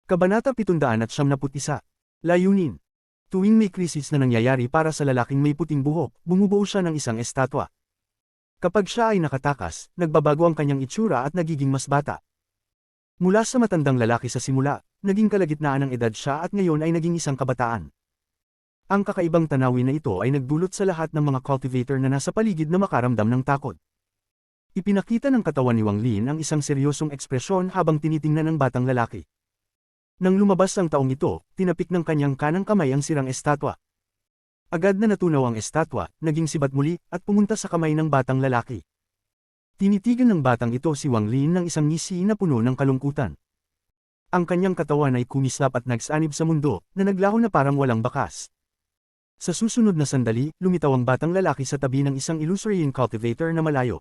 Kabanata 771. Layunin. Tuwing may krisis na nangyayari para sa lalaking may puting buhok, bumubuo siya ng isang estatwa. Kapag siya ay nakatakas, nagbabago ang kanyang itsura at nagiging mas bata. Mula sa matandang lalaki sa simula, naging kalagitnaan ng edad siya at ngayon ay naging isang kabataan. Ang kakaibang tanawin na ito ay nagdulot sa lahat ng mga cultivator na nasa paligid na makaramdam ng takot. Ipinakita ng katawan ni Wang Lin ang isang seryosong ekspresyon habang tinitingnan ang batang lalaki. Nang lumabas ang taong ito, tinapik ng kanyang kanang kamay ang sirang estatwa. Agad na natunaw ang estatwa, naging sibat muli, at pumunta sa kamay ng batang lalaki. Tinitigan ng batang ito si Wang Lin ng isang ngisi na puno ng kalungkutan. Ang kanyang katawan ay kumislap at nagsanib sa mundo, na naglaho na parang walang bakas. Sa susunod na sandali, lumitaw ang batang lalaki sa tabi ng isang Illusory cultivator na malayo.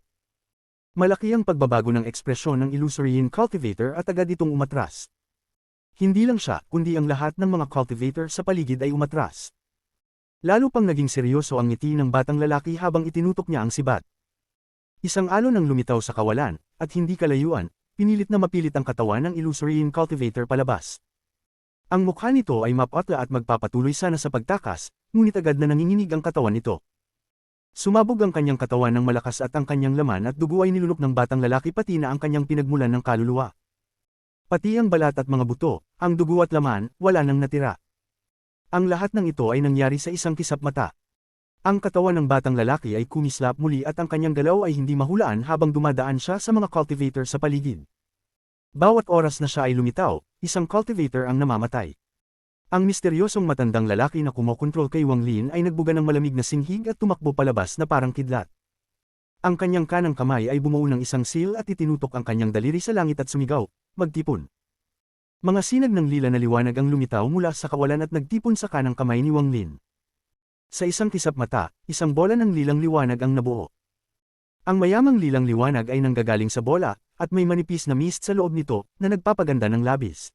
Malaki ang pagbabago ng ekspresyon ng Illusory cultivator at agad itong umatras. Hindi lang siya, kundi ang lahat ng mga cultivator sa paligid ay umatras. Lalo pang naging seryoso ang ngiti ng batang lalaki habang itinutok niya ang sibat. Isang alon ang lumitaw sa kawalan, at hindi kalayuan, pinilit na mapilit ang katawan ng Illusory cultivator palabas. Ang mukha nito ay mapatla at magpapatuloy sana sa pagtakas, ngunit agad na nanginginig ang katawan nito. Sumabog ang kanyang katawan ng malakas at ang kanyang laman at dugo ay nilunok ng batang lalaki pati na ang kanyang pinagmulan ng kaluluwa. Pati ang balat at mga buto, ang dugo at laman, wala nang natira. Ang lahat ng ito ay nangyari sa isang kisap mata. Ang katawan ng batang lalaki ay kumislap muli at ang kanyang galaw ay hindi mahulaan habang dumadaan siya sa mga cultivator sa paligid. Bawat oras na siya ay lumitaw, isang cultivator ang namamatay. Ang misteryosong matandang lalaki na kumokontrol kay Wang Lin ay nagbuga ng malamig na singhig at tumakbo palabas na parang kidlat. Ang kanyang kanang kamay ay bumuo ng isang seal at itinutok ang kanyang daliri sa langit at sumigaw, "Magtipon." Mga sinag ng lila na liwanag ang lumitaw mula sa kawalan at nagtipon sa kanang kamay ni Wang Lin. Sa isang kisap mata, isang bola ng lilang liwanag ang nabuo. Ang mayamang lilang liwanag ay nanggagaling sa bola, at may manipis na mist sa loob nito na nagpapaganda ng labis.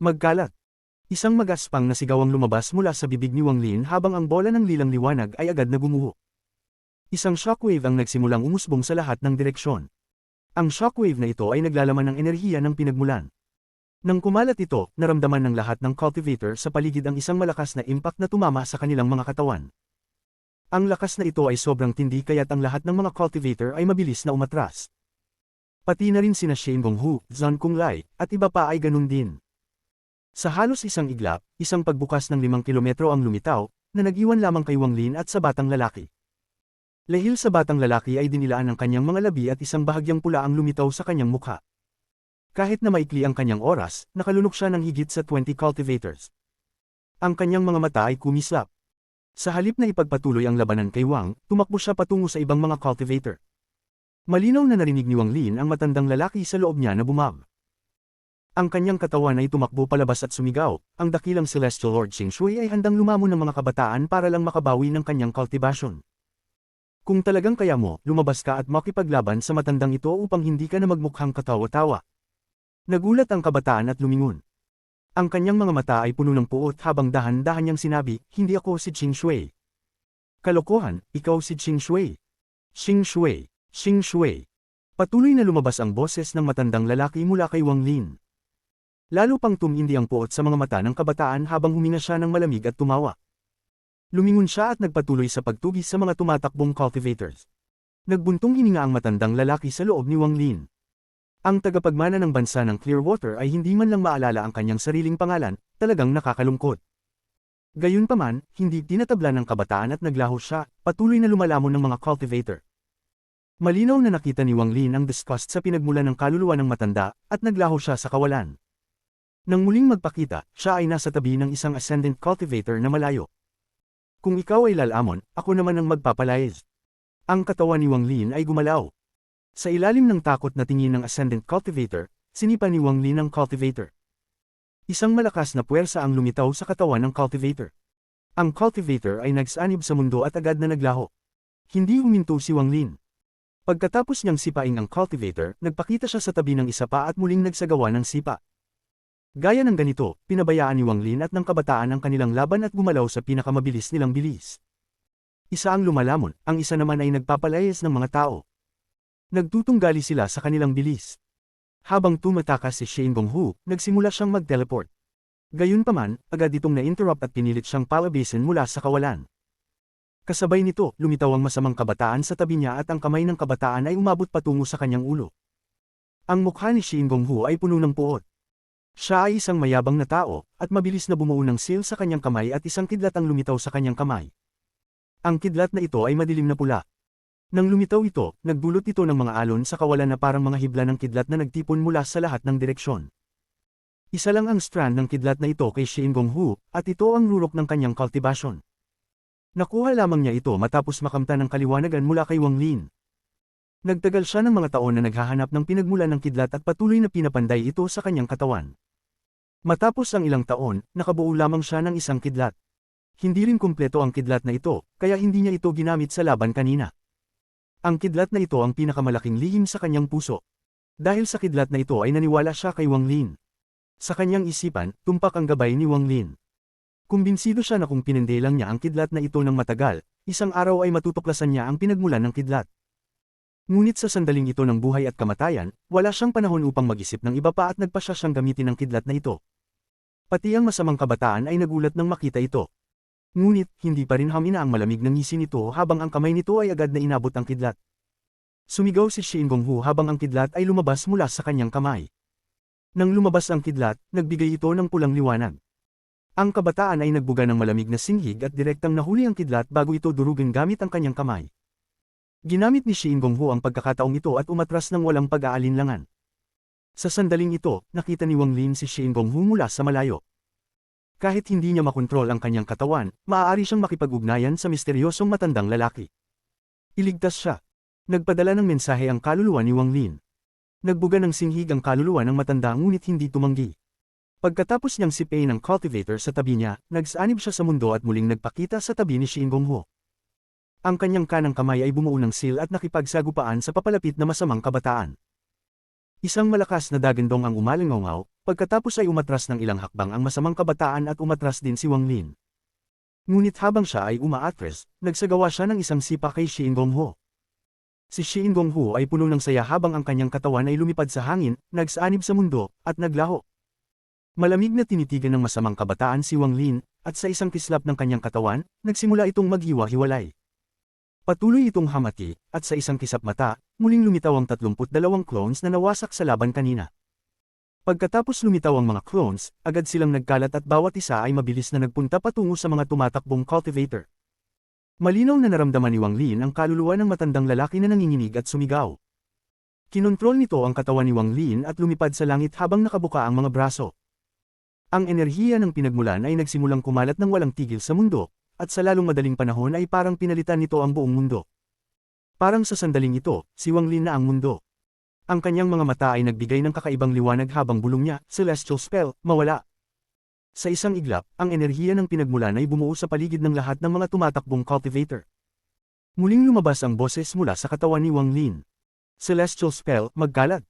Magkalat. Isang magaspang na sigaw ang lumabas mula sa bibig ni Wang Lin habang ang bola ng lilang liwanag ay agad na gumuho. Isang shockwave ang nagsimulang umusbong sa lahat ng direksyon. Ang shockwave na ito ay naglalaman ng enerhiya ng pinagmulan. Nang kumalat ito, naramdaman ng lahat ng cultivator sa paligid ang isang malakas na impact na tumama sa kanilang mga katawan. Ang lakas na ito ay sobrang tindi kaya't ang lahat ng mga cultivator ay mabilis na umatras. Pati na rin sina Shen Gonghu, Zhang Kunglai, at iba pa ay ganun din. Sa halos isang iglap, isang pagbukas ng 5 kilometro ang lumitaw, na nag-iwan lamang kay Wang Lin at sa batang lalaki. Dahil sa batang lalaki ay dinilaan ang kanyang mga labi at isang bahagyang pula ang lumitaw sa kanyang mukha. Kahit na maikli ang kanyang oras, nakalunok siya ng higit sa 20 cultivators. Ang kanyang mga mata ay kumislap. Sa halip na ipagpatuloy ang labanan kay Wang, tumakbo siya patungo sa ibang mga cultivator. Malinaw na narinig ni Wang Lin ang matandang lalaki sa loob niya na bumab. Ang kanyang katawan ay tumakbo palabas at sumigaw, ang dakilang Celestial Lord Xing Shui ay handang lumamon ng mga kabataan para lang makabawi ng kanyang cultivation. Kung talagang kaya mo, lumabas ka at makipaglaban sa matandang ito upang hindi ka na magmukhang katawa-tawa. Nagulat ang kabataan at lumingon. Ang kanyang mga mata ay puno ng puot habang dahan-dahan niyang sinabi, "Hindi ako si Xing Shui." "Kalokohan, ikaw si Xing Shui." "Xing Shui, Xing Shui." Patuloy na lumabas ang boses ng matandang lalaki mula kay Wang Lin. Lalo pang tumindi ang puot sa mga mata ng kabataan habang huminga siya ng malamig at tumawa. Lumingon siya at nagpatuloy sa pagtugis sa mga tumatakbong cultivators. Nagbuntong hininga ang matandang lalaki sa loob ni Wang Lin. Ang tagapagmana ng bansa ng Clearwater ay hindi man lang maalala ang kanyang sariling pangalan, talagang nakakalungkot. Gayunpaman, hindi tinatabla ng kabataan at naglaho siya, patuloy na lumalamon ng mga cultivator. Malinaw na nakita ni Wang Lin ang disgust sa pinagmulan ng kaluluwa ng matanda, at naglaho siya sa kawalan. Nang muling magpakita, siya ay nasa tabi ng isang ascendant cultivator na malayo. "Kung ikaw ay lalamon, ako naman ang magpapalayas." Ang katawan ni Wang Lin ay gumalaw. Sa ilalim ng takot na tingin ng ascendant cultivator, sinipa ni Wang Lin ang cultivator. Isang malakas na puwersa ang lumitaw sa katawan ng cultivator. Ang cultivator ay nagsanib sa mundo at agad na naglaho. Hindi huminto si Wang Lin. Pagkatapos niyang sipain ang cultivator, nagpakita siya sa tabi ng isa pa at muling nagsagawa ng sipa. Gaya ng ganito, pinabayaan ni Wang Lin at ng kabataan ang kanilang laban at gumalaw sa pinakamabilis nilang bilis. Isa ang lumalamon, ang isa naman ay nagpapalayas ng mga tao. Nagtutunggali sila sa kanilang bilis. Habang tumatakas si Shin Gong-hu, nagsimula siyang mag-teleport. Gayunpaman, agad itong na-interrupt at pinilit siyang palabasin mula sa kawalan. Kasabay nito, lumitaw ang masamang kabataan sa tabi niya at ang kamay ng kabataan ay umabot patungo sa kanyang ulo. Ang mukha ni Shin Gong-hu ay puno ng puot. Siya ay isang mayabang na tao, at mabilis na bumuo ng seal sa kanyang kamay at isang kidlat ang lumitaw sa kanyang kamay. Ang kidlat na ito ay madilim na pula. Nang lumitaw ito, nagdulot ito ng mga alon sa kawalan na parang mga hibla ng kidlat na nagtipon mula sa lahat ng direksyon. Isa lang ang strand ng kidlat na ito kay Shin Gong-hu, at ito ang rurok ng kanyang cultivation. Nakuha lamang niya ito matapos makamtan ng kaliwanagan mula kay Wang Lin. Nagtagal siya ng mga taon na naghahanap ng pinagmulan ng kidlat at patuloy na pinapanday ito sa kanyang katawan. Matapos ang ilang taon, nakabuo lamang siya ng isang kidlat. Hindi rin kumpleto ang kidlat na ito, kaya hindi niya ito ginamit sa laban kanina. Ang kidlat na ito ang pinakamalaking lihim sa kanyang puso. Dahil sa kidlat na ito ay naniwala siya kay Wang Lin. Sa kanyang isipan, tumpak ang gabay ni Wang Lin. Kumbinsido siya na kung pininde lang niya ang kidlat na ito ng matagal, isang araw ay matutuklasan niya ang pinagmulan ng kidlat. Ngunit sa sandaling ito ng buhay at kamatayan, wala siyang panahon upang mag-isip ng iba pa at nagpasya siyang gamitin ang kidlat na ito. Pati ang masamang kabataan ay nagulat nang makita ito. Ngunit, hindi pa rin hamina ang malamig ng ngisi nito habang ang kamay nito ay agad na inabot ang kidlat. Sumigaw si Shin Gong-hu habang ang kidlat ay lumabas mula sa kanyang kamay. Nang lumabas ang kidlat, nagbigay ito ng pulang liwanag. Ang kabataan ay nagbuga ng malamig na singhig at direktang nahuli ang kidlat bago ito durugin gamit ang kanyang kamay. Ginamit ni Shin Gong-hu ang pagkakataong ito at umatras ng walang pag-aalinlangan. Sa sandaling ito, nakita ni Wang Lin si Shin Gong-hu mula sa malayo. Kahit hindi niya makontrol ang kanyang katawan, maaari siyang makipag-ugnayan sa misteryosong matandang lalaki. Iligtas siya. Nagpadala ng mensahe ang kaluluwa ni Wang Lin. Nagbuga ng singhig ang kaluluwa ng matanda ngunit hindi tumanggi. Pagkatapos niyang sipain ang cultivator sa tabi niya, nagsanib siya sa mundo at muling nagpakita sa tabi ni Shin Gong-hu. Ang kanyang kanang kamay ay bumuo ng seal at nakipagsagupaan sa papalapit na masamang kabataan. Isang malakas na dagandong ang umalingaw, pagkatapos ay umatras ng ilang hakbang ang masamang kabataan at umatras din si Wang Lin. Ngunit habang siya ay umaatras, nagsagawa siya ng isang sipa kay Shin Gong-hu. Si Shin Gong-hu ay puno ng saya habang ang kanyang katawan ay lumipad sa hangin, nagsanib sa mundo, at naglaho. Malamig na tinitigan ng masamang kabataan si Wang Lin, at sa isang kislap ng kanyang katawan, nagsimula itong maghiwa-hiwalay. Patuloy itong hamati, at sa isang kisap mata, muling lumitaw ang 32 clones na nawasak sa laban kanina. Pagkatapos lumitaw ang mga clones, agad silang nagkalat at bawat isa ay mabilis na nagpunta patungo sa mga tumatakbong cultivator. Malinaw na naramdaman ni Wang Lin ang kaluluwa ng matandang lalaki na nanginginig at sumigaw. Kinontrol nito ang katawan ni Wang Lin at lumipad sa langit habang nakabuka ang mga braso. Ang enerhiya ng pinagmulan ay nagsimulang kumalat ng walang tigil sa mundo, at sa lalong madaling panahon ay parang pinalitan nito ang buong mundo. Parang sa sandaling ito, si Wang Lin na ang mundo. Ang kanyang mga mata ay nagbigay ng kakaibang liwanag habang bulong niya, celestial spell, mawala. Sa isang iglap, ang enerhiya ng pinagmulan ay bumuo sa paligid ng lahat ng mga tumatakbong cultivator. Muling lumabas ang boses mula sa katawan ni Wang Lin. Celestial spell, magkalat.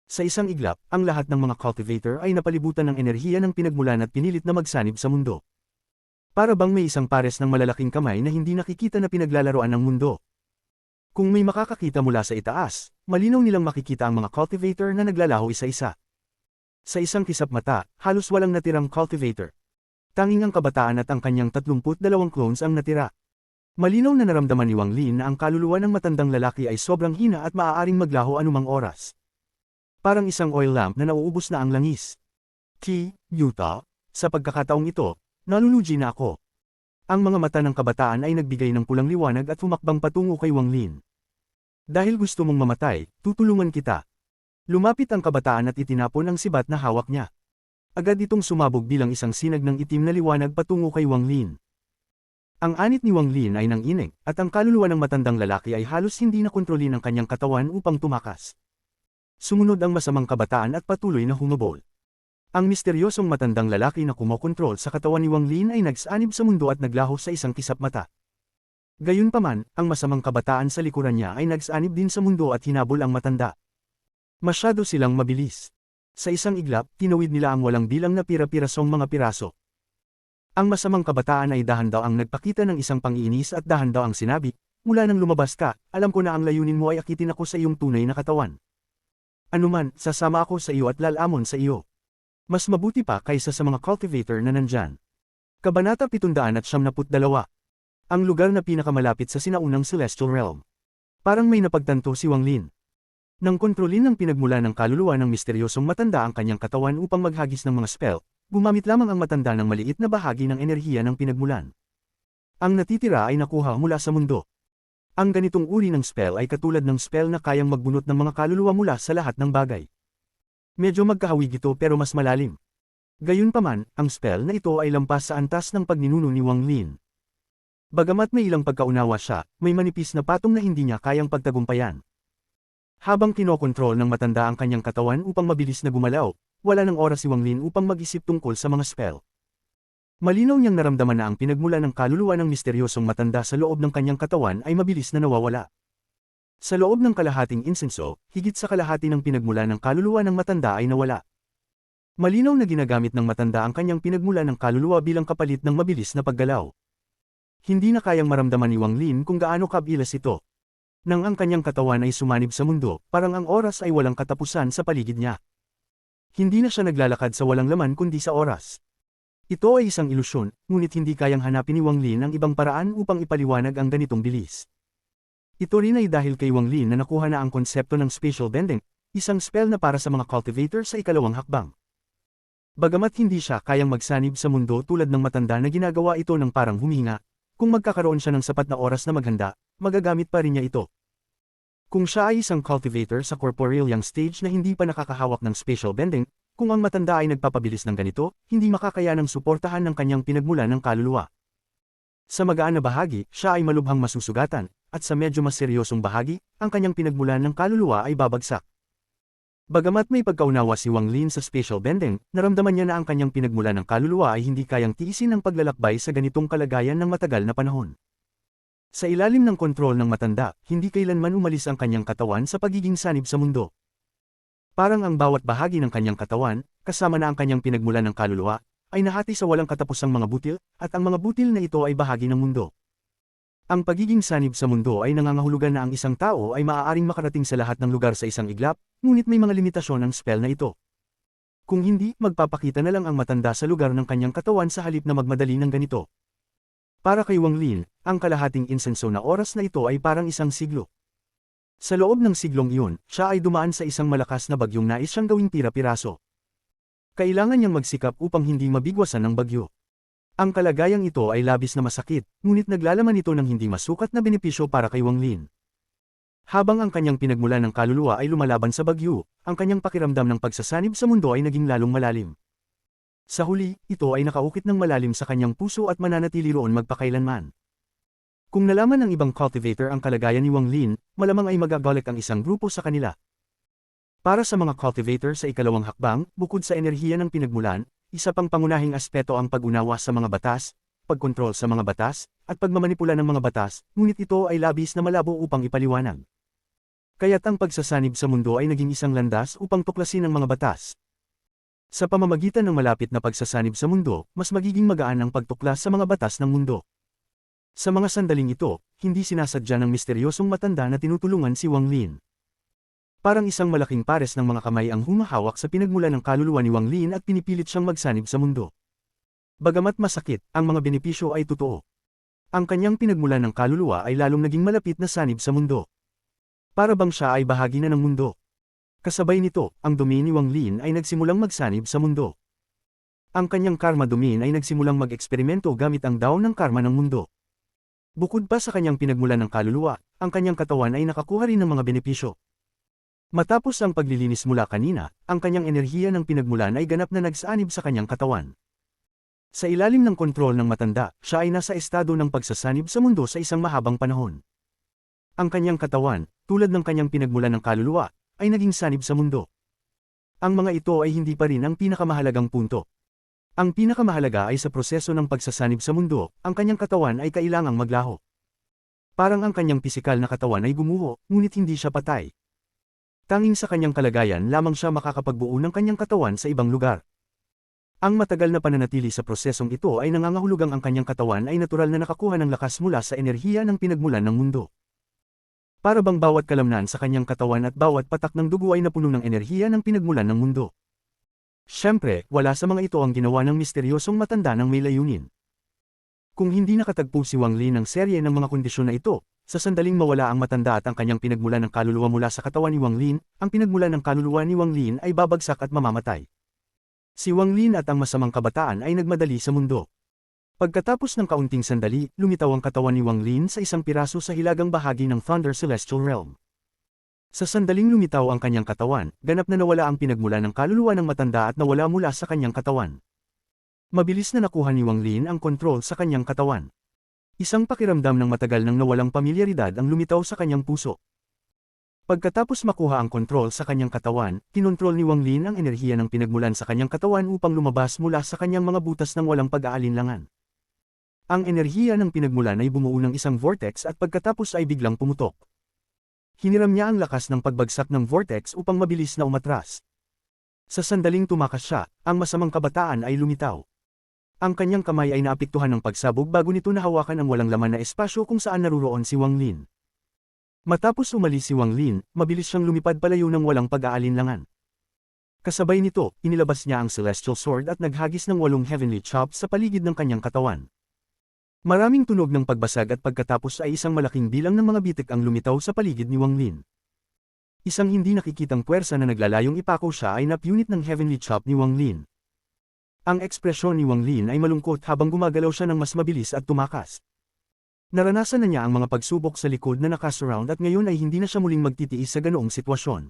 Sa isang iglap, ang lahat ng mga cultivator ay napalibutan ng enerhiya ng pinagmulan at pinilit na magsanib sa mundo. Para bang may isang pares ng malalaking kamay na hindi nakikita na pinaglalaroan ng mundo. Kung may makakakita mula sa itaas, malinaw nilang makikita ang mga cultivator na naglalaho isa-isa. Sa isang kisap mata, halos walang natirang cultivator. Tanging ang kabataan at ang kanyang 32 clones ang natira. Malinaw na naramdaman ni Wang Lin na ang kaluluwa ng matandang lalaki ay sobrang hina at maaaring maglaho anumang oras. Parang isang oil lamp na nauubos na ang langis. Yuta, sa pagkakataong ito, nalulugi na ako. Ang mga mata ng kabataan ay nagbigay ng pulang liwanag at humakbang patungo kay Wang Lin. Dahil gusto mong mamatay, tutulungan kita. Lumapit ang kabataan at itinapon ang sibat na hawak niya. Agad itong sumabog bilang isang sinag ng itim na liwanag patungo kay Wang Lin. Ang anit ni Wang Lin ay nanginig, at ang kaluluwa ng matandang lalaki ay halos hindi na kontrolin ang kanyang katawan upang tumakas. Sumunod ang masamang kabataan at patuloy na humabol. Ang misteryosong matandang lalaki na kumokontrol sa katawan ni Wang Lin ay nagsanib sa mundo at naglaho sa isang kisap mata. Gayunpaman, ang masamang kabataan sa likuran niya ay nagsanib din sa mundo at hinabol ang matanda. Masyado silang mabilis. Sa isang iglap, tinawid nila ang walang bilang na pira-pirasong mga piraso. Ang masamang kabataan ay dahan daw ang nagpakita ng isang pangiinis at dahan daw ang sinabi, "Mula nang lumabas ka, alam ko na ang layunin mo ay akitin ako sa iyong tunay na katawan." Anuman, sasama ako sa iyo at lalamon sa iyo. Mas mabuti pa kaysa sa mga cultivator na nandyan. Kabanata 772. Ang lugar na pinakamalapit sa sinaunang Celestial Realm. Parang may napagtanto si Wang Lin. Nang kontrolin ng pinagmula ng kaluluwa ng misteryosong matanda ang kanyang katawan upang maghagis ng mga spell, gumamit lamang ang matanda ng maliit na bahagi ng enerhiya ng pinagmulan. Ang natitira ay nakuha mula sa mundo. Ang ganitong uri ng spell ay katulad ng spell na kayang magbunot ng mga kaluluwa mula sa lahat ng bagay. Medyo magkahawig ito pero mas malalim. Gayunpaman, ang spell na ito ay lampas sa antas ng pagninuno ni Wang Lin. Bagamat may ilang pagkaunawa siya, may manipis na patong na hindi niya kayang pagtagumpayan. Habang kinokontrol ng matanda ang kanyang katawan upang mabilis na gumalaw, wala ng oras si Wang Lin upang mag-isip tungkol sa mga spell. Malinaw niyang naramdaman na ang pinagmula ng kaluluwa ng misteryosong matanda sa loob ng kanyang katawan ay mabilis na nawawala. Sa loob ng kalahating insenso, higit sa kalahati ng pinagmula ng kaluluwa ng matanda ay nawala. Malinaw na ginagamit ng matanda ang kanyang pinagmula ng kaluluwa bilang kapalit ng mabilis na paggalaw. Hindi na kayang maramdaman ni Wang Lin kung gaano kabilas ito. Nang ang kanyang katawan ay sumanib sa mundo, parang ang oras ay walang katapusan sa paligid niya. Hindi na siya naglalakad sa walang laman kundi sa oras. Ito ay isang ilusyon, ngunit hindi kayang hanapin ni Wang Lin ang ibang paraan upang ipaliwanag ang ganitong bilis. Ito rin ay dahil kay Wang Lin na nakuha na ang konsepto ng spatial bending, isang spell na para sa mga cultivator sa ikalawang hakbang. Bagamat hindi siya kayang magsanib sa mundo tulad ng matanda na ginagawa ito ng parang humihinga, kung magkakaroon siya ng sapat na oras na maghanda, magagamit pa rin niya ito. Kung siya ay isang cultivator sa corporeal young stage na hindi pa nakakahawak ng spatial bending, kung ang matanda ay nagpapabilis ng ganito, hindi makakayanang suportahan ng kanyang pinagmula ng kaluluwa. Sa magaan na bahagi, siya ay malubhang masusugatan, at sa medyo mas seryosong bahagi, ang kanyang pinagmulan ng kaluluwa ay babagsak. Bagamat may pagkaunawa si Wang Lin sa spatial bending, naramdaman niya na ang kanyang pinagmulan ng kaluluwa ay hindi kayang tiisin ang paglalakbay sa ganitong kalagayan ng matagal na panahon. Sa ilalim ng kontrol ng matanda, hindi kailanman umalis ang kanyang katawan sa pagiging sanib sa mundo. Parang ang bawat bahagi ng kanyang katawan, kasama na ang kanyang pinagmulan ng kaluluwa, ay nahati sa walang katapusang mga butil, at ang mga butil na ito ay bahagi ng mundo. Ang pagiging sanib sa mundo ay nangangahulugan na ang isang tao ay maaaring makarating sa lahat ng lugar sa isang iglap, ngunit may mga limitasyon ang spell na ito. Kung hindi, magpapakita na lang ang matanda sa lugar ng kanyang katawan sa halip na magmadali ng ganito. Para kay Wang Lin, ang kalahating insenso na oras na ito ay parang isang siglo. Sa loob ng siglong iyon, siya ay dumaan sa isang malakas na bagyong nais siyang gawing pira-piraso. Kailangan niyang magsikap upang hindi mabigwasan ng bagyo. Ang kalagayang ito ay labis na masakit, ngunit naglalaman ito ng hindi masukat na benepisyo para kay Wang Lin. Habang ang kanyang pinagmulan ng kaluluwa ay lumalaban sa bagyo, ang kanyang pakiramdam ng pagsasanib sa mundo ay naging lalong malalim. Sa huli, ito ay nakaukit ng malalim sa kanyang puso at mananatili roon magpakailanman. Kung nalaman ng ibang cultivator ang kalagayan ni Wang Lin, malamang ay magagalit ang isang grupo sa kanila. Para sa mga cultivator sa ikalawang hakbang, bukod sa enerhiya ng pinagmulan, isa pang pangunahing aspeto ang pag-unawa sa mga batas, pagkontrol sa mga batas, at pagmamanipula ng mga batas, ngunit ito ay labis na malabo upang ipaliwanag. Kaya't ang pagsasanib sa mundo ay naging isang landas upang tuklasin ang mga batas. Sa pamamagitan ng malapit na pagsasanib sa mundo, mas magiging magaan ang pagtuklas sa mga batas ng mundo. Sa mga sandaling ito, hindi sinasadya ng misteryosong matanda na tinutulungan si Wang Lin. Parang isang malaking pares ng mga kamay ang humahawak sa pinagmula ng kaluluwa ni Wang Lin at pinipilit siyang magsanib sa mundo. Bagamat masakit, ang mga benepisyo ay totoo. Ang kanyang pinagmula ng kaluluwa ay lalong naging malapit na sanib sa mundo. Para bang siya ay bahagi na ng mundo. Kasabay nito, ang domain ni Wang Lin ay nagsimulang magsanib sa mundo. Ang kanyang karma domain ay nagsimulang mag-eksperimento gamit ang daon ng karma ng mundo. Bukod pa sa kanyang pinagmula ng kaluluwa, ang kanyang katawan ay nakakuha rin ng mga benepisyo. Matapos ang paglilinis mula kanina, ang kanyang enerhiya ng pinagmulan ay ganap na nagsanib sa kanyang katawan. Sa ilalim ng kontrol ng matanda, siya ay nasa estado ng pagsasanib sa mundo sa isang mahabang panahon. Ang kanyang katawan, tulad ng kanyang pinagmulan ng kaluluwa, ay naging sanib sa mundo. Ang mga ito ay hindi pa rin ang pinakamahalagang punto. Ang pinakamahalaga ay sa proseso ng pagsasanib sa mundo, ang kanyang katawan ay kailangang maglaho. Parang ang kanyang pisikal na katawan ay gumuho, ngunit hindi siya patay. Tanging sa kanyang kalagayan lamang siya makakapagbuo ng kanyang katawan sa ibang lugar. Ang matagal na pananatili sa prosesong ito ay nangangahulugang ang kanyang katawan ay natural na nakakuha ng lakas mula sa enerhiya ng pinagmulan ng mundo. Para bang bawat kalamnan sa kanyang katawan at bawat patak ng dugo ay napuno ng enerhiya ng pinagmulan ng mundo. Siyempre, wala sa mga ito ang ginawa ng misteryosong matanda ng may layunin. Kung hindi nakatagpo si Wang Lin ng serye ng mga kondisyon na ito, sa sandaling mawala ang matanda at ang kanyang pinagmulan ng kaluluwa mula sa katawan ni Wang Lin, ang pinagmulan ng kaluluwa ni Wang Lin ay babagsak at mamamatay. Si Wang Lin at ang masamang kabataan ay nagmadali sa mundo. Pagkatapos ng kaunting sandali, lumitaw ang katawan ni Wang Lin sa isang piraso sa hilagang bahagi ng Thunder Celestial Realm. Sa sandaling lumitaw ang kanyang katawan, ganap na nawala ang pinagmulan ng kaluluwa ng matanda at nawala mula sa kanyang katawan. Mabilis na nakuha ni Wang Lin ang kontrol sa kanyang katawan. Isang pakiramdam ng matagal nang nawalang pamilyaridad ang lumitaw sa kanyang puso. Pagkatapos makuha ang kontrol sa kanyang katawan, kinontrol ni Wang Lin ang enerhiya ng pinagmulan sa kanyang katawan upang lumabas mula sa kanyang mga butas ng walang pag-aalinlangan. Ang enerhiya ng pinagmulan ay bumuo ng isang vortex at pagkatapos ay biglang pumutok. Hiniram niya ang lakas ng pagbagsak ng vortex upang mabilis na umatras. Sa sandaling tumakas siya, ang masamang kabataan ay lumitaw. Ang kanyang kamay ay naapektuhan ng pagsabog bago nito nahawakan ang walang laman na espasyo kung saan naruroon si Wang Lin. Matapos umalis si Wang Lin, mabilis siyang lumipad palayo ng walang pag-aalinlangan. Kasabay nito, inilabas niya ang Celestial Sword at naghagis ng 8 Heavenly Chops sa paligid ng kanyang katawan. Maraming tunog ng pagbasag at pagkatapos ay isang malaking bilang ng mga bitik ang lumitaw sa paligid ni Wang Lin. Isang hindi nakikitang puwersa na naglalayong ipako siya ay napunit ng Heavenly Chop ni Wang Lin. Ang ekspresyon ni Wang Lin ay malungkot habang gumagalaw siya ng mas mabilis at tumakas. Naranasan na niya ang mga pagsubok sa likod na nakasurround at ngayon ay hindi na siya muling magtitiis sa ganoong sitwasyon.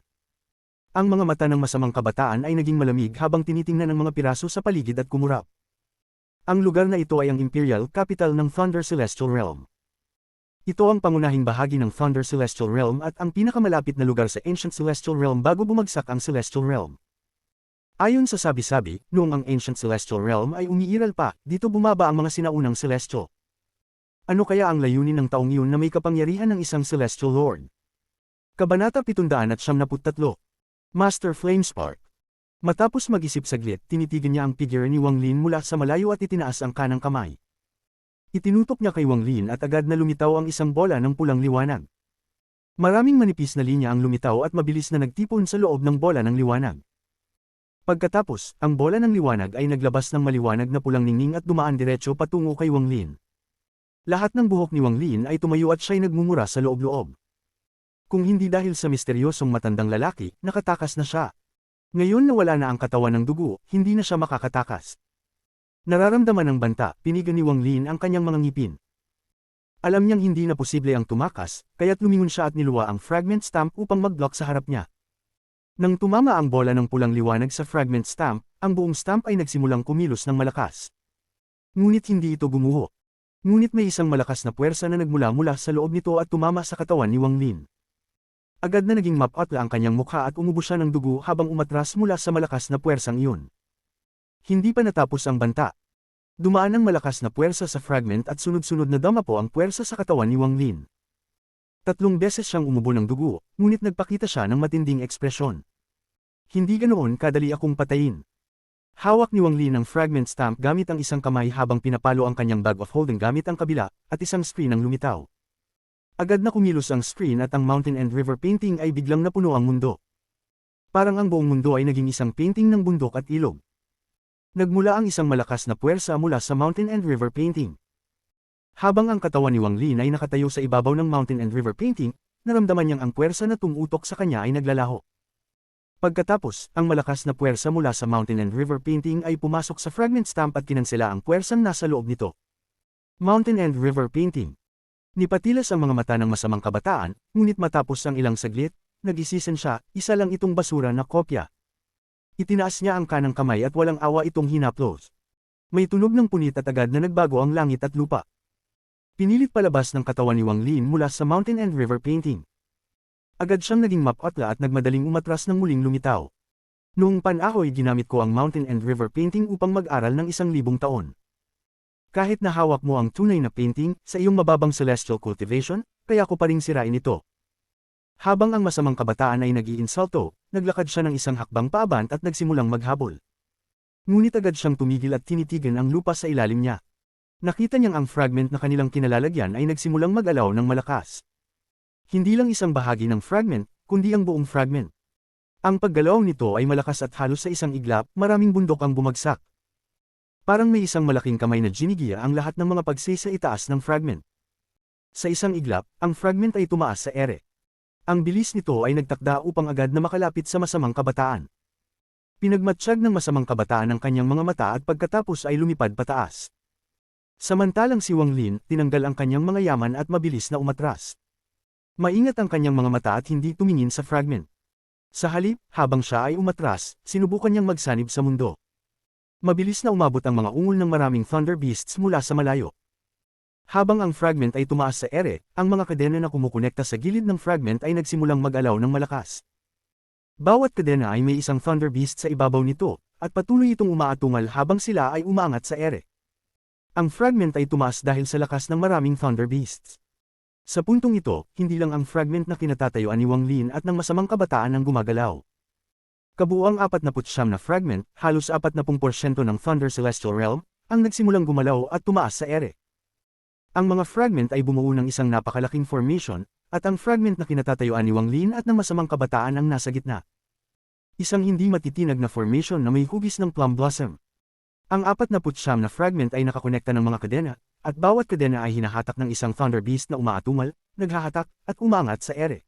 Ang mga mata ng masamang kabataan ay naging malamig habang tinitingnan ang mga piraso sa paligid at kumurap. Ang lugar na ito ay ang Imperial Capital ng Thunder Celestial Realm. Ito ang pangunahing bahagi ng Thunder Celestial Realm at ang pinakamalapit na lugar sa Ancient Celestial Realm bago bumagsak ang Celestial Realm. Ayon sa sabi-sabi, noong ang Ancient Celestial Realm ay umiiral pa, dito bumaba ang mga sinaunang Celestial. Ano kaya ang layunin ng taong iyon na may kapangyarihan ng isang Celestial Lord? Kabanata 773. Master Flamespark. Matapos mag-isip saglit, tinitigan niya ang figure ni Wang Lin mula sa malayo at itinaas ang kanang kamay. Itinutok niya kay Wang Lin at agad na lumitaw ang isang bola ng pulang liwanag. Maraming manipis na linya ang lumitaw at mabilis na nagtipon sa loob ng bola ng liwanag. Pagkatapos, ang bola ng liwanag ay naglabas ng maliwanag na pulang ningning at dumaan diretso patungo kay Wang Lin. Lahat ng buhok ni Wang Lin ay tumayo at siya'y nagmumura sa loob-loob. Kung hindi dahil sa misteryosong matandang lalaki, nakatakas na siya. Ngayon na wala na ang katawan ng dugo, hindi na siya makakatakas. Nararamdaman ng banta, pinigan ni Wang Lin ang kanyang mga ngipin. Alam niyang hindi na posible ang tumakas, kaya't lumingon siya at niluwa ang fragment stamp upang mag-block sa harap niya. Nang tumama ang bola ng pulang liwanag sa fragment stamp, ang buong stamp ay nagsimulang kumilos ng malakas. Ngunit hindi ito gumuho. Ngunit may isang malakas na puwersa na nagmula-mula sa loob nito at tumama sa katawan ni Wang Lin. Agad na naging mapatla ang kanyang mukha at umubo siya ng dugo habang umatras mula sa malakas na puwersang iyon. Hindi pa natapos ang banta. Dumaan ang malakas na puwersa sa fragment at sunod-sunod na damapo ang puwersa sa katawan ni Wang Lin. 3 beses siyang umubo ng dugo, ngunit nagpakita siya ng matinding ekspresyon. Hindi ganoon kadali akong patayin. Hawak ni Wang Lin ang fragment stamp gamit ang isang kamay habang pinapalo ang kanyang bag of holding gamit ang kabila, at isang screen ang lumitaw. Agad na kumilos ang screen at ang mountain and river painting ay biglang napuno ang mundo. Parang ang buong mundo ay naging isang painting ng bundok at ilog. Nagmula ang isang malakas na puwersa mula sa mountain and river painting. Habang ang katawan ni Wang Lin ay nakatayo sa ibabaw ng mountain and river painting, naramdaman niyang ang puwersa na tumutok sa kanya ay naglalaho. Pagkatapos, ang malakas na puwersa mula sa mountain and river painting ay pumasok sa fragment stamp at kinansela ang puwersang nasa loob nito. Mountain and river painting. Nipatilas ang mga mata ng masamang kabataan, ngunit matapos ang ilang saglit, nag-isisen siya, isa lang itong basura na kopya. Itinaas niya ang kanang kamay at walang awa itong hinaplos. May tunog ng punit at agad na nagbago ang langit at lupa. Pinilit palabas ng katawan ni Wang Lin mula sa mountain and river painting. Agad siyang naging mapatla at nagmadaling umatras ng muling lumitaw. Noong pan-ahoy ginamit ko ang mountain and river painting upang mag-aral ng 1,000 taon. Kahit na hawak mo ang tunay na painting, sa iyong mababang celestial cultivation, kaya ko pa ring sirain ito. Habang ang masamang kabataan ay nag-iinsulto, naglakad siya ng isang hakbang paabant at nagsimulang maghabol. Ngunit agad siyang tumigil at tinitigan ang lupa sa ilalim niya. Nakita niyang ang fragment na kanilang kinalalagyan ay nagsimulang mag-alaw ng malakas. Hindi lang isang bahagi ng fragment, kundi ang buong fragment. Ang paggalaw nito ay malakas at halos sa isang iglap, maraming bundok ang bumagsak. Parang may isang malaking kamay na ginigiya ang lahat ng mga pagsay sa itaas ng fragment. Sa isang iglap, ang fragment ay tumaas sa ere. Ang bilis nito ay nagtakda upang agad na makalapit sa masamang kabataan. Pinagmatsyag ng masamang kabataan ang kanyang mga mata at pagkatapos ay lumipad pataas. Samantalang si Wang Lin, tinanggal ang kanyang mga yaman at mabilis na umatras. Maingat ang kanyang mga mata at hindi tumingin sa fragment. Sa halip, habang siya ay umatras, sinubukan niyang magsanib sa mundo. Mabilis na umabot ang mga ungol ng maraming Thunder Beasts mula sa malayo. Habang ang fragment ay tumaas sa ere, ang mga kadena na kumukonekta sa gilid ng fragment ay nagsimulang mag-alaw ng malakas. Bawat kadena ay may isang Thunder Beast sa ibabaw nito, at patuloy itong umaatungal habang sila ay umaangat sa ere. Ang fragment ay tumaas dahil sa lakas ng maraming Thunder Beasts. Sa puntong ito, hindi lang ang fragment na kinatatayuan ni Wang Lin at ng masamang kabataan ang gumagalaw. Kabuuang 49 na fragment, halos 40% ng Thunder Celestial Realm, ang nagsimulang gumalaw at tumaas sa ere. Ang mga fragment ay bumuo ng isang napakalaking formation, at ang fragment na kinatatayuan ni Wang Lin at ng masamang kabataan ang nasa gitna. Isang hindi matitinag na formation na may hugis ng plum blossom. Ang 49 na fragment ay nakakonekta ng mga kadena, at bawat kadena ay hinahatak ng isang Thunder Beast na umaatungal, naghahatak, at umangat sa ere.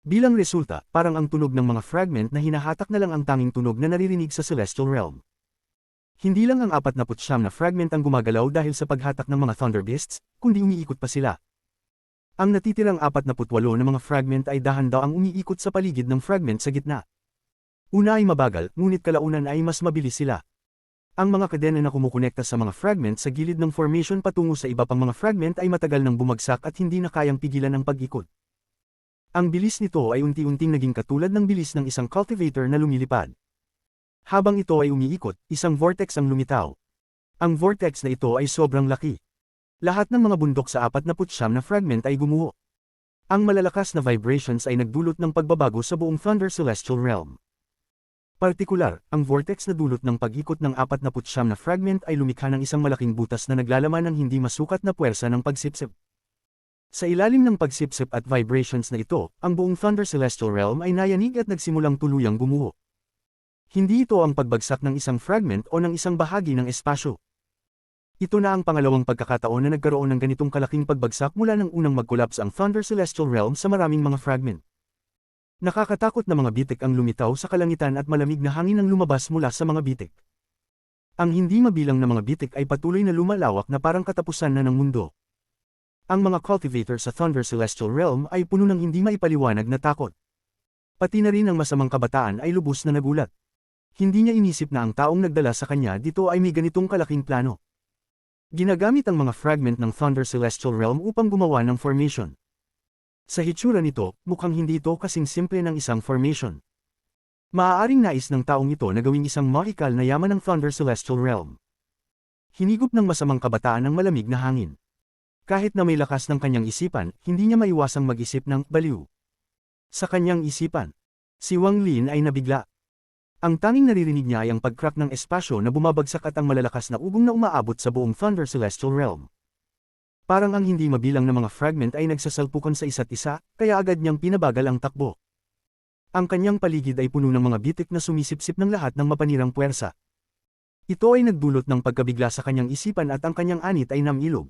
Bilang resulta, parang ang tunog ng mga fragment na hinahatak na lang ang tanging tunog na naririnig sa Celestial Realm. Hindi lang ang 49 na fragment ang gumagalaw dahil sa paghatak ng mga Thunder Beasts, kundi umiikot pa sila. Ang natitirang 48 na mga fragment ay dahan-daang umiikot sa paligid ng fragment sa gitna. Una ay mabagal, ngunit kalaunan ay mas mabilis sila. Ang mga kadena na kumukonekta sa mga fragment sa gilid ng formation patungo sa iba pang mga fragment ay matagal nang bumagsak at hindi na kayang pigilan ang pag-ikot. Ang bilis nito ay unti-unting naging katulad ng bilis ng isang cultivator na lumilipad. Habang ito ay umiikot, isang vortex ang lumitaw. Ang vortex na ito ay sobrang laki. Lahat ng mga bundok sa 49 na fragment ay gumuho. Ang malalakas na vibrations ay nagdulot ng pagbabago sa buong Thunder Celestial Realm. Partikular, ang vortex na dulot ng pag-ikot ng 49 na fragment ay lumikha ng isang malaking butas na naglalaman ng hindi masukat na puwersa ng pagsipsip. Sa ilalim ng pagsipsip at vibrations na ito, ang buong Thunder Celestial Realm ay nayanig at nagsimulang tuluyang gumuho. Hindi ito ang pagbagsak ng isang fragment o ng isang bahagi ng espasyo. Ito na ang pangalawang pagkakataon na nagkaroon ng ganitong kalaking pagbagsak mula nang unang mag-collapse ang Thunder Celestial Realm sa maraming mga fragment. Nakakatakot na mga bitik ang lumitaw sa kalangitan at malamig na hangin ang lumabas mula sa mga bitik. Ang hindi mabilang na mga bitik ay patuloy na lumalawak na parang katapusan na ng mundo. Ang mga cultivator sa Thunder Celestial Realm ay puno ng hindi maipaliwanag na takot. Pati na rin ang masamang kabataan ay lubos na nagulat. Hindi niya inisip na ang taong nagdala sa kanya dito ay may ganitong kalaking plano. Ginagamit ang mga fragment ng Thunder Celestial Realm upang gumawa ng formation. Sa hitsura nito, mukhang hindi ito kasing simple ng isang formation. Maaaring nais ng taong ito na gawing isang mahikal na yaman ng Thunder Celestial Realm. Hinigop ng masamang kabataan ng malamig na hangin. Kahit na may lakas ng kanyang isipan, hindi niya maiwasang mag-isip ng baliw. Sa kanyang isipan, si Wang Lin ay nabigla. Ang tanging naririnig niya ay ang pag-crack ng espasyo na bumabagsak at ang malalakas na ugong na umaabot sa buong Thunder Celestial Realm. Parang ang hindi mabilang na mga fragment ay nagsasalpukan sa isa't isa, kaya agad niyang pinabagal ang takbo. Ang kanyang paligid ay puno ng mga bitik na sumisipsip ng lahat ng mapanirang puwersa. Ito ay nagdulot ng pagkabigla sa kanyang isipan at ang kanyang anit ay namilog.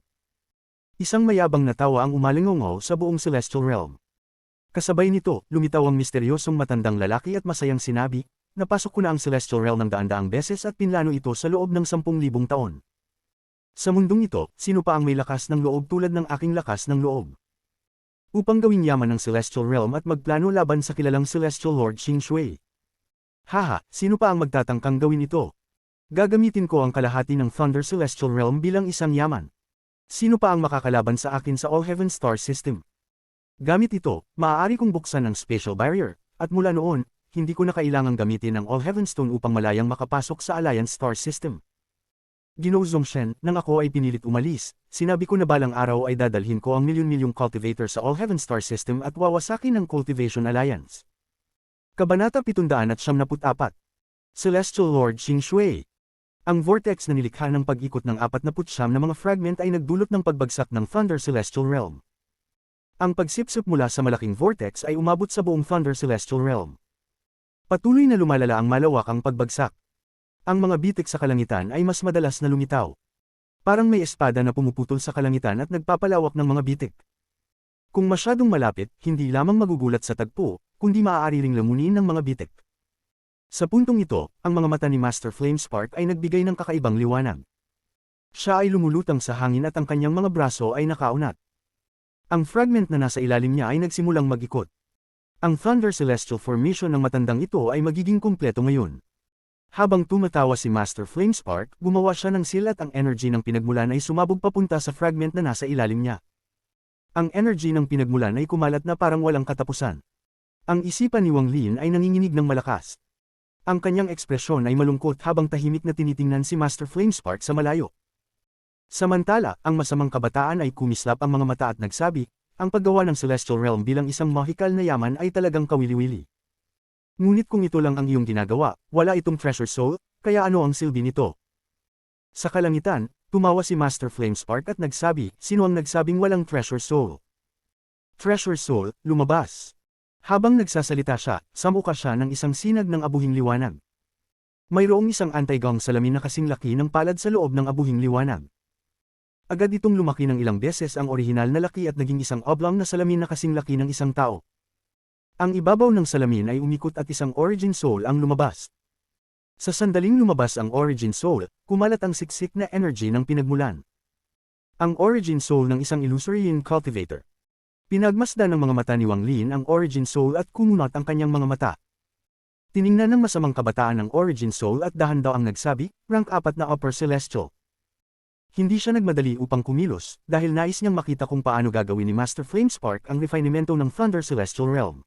Isang mayabang na tawa ang umalingongaw sa buong Celestial Realm. Kasabay nito, lumitaw ang misteryosong matandang lalaki at masayang sinabi, "Napasok ko na ang Celestial Realm ng daan-daang beses at pinlano ito sa loob ng 10,000 taon. Sa mundong ito, sino pa ang may lakas ng loob tulad ng aking lakas ng loob? Upang gawing yaman ng Celestial Realm at magplano laban sa kilalang Celestial Lord Xing Shui. Haha, sino pa ang magtatangkang gawin ito? Gagamitin ko ang kalahati ng Thunder Celestial Realm bilang isang yaman. Sino pa ang makakalaban sa akin sa All Heaven Star System? Gamit ito, maaari kong buksan ang Spatial Barrier, at mula noon, hindi ko na kailangang gamitin ang All Heaven Stone upang malayang makapasok sa Alliance Star System." Ginoong Zongshen, nang ako ay pinilit umalis, sinabi ko na balang araw ay dadalhin ko ang milyon-milyong cultivator sa All Heaven Star System at wawasakin ng Cultivation Alliance. Kabanata 774. Celestial Lord Xing Shui. Ang vortex na nilikha ng pag-ikot ng 49 na mga fragment ay nagdulot ng pagbagsak ng Thunder Celestial Realm. Ang pagsipsip mula sa malaking vortex ay umabot sa buong Thunder Celestial Realm. Patuloy na lumalala ang malawakang pagbagsak. Ang mga bitik sa kalangitan ay mas madalas na lumitaw. Parang may espada na pumuputol sa kalangitan at nagpapalawak ng mga bitik. Kung masyadong malapit, hindi lamang magugulat sa tagpo, kundi maaari ring lamunin ng mga bitik. Sa puntong ito, ang mga mata ni Master Flamespark ay nagbigay ng kakaibang liwanag. Siya ay lumulutang sa hangin at ang kanyang mga braso ay nakaunat. Ang fragment na nasa ilalim niya ay nagsimulang mag-ikot. Ang Thunder Celestial Formation ng matandang ito ay magiging kumpleto ngayon. Habang tumatawa si Master Flamespark, gumawa siya ng seal at ang energy ng pinagmulan ay sumabog papunta sa fragment na nasa ilalim niya. Ang energy ng pinagmulan ay kumalat na parang walang katapusan. Ang isipan ni Wang Lin ay nanginginig ng malakas. Ang kanyang ekspresyon ay malungkot habang tahimik na tinitingnan si Master Flamespark sa malayo. Samantala, ang masamang kabataan ay kumislap ang mga mata at nagsabi, ang paggawa ng Celestial Realm bilang isang mahikal na yaman ay talagang kawili-wili. Ngunit kung ito lang ang iyong ginagawa, wala itong treasure soul, kaya ano ang silbi nito? Sa kalangitan, tumawa si Master Flamespark at nagsabi, sino ang nagsabing walang treasure soul? Treasure soul, lumabas. Habang nagsasalita siya, samuka siya ng isang sinag ng abuhing liwanag. Mayroong isang anti-gong salamin na kasing laki ng palad sa loob ng abuhing liwanag. Agad itong lumaki ng ilang beses ang orihinal na laki at naging isang oblong na salamin na kasing laki ng isang tao. Ang ibabaw ng salamin ay umikot at isang origin soul ang lumabas. Sa sandaling lumabas ang origin soul, kumalat ang siksik na energy ng pinagmulan. Ang origin soul ng isang Illusory Cultivator. Pinagmasdan ng mga mata ni Wang Lin ang origin soul at kumunat ang kanyang mga mata. Tiningnan ng masamang kabataan ang origin soul at dahan daw ang nagsabi, rank 4 na Upper Celestial. Hindi siya nagmadali upang kumilos, dahil nais niyang makita kung paano gagawin ni Master Flamespark ang refinemento ng Thunder Celestial Realm.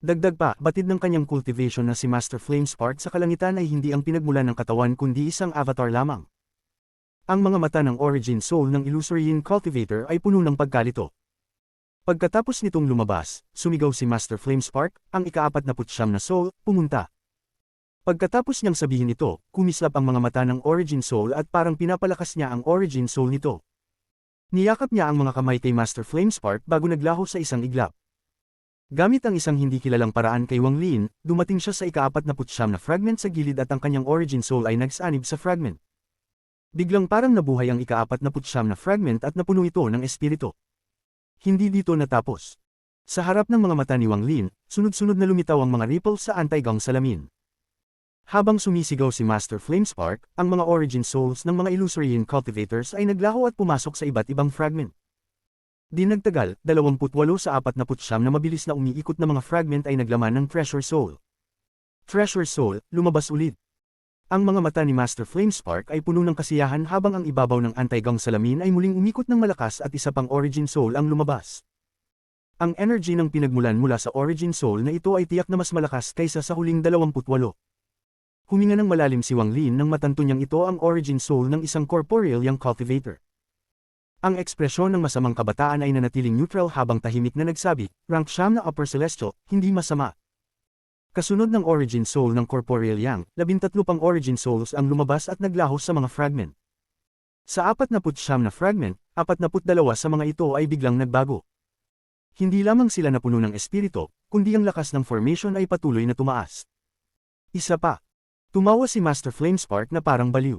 Dagdag pa, batid ng kanyang cultivation na si Master Flamespark sa kalangitan ay hindi ang pinagmulan ng katawan kundi isang avatar lamang. Ang mga mata ng Origin Soul ng Illusory Cultivator ay puno ng pagkalito. Pagkatapos nitong lumabas, sumigaw si Master Flamespark, ang ika-49 na soul, pumunta. Pagkatapos niyang sabihin ito, kumislap ang mga mata ng Origin Soul at parang pinapalakas niya ang Origin Soul nito. Niyakap niya ang mga kamay kay Master Flamespark bago naglaho sa isang iglap. Gamit ang isang hindi kilalang paraan kay Wang Lin, dumating siya sa ika-49 na fragment sa gilid at ang kanyang Origin Soul ay nagsanib sa fragment. Biglang parang nabuhay ang ika-49 na fragment at napuno ito ng espiritu. Hindi dito natapos. Sa harap ng mga mata ni Wang Lin, sunod-sunod na lumitaw ang mga ripple sa anti-gong salamin. Habang sumisigaw si Master Flamespark, ang mga origin souls ng mga Illusory Cultivators ay naglaho at pumasok sa iba't ibang fragment. Di nagtagal, 28 sa 49 na mabilis na umiikot na mga fragment ay naglaman ng Treasure Soul. Treasure Soul, lumabas ulit. Ang mga mata ni Master Flamespark ay puno ng kasiyahan habang ang ibabaw ng anti-gong salamin ay muling umikot ng malakas at isa pang Origin Soul ang lumabas. Ang energy ng pinagmulan mula sa Origin Soul na ito ay tiyak na mas malakas kaysa sa huling 28. Huminga ng malalim si Wang Lin nang matanto niyang ito ang origin soul ng isang corporeal young cultivator. Ang ekspresyon ng masamang kabataan ay nanatiling neutral habang tahimik na nagsabi, rank 9 na Upper Celestial, hindi masama. Kasunod ng origin soul ng corporeal young, 13 pang origin souls ang lumabas at naglaho sa mga fragment. Sa 49 na fragment, 42 sa mga ito ay biglang nagbago. Hindi lamang sila napuno ng espiritu, kundi ang lakas ng formation ay patuloy na tumaas. Isa pa. Tumawa si Master Flamespark na parang baliw.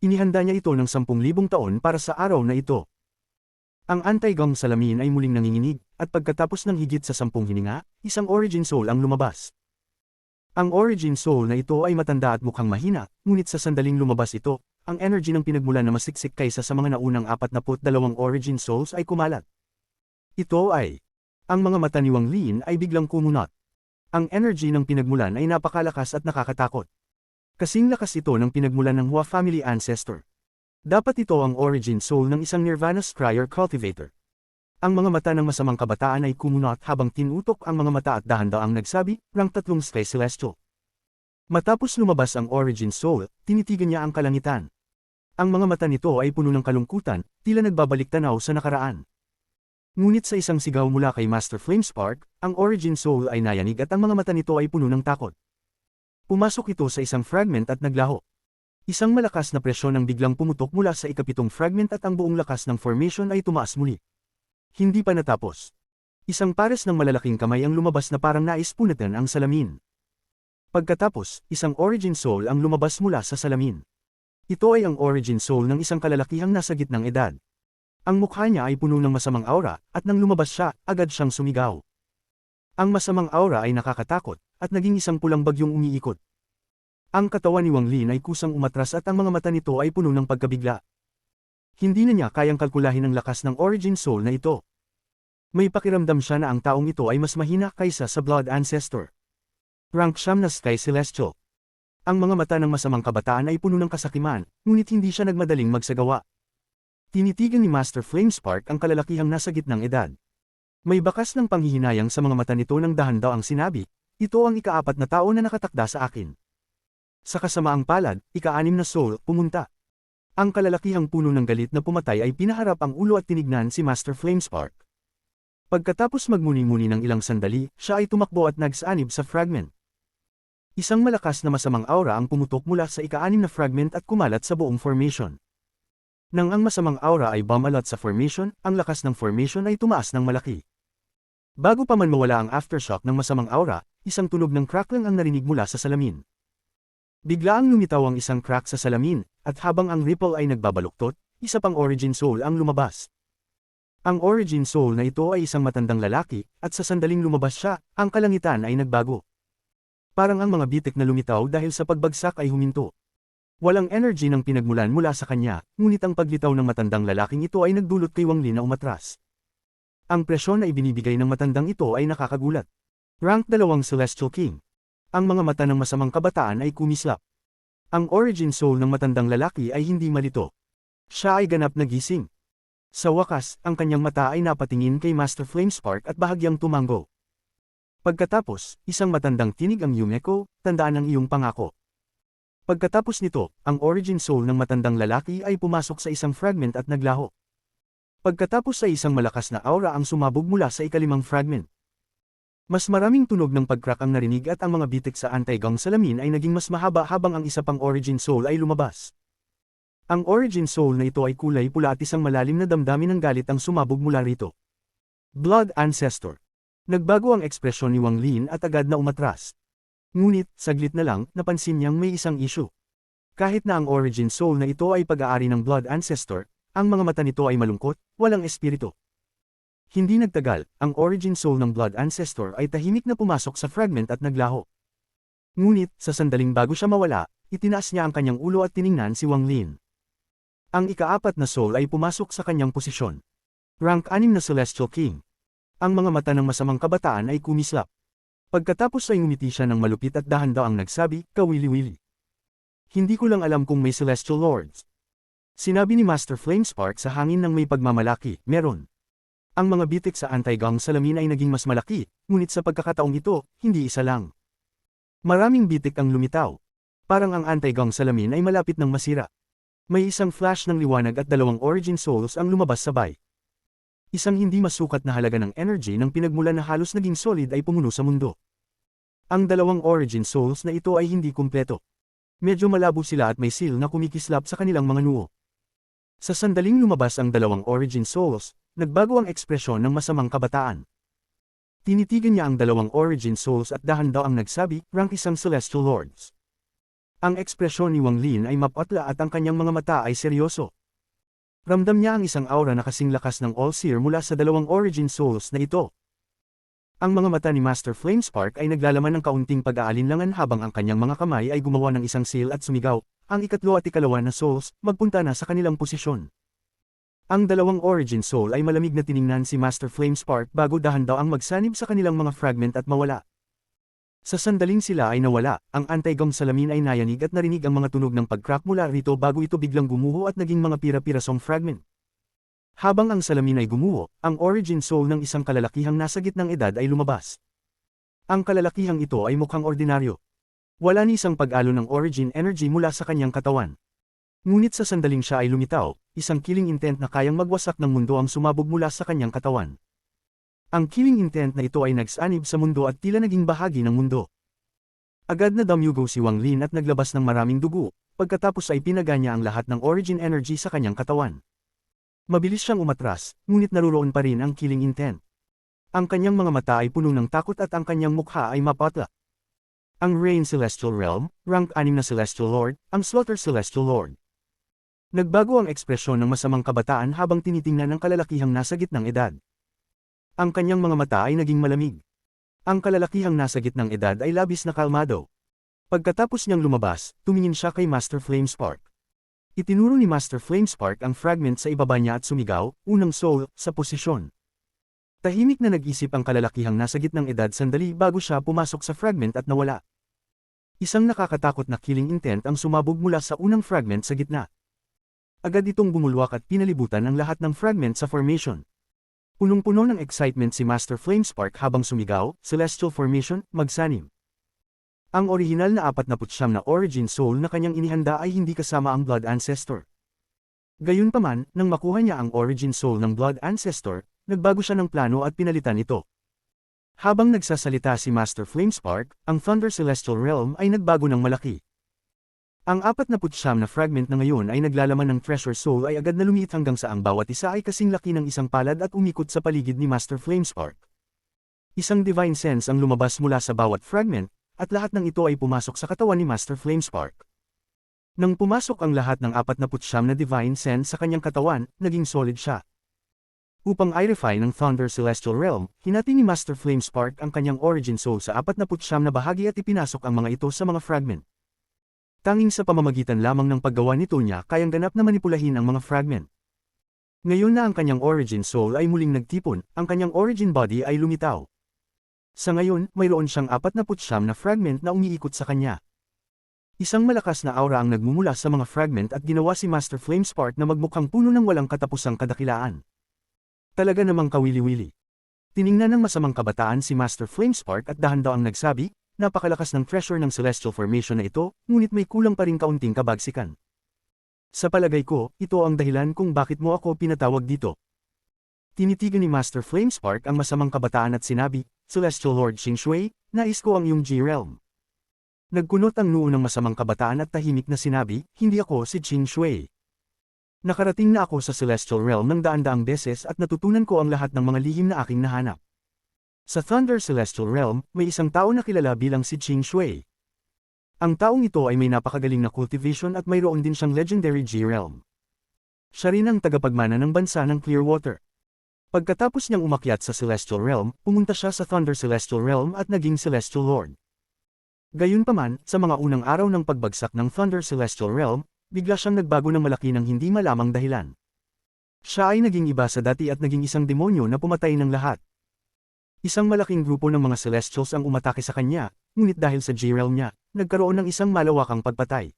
Inihanda niya ito ng 10,000 taon para sa araw na ito. Ang anti-gong salamin ay muling nanginginig, at pagkatapos ng higit sa 10 hininga, isang origin soul ang lumabas. Ang origin soul na ito ay matanda at mukhang mahina, ngunit sa sandaling lumabas ito, ang energy ng pinagmulan na masiksik kaysa sa mga naunang 42 origin souls ay kumalat. Ito ay, ang mga mata ni Wang Lin ay biglang kumunot. Ang energy ng pinagmulan ay napakalakas at nakakatakot. Kasing lakas ito ng pinagmulan ng Hua family ancestor. Dapat ito ang origin soul ng isang Nirvana Scryer cultivator. Ang mga mata ng masamang kabataan ay kumunot habang tinutok ang mga mata at dahan-daang nagsabi, rank 3 Space Celestial. Matapos lumabas ang origin soul, tinitigan niya ang kalangitan. Ang mga mata nito ay puno ng kalungkutan, tila nagbabalik tanaw sa nakaraan. Ngunit sa isang sigaw mula kay Master Flamespark, ang origin soul ay nayanig at ang mga mata nito ay puno ng takot. Pumasok ito sa isang fragment at naglaho. Isang malakas na presyon ang biglang pumutok mula sa ikapitong fragment at ang buong lakas ng formation ay tumaas muli. Hindi pa natapos. Isang pares ng malalaking kamay ang lumabas na parang nais punatan ang salamin. Pagkatapos, isang origin soul ang lumabas mula sa salamin. Ito ay ang origin soul ng isang kalalakihang nasa gitnang edad. Ang mukha niya ay puno ng masamang aura, at nang lumabas siya, agad siyang sumigaw. Ang masamang aura ay nakakatakot, at naging isang pulang bagyong umiikot. Ang katawan ni Wang Lin ay kusang umatras at ang mga mata nito ay puno ng pagkabigla. Hindi na niya kayang kalkulahin ang lakas ng origin soul na ito. May pakiramdam siya na ang taong ito ay mas mahina kaysa sa Blood Ancestor. Rank siyam na Sky Celestial. Ang mga mata ng masamang kabataan ay puno ng kasakiman, ngunit hindi siya nagmadaling magsagawa. Tinitigan ni Master Flamespark ang kalalakihang nasa gitnang edad. May bakas ng panghihinayang sa mga mata nito nang dahan daw ang sinabi, ito ang ika-4 na tao na nakatakda sa akin. Sa kasamaang palad, ika-6 na soul, pumunta. Ang kalalakihang puno ng galit na pumatay ay pinaharap ang ulo at tinignan si Master Flamespark. Pagkatapos magmuni-muni ng ilang sandali, siya ay tumakbo at nagsanib sa fragment. Isang malakas na masamang aura ang pumutok mula sa ika-6 na fragment at kumalat sa buong formation. Nang ang masamang aura ay bumalat sa formation, ang lakas ng formation ay tumaas ng malaki. Bago pa man mawala ang aftershock ng masamang aura, isang tunog ng crackling ang narinig mula sa salamin. Biglaang lumitaw ang isang crack sa salamin, at habang ang ripple ay nagbabaluktot, isa pang origin soul ang lumabas. Ang origin soul na ito ay isang matandang lalaki, at sa sandaling lumabas siya, ang kalangitan ay nagbago. Parang ang mga bitik na lumitaw dahil sa pagbagsak ay huminto. Walang energy ng pinagmulan mula sa kanya, ngunit ang paglitaw ng matandang lalaking ito ay nagdulot kay Wang Lin na umatras. Ang presyon na ibinibigay ng matandang ito ay nakakagulat. Rank 2 Celestial King. Ang mga mata ng masamang kabataan ay kumislap. Ang origin soul ng matandang lalaki ay hindi malito. Siya ay ganap na gising. Sa wakas, ang kanyang mata ay napatingin kay Master Flamespark at bahagyang tumango. Pagkatapos, isang matandang tinig ang Yumeko, tandaan ang iyong pangako. Pagkatapos nito, ang origin soul ng matandang lalaki ay pumasok sa isang fragment at naglaho. Pagkatapos ay isang malakas na aura ang sumabog mula sa ika-5 fragment. Mas maraming tunog ng pagcrack ang narinig at ang mga bitik sa anti-gong salamin ay naging mas mahaba habang ang isa pang origin soul ay lumabas. Ang origin soul na ito ay kulay pula at isang malalim na damdamin ng galit ang sumabog mula rito. Blood Ancestor. Nagbago ang ekspresyon ni Wang Lin at agad na umatras. Ngunit, saglit na lang, napansin niyang may isang issue. Kahit na ang origin soul na ito ay pag-aari ng Blood Ancestor, ang mga mata nito ay malungkot, walang espiritu. Hindi nagtagal, ang origin soul ng Blood Ancestor ay tahimik na pumasok sa fragment at naglaho. Ngunit, sa sandaling bago siya mawala, itinaas niya ang kanyang ulo at tiningnan si Wang Lin. Ang ika-4 na soul ay pumasok sa kanyang posisyon. Rank 6 na Celestial King. Ang mga mata ng masamang kabataan ay kumislap. Pagkatapos ay ngumiti siya ng malupit at dahan-daw ang nagsabi, kawili-wili. Hindi ko lang alam kung may Celestial Lords. Sinabi ni Master Flamespark sa hangin ng may pagmamalaki, meron. Ang mga bitik sa anti-gong salamin ay naging mas malaki, ngunit sa pagkakataong ito, hindi isa lang. Maraming bitik ang lumitaw. Parang ang anti-gong salamin ay malapit ng masira. May isang flash ng liwanag at 2 origin souls ang lumabas sabay. Isang hindi masukat na halaga ng energy ng pinagmulan na halos naging solid ay pumuno sa mundo. Ang 2 origin souls na ito ay hindi kumpleto. Medyo malabo sila at may seal na kumikislap sa kanilang mga noo. Sa sandaling lumabas ang 2 origin souls, nagbago ang ekspresyon ng masamang kabataan. Tinitigan niya ang 2 origin souls at dahan-daw ang nagsabi, rank 1 Celestial Lords. Ang ekspresyon ni Wang Lin ay mapatla at ang kanyang mga mata ay seryoso. Ramdam niya ang isang aura na kasing lakas ng All-Seer mula sa 2 origin souls na ito. Ang mga mata ni Master Flamespark ay naglalaman ng kaunting pag-aalinlangan habang ang kanyang mga kamay ay gumawa ng isang seal at sumigaw, ang ikatlo at ikalawa na souls, magpunta na sa kanilang posisyon. Ang 2 origin soul ay malamig na tiningnan si Master Flamespark bago dahan-daw ang magsanib sa kanilang mga fragment at mawala. Sa sandaling sila ay nawala, ang anti-gong salamin ay nayanig at narinig ang mga tunog ng pag-crack mula rito bago ito biglang gumuho at naging mga pira-pirasong fragment. Habang ang salamin ay gumuho, ang origin soul ng isang kalalakihang nasa gitnang edad ay lumabas. Ang kalalakihang ito ay mukhang ordinaryo. Wala ni isang pag-alo ng origin energy mula sa kanyang katawan. Ngunit sa sandaling siya ay lumitaw, isang killing intent na kayang magwasak ng mundo ang sumabog mula sa kanyang katawan. Ang killing intent na ito ay nagsanib sa mundo at tila naging bahagi ng mundo. Agad na damyugo si Wang Lin at naglabas ng maraming dugo, pagkatapos ay pinaga niya ang lahat ng origin energy sa kanyang katawan. Mabilis siyang umatras, ngunit naruroon pa rin ang killing intent. Ang kanyang mga mata ay puno ng takot at ang kanyang mukha ay mapatla. Ang Rain Celestial Realm, rank 6 na Celestial Lord, ang Slaughter Celestial Lord. Nagbago ang ekspresyon ng masamang kabataan habang tinitingnan ang kalalakihang nasa gitnang edad. Ang kanyang mga mata ay naging malamig. Ang kalalakihang nasa gitnang edad ay labis na kalmado. Pagkatapos niyang lumabas, tumingin siya kay Master Flamespark. Itinuro ni Master Flamespark ang fragment sa ibaba niya at sumigaw, unang soul, sa posisyon. Tahimik na nag-isip ang kalalakihang nasa gitnang edad sandali bago siya pumasok sa fragment at nawala. Isang nakakatakot na killing intent ang sumabog mula sa unang fragment sa gitna. Agad itong bumulwak at pinalibutan ang lahat ng fragment sa formation. Punong-puno ng excitement si Master Flamespark habang sumigaw, Celestial Formation, magsanim. Ang orihinal na 49 na origin soul na kanyang inihanda ay hindi kasama ang Blood Ancestor. Gayunpaman, nang makuha niya ang origin soul ng Blood Ancestor, nagbago siya ng plano at pinalitan ito. Habang nagsasalita si Master Flamespark, ang Thunder Celestial Realm ay nagbago ng malaki. Ang 49 na fragment na ngayon ay naglalaman ng Treasure Soul ay agad na lumiit hanggang sa ang bawat isa ay kasing laki ng isang palad at umikot sa paligid ni Master Flamespark. Isang Divine Sense ang lumabas mula sa bawat fragment, at lahat ng ito ay pumasok sa katawan ni Master Flamespark. Nang pumasok ang lahat ng 49 na Divine Sense sa kanyang katawan, naging solid siya. Upang i-refine ng Thunder Celestial Realm, hinati ni Master Flamespark ang kanyang Origin Soul sa 49 na bahagi at ipinasok ang mga ito sa mga fragment. Tanging sa pamamagitan lamang ng paggawa nito niya kayang ganap na manipulahin ang mga fragment. Ngayon na ang kanyang Origin Soul ay muling nagtipon, ang kanyang Origin Body ay lumitaw. Sa ngayon, mayroon siyang 49 na fragment na umiikot sa kanya. Isang malakas na aura ang nagmumula sa mga fragment at ginawa si Master Flamespark na magmukhang puno ng walang katapusang kadakilaan. Talaga namang kawili-wili. Tiningnan ng masamang kabataan si Master Flamespark at dahan-daang nagsabi, napakalakas ng treasure ng Celestial Formation na ito, ngunit may kulang pa rin kaunting kabagsikan. Sa palagay ko, ito ang dahilan kung bakit mo ako pinatawag dito. Tinitigan ni Master Flamespark ang masamang kabataan at sinabi, Celestial Lord Qingshui, nais ko ang iyong G-Realm. Nagkunot ang noo ng masamang kabataan at tahimik na sinabi, hindi ako si Qingshui. Nakarating na ako sa Celestial Realm ng daan-daang beses at natutunan ko ang lahat ng mga lihim na aking nahanap. Sa Thunder Celestial Realm, may isang tao na kilala bilang si Qingshui. Ang taong ito ay may napakagaling na cultivation at mayroon din siyang legendary G-Realm. Siya rin ang tagapagmana ng bansa ng Clearwater. Pagkatapos niyang umakyat sa Celestial Realm, pumunta siya sa Thunder Celestial Realm at naging Celestial Lord. Gayunpaman, sa mga unang araw ng pagbagsak ng Thunder Celestial Realm, bigla siyang nagbago ng malaki ng hindi malamang dahilan. Siya ay naging iba sa dati at naging isang demonyo na pumatay ng lahat. Isang malaking grupo ng mga Celestials ang umatake sa kanya, ngunit dahil sa G-Realm niya, nagkaroon ng isang malawakang pagpatay.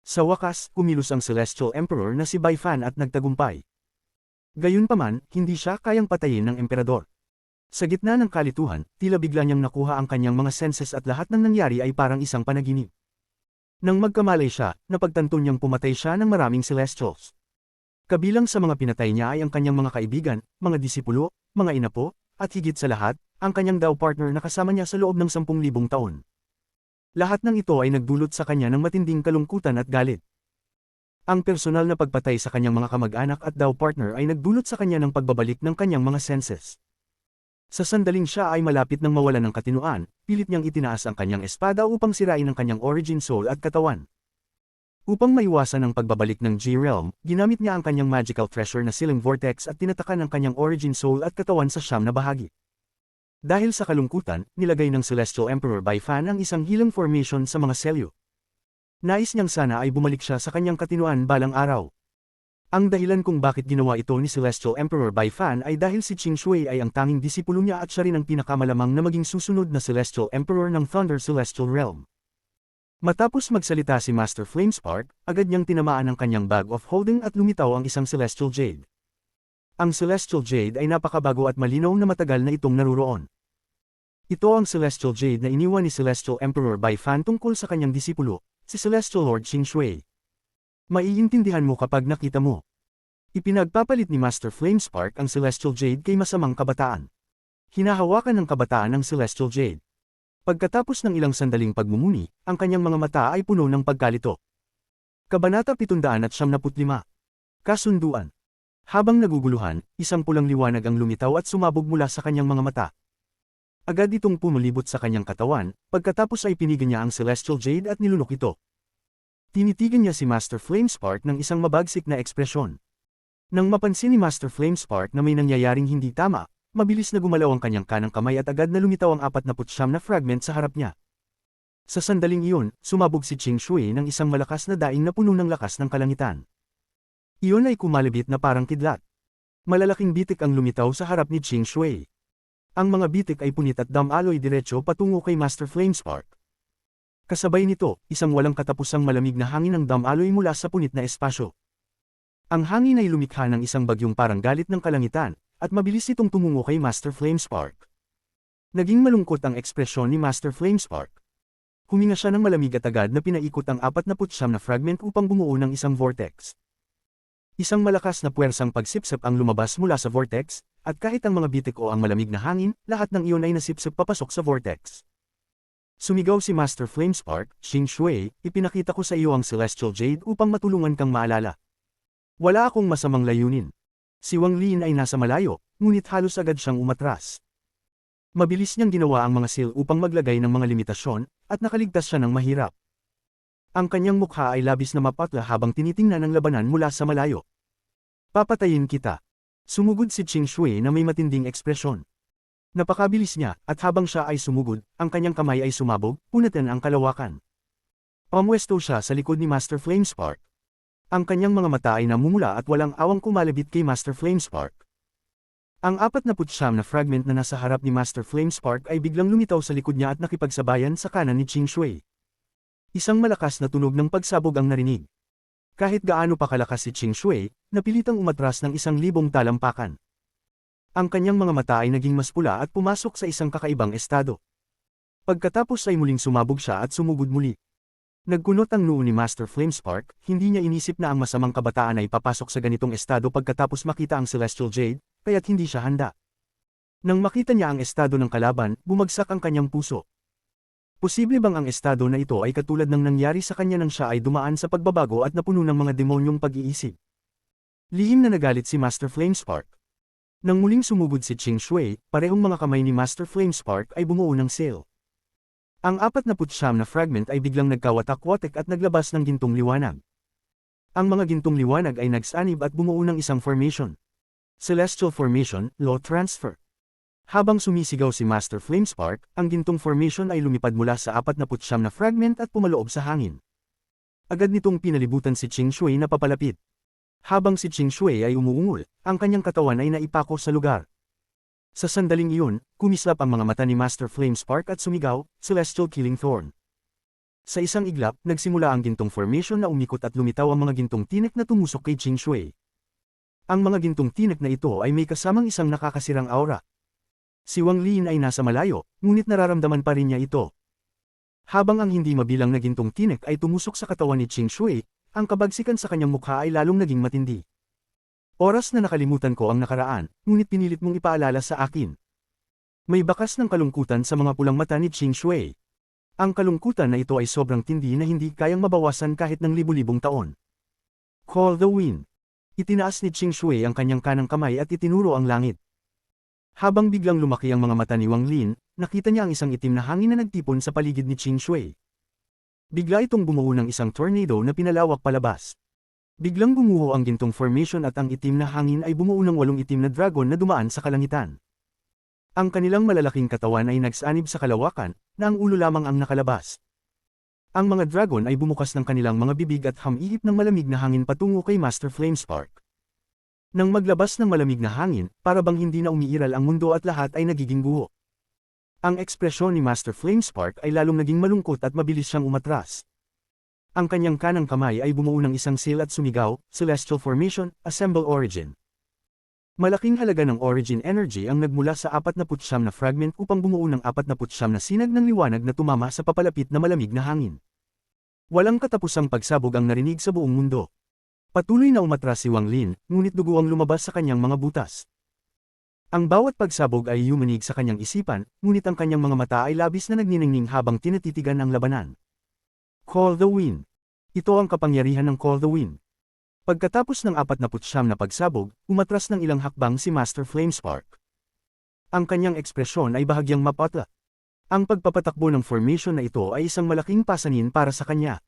Sa wakas, kumilos ang Celestial Emperor na si Bai Fan at nagtagumpay. Gayunpaman, hindi siya kayang patayin ng emperador. Sa gitna ng kalituhan, tila bigla niyang nakuha ang kanyang mga senses at lahat ng nangyari ay parang isang panaginip. Nang magkamalay siya, napagtanto niyang pumatay siya ng maraming Celestials. Kabilang sa mga pinatay niya ay ang kanyang mga kaibigan, mga disipulo, mga inapo, at higit sa lahat, ang kanyang daw partner na kasama niya sa loob ng 10,000 taon. Lahat ng ito ay nagdulot sa kanya ng matinding kalungkutan at galit. Ang personal na pagpatay sa kanyang mga kamag-anak at daw partner ay nagdulot sa kanya ng pagbabalik ng kanyang mga senses. Sa sandaling siya ay malapit ng mawalan ng katinuan, pilit niyang itinaas ang kanyang espada upang sirain ang kanyang origin soul at katawan. Upang maiwasan ang pagbabalik ng G-Realm, ginamit niya ang kanyang magical treasure na Sealing Vortex at tinatakan ang kanyang origin soul at katawan sa siyam na bahagi. Dahil sa kalungkutan, nilagay ng Celestial Emperor Bai Fan ang isang healing formation sa mga selyo. Nais niyang sana ay bumalik siya sa kanyang katinuan balang araw. Ang dahilan kung bakit ginawa ito ni Celestial Emperor Bai Fan ay dahil si Qingshui ay ang tanging disipulo niya at siya rin ang pinakamalamang na maging susunod na Celestial Emperor ng Thunder Celestial Realm. Matapos magsalita si Master Flamespark, agad niyang tinamaan ang kanyang bag of holding at lumitaw ang isang Celestial Jade. Ang Celestial Jade ay napakabago at malinaw na matagal na itong naruroon. Ito ang Celestial Jade na iniwan ni Celestial Emperor Bai Fan tungkol sa kanyang disipulo, si Celestial Lord Qingshui. Maiintindihan mo kapag nakita mo. Ipinagpapalit ni Master Flamespark ang Celestial Jade kay masamang kabataan. Hinahawakan ng kabataan ang Celestial Jade. Pagkatapos ng ilang sandaling pagmumuni, ang kanyang mga mata ay puno ng pagkalito. Kabanata 775. Kasunduan. Habang naguguluhan, isang pulang liwanag ang lumitaw at sumabog mula sa kanyang mga mata. Agad itong pumulibot sa kanyang katawan, pagkatapos ay pinigan niya ang Celestial Jade at nilunok ito. Tinitigan niya si Master Flamespark ng isang mabagsik na ekspresyon. Nang mapansin ni Master Flamespark na may nangyayaring hindi tama, mabilis na gumalaw ang kanyang kanang kamay at agad na lumitaw ang 49 na fragment sa harap niya. Sa sandaling iyon, sumabog si Ching Shui ng isang malakas na daing na puno ng lakas ng kalangitan. Iyon ay kumalabit na parang kidlat. Malalaking bitik ang lumitaw sa harap ni Ching Shui. Ang mga bitik ay punit at damaloy diretso patungo kay Master Flamespark. Kasabay nito, isang walang katapusang malamig na hangin ang damaloy mula sa punit na espasyo. Ang hangin ay lumikha ng isang bagyong parang galit ng kalangitan, at mabilis itong tumungo kay Master Flamespark. Naging malungkot ang ekspresyon ni Master Flamespark. Huminga siya ng malamig at agad na pinaikot ang 49 na fragment upang bumuo ng isang vortex. Isang malakas na puwersang pagsipsip ang lumabas mula sa vortex, at kahit ang mga bitik o ang malamig na hangin, lahat ng iyon ay nasipsip papasok sa vortex. Sumigaw si Master Flamespark, Ching Shui, ipinakita ko sa iyo ang Celestial Jade upang matulungan kang maalala. Wala akong masamang layunin. Si Wang Lin ay nasa malayo, ngunit halos agad siyang umatras. Mabilis niyang ginawa ang mga seal upang maglagay ng mga limitasyon, at nakaligtas siya ng mahirap. Ang kanyang mukha ay labis na mapatla habang tinitingnan ang labanan mula sa malayo. Papatayin kita. Sumugod si Ching Shui na may matinding ekspresyon. Napakabilis niya, at habang siya ay sumugod, ang kanyang kamay ay sumabog, punatan ang kalawakan. Pamwesto siya sa likod ni Master Flamespark. Ang kanyang mga mata ay namumula at walang awang kumalabit kay Master Flamespark. Ang 49 na fragment na nasa harap ni Master Flamespark ay biglang lumitaw sa likod niya at nakipagsabayan sa kanan ni Ching Shui. Isang malakas na tunog ng pagsabog ang narinig. Kahit gaano pa kalakas si Ching Shui, napilitang umatras ng 1,000 talampakan. Ang kanyang mga mata ay naging mas pula at pumasok sa isang kakaibang estado. Pagkatapos ay muling sumabog siya at sumugod muli. Nagkunot ang noo ni Master Flamespark, hindi niya inisip na ang masamang kabataan ay papasok sa ganitong estado pagkatapos makita ang Celestial Jade, kaya't hindi siya handa. Nang makita niya ang estado ng kalaban, bumagsak ang kanyang puso. Posible bang ang estado na ito ay katulad ng nangyari sa kanya nang siya ay dumaan sa pagbabago at napuno ng mga demonyong pag-iisip? Lihim na nagalit si Master Flamespark. Nang muling sumugod si Ching Shui, parehong mga kamay ni Master Flamespark ay bumuo ng seal. Ang 49 na fragment ay biglang nagkawatak-watak at naglabas ng gintong liwanag. Ang mga gintong liwanag ay nagsanib at bumuo ng isang formation. Celestial Formation, Law Transfer. Habang sumisigaw si Master Flamespark, ang gintong formation ay lumipad mula sa 49 na fragment at pumaloob sa hangin. Agad nitong pinalibutan si Ching Shui na papalapit. Habang si Ching Shui ay umuungol, ang kanyang katawan ay naipako sa lugar. Sa sandaling iyon, kumislap ang mga mata ni Master Flamespark at sumigaw, Celestial Killing Thorn. Sa isang iglap, nagsimula ang gintong formation na umikot at lumitaw ang mga gintong tinik na tumusok kay Ching Shui. Ang mga gintong tinik na ito ay may kasamang isang nakakasirang aura. Si Wang Lin ay nasa malayo, ngunit nararamdaman pa rin niya ito. Habang ang hindi mabilang na gintong tinik ay tumusok sa katawan ni Ching Shui, ang kabagsikan sa kanyang mukha ay lalong naging matindi. Oras na nakalimutan ko ang nakaraan, ngunit pinilit mong ipaalala sa akin. May bakas ng kalungkutan sa mga pulang mata ni Ching Shui. Ang kalungkutan na ito ay sobrang tindi na hindi kayang mabawasan kahit ng libu-libong taon. Call the wind. Itinaas ni Ching Shui ang kanyang kanang kamay at itinuro ang langit. Habang biglang lumaki ang mga mata ni Wang Lin, nakita niya ang isang itim na hangin na nagtipon sa paligid ni Ching Shui. Bigla itong bumuo ng isang tornado na pinalawak palabas. Biglang gumuho ang gintong formation at ang itim na hangin ay bumuo ng 8 itim na dragon na dumaan sa kalangitan. Ang kanilang malalaking katawan ay nagsanib sa kalawakan, na ang ulo lamang ang nakalabas. Ang mga dragon ay bumukas ng kanilang mga bibig at hamihip ng malamig na hangin patungo kay Master Flamespark. Nang maglabas ng malamig na hangin, para bang hindi na umiiral ang mundo at lahat ay nagiging guho. Ang ekspresyon ni Master Flamespark ay lalong naging malungkot at mabilis siyang umatras. Ang kanyang kanang kamay ay bumuo ng isang seal at sumigaw, Celestial Formation, Assemble Origin. Malaking halaga ng origin energy ang nagmula sa 49 na fragment upang bumuo ng 49 na sinag ng liwanag na tumama sa papalapit na malamig na hangin. Walang katapusang pagsabog ang narinig sa buong mundo. Patuloy na umatras si Wang Lin, ngunit dugo ang lumabas sa kanyang mga butas. Ang bawat pagsabog ay yumanig sa kanyang isipan, ngunit ang kanyang mga mata ay labis na nagniningning habang tinatitigan ang labanan. Call the wind. Ito ang kapangyarihan ng Call the Wind. Pagkatapos ng 49 na pagsabog, umatras ng ilang hakbang si Master Flamespark. Ang kanyang ekspresyon ay bahagyang mapatla. Ang pagpapatakbo ng formation na ito ay isang malaking pasanin para sa kanya.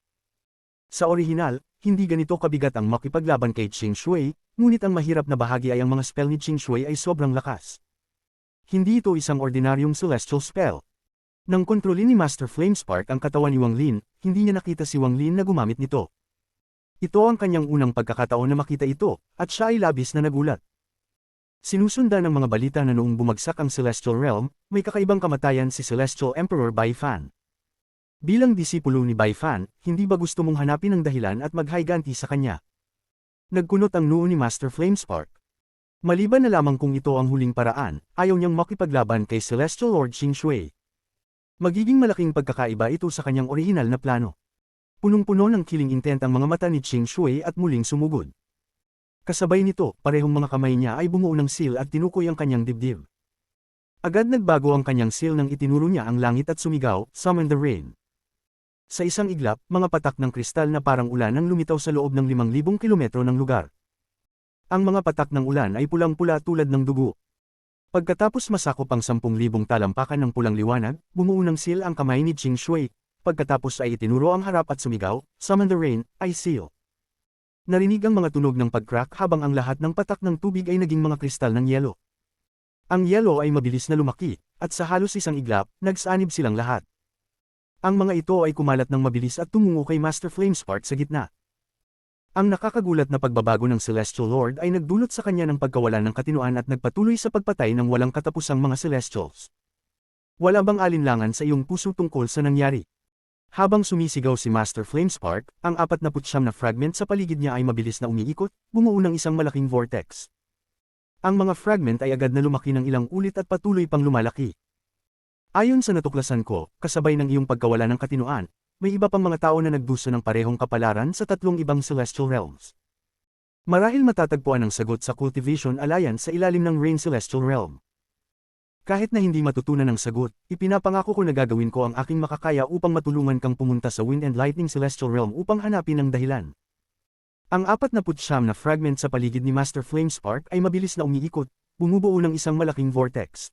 Sa orihinal, hindi ganito kabigat ang makipaglaban kay Ching Shui, ngunit ang mahirap na bahagi ay ang mga spell ni Ching Shui ay sobrang lakas. Hindi ito isang ordinaryong celestial spell. Nang kontrolin ni Master Flamespark ang katawan ni Wang Lin, hindi niya nakita si Wang Lin na gumamit nito. Ito ang kanyang unang pagkakataon na makita ito, at siya ay labis na nagulat. Sinusundan ng mga balita na noong bumagsak ang Celestial Realm, may kakaibang kamatayan si Celestial Emperor Bai Fan. Bilang disipulo ni Bai Fan, hindi ba gusto mong hanapin ang dahilan at maghiganti sa kanya? Nagkunot ang noo ni Master Flamespark. Maliban na lamang kung ito ang huling paraan, ayaw niyang makipaglaban kay Celestial Lord Qing Shui. Magiging malaking pagkakaiba ito sa kanyang orihinal na plano. Punong-puno ng killing intent ang mga mata ni Qing Shui at muling sumugod. Kasabay nito, parehong mga kamay niya ay bumuo ng seal at tinukoy ang kanyang dibdib. Agad nagbago ang kanyang seal nang itinuro niya ang langit at sumigaw, "Summon the rain." Sa isang iglap, mga patak ng kristal na parang ulan ang lumitaw sa loob ng 5,000 kilometro ng lugar. Ang mga patak ng ulan ay pulang-pula tulad ng dugo. Pagkatapos masakop ang 10,000 talampakan ng pulang liwanag, bumuo ng seal ang kamay ni Qing Shui. Pagkatapos ay itinuro ang harap at sumigaw, "Summon the rain," ay seal. Narinig ang mga tunog ng pag-crack habang ang lahat ng patak ng tubig ay naging mga kristal ng yelo. Ang yelo ay mabilis na lumaki, at sa halos isang iglap, nagsanib silang lahat. Ang mga ito ay kumalat ng mabilis at tumungo kay Master Flamespark sa gitna. Ang nakakagulat na pagbabago ng Celestial Lord ay nagdulot sa kanya ng pagkawalan ng katinoan at nagpatuloy sa pagpatay ng walang katapusang mga Celestials. Wala bang alinlangan sa iyong puso tungkol sa nangyari? Habang sumisigaw si Master Flamespark, ang 49 na fragment sa paligid niya ay mabilis na umiikot, bumuo ng isang malaking vortex. Ang mga fragment ay agad na lumaki ng ilang ulit at patuloy pang lumalaki. Ayon sa natuklasan ko, kasabay ng iyong pagkawala ng katinoan, may iba pang mga tao na nagdusa ng parehong kapalaran sa 3 ibang celestial realms. Marahil matatagpuan ang sagot sa Cultivation Alliance sa ilalim ng Rain Celestial Realm. Kahit na hindi matutunan ang sagot, ipinapangako ko na gagawin ko ang aking makakaya upang matulungan kang pumunta sa Wind and Lightning Celestial Realm upang hanapin ang dahilan. Ang 49 na fragment sa paligid ni Master Flamespark ay mabilis na umiikot, bumubuo ng isang malaking vortex.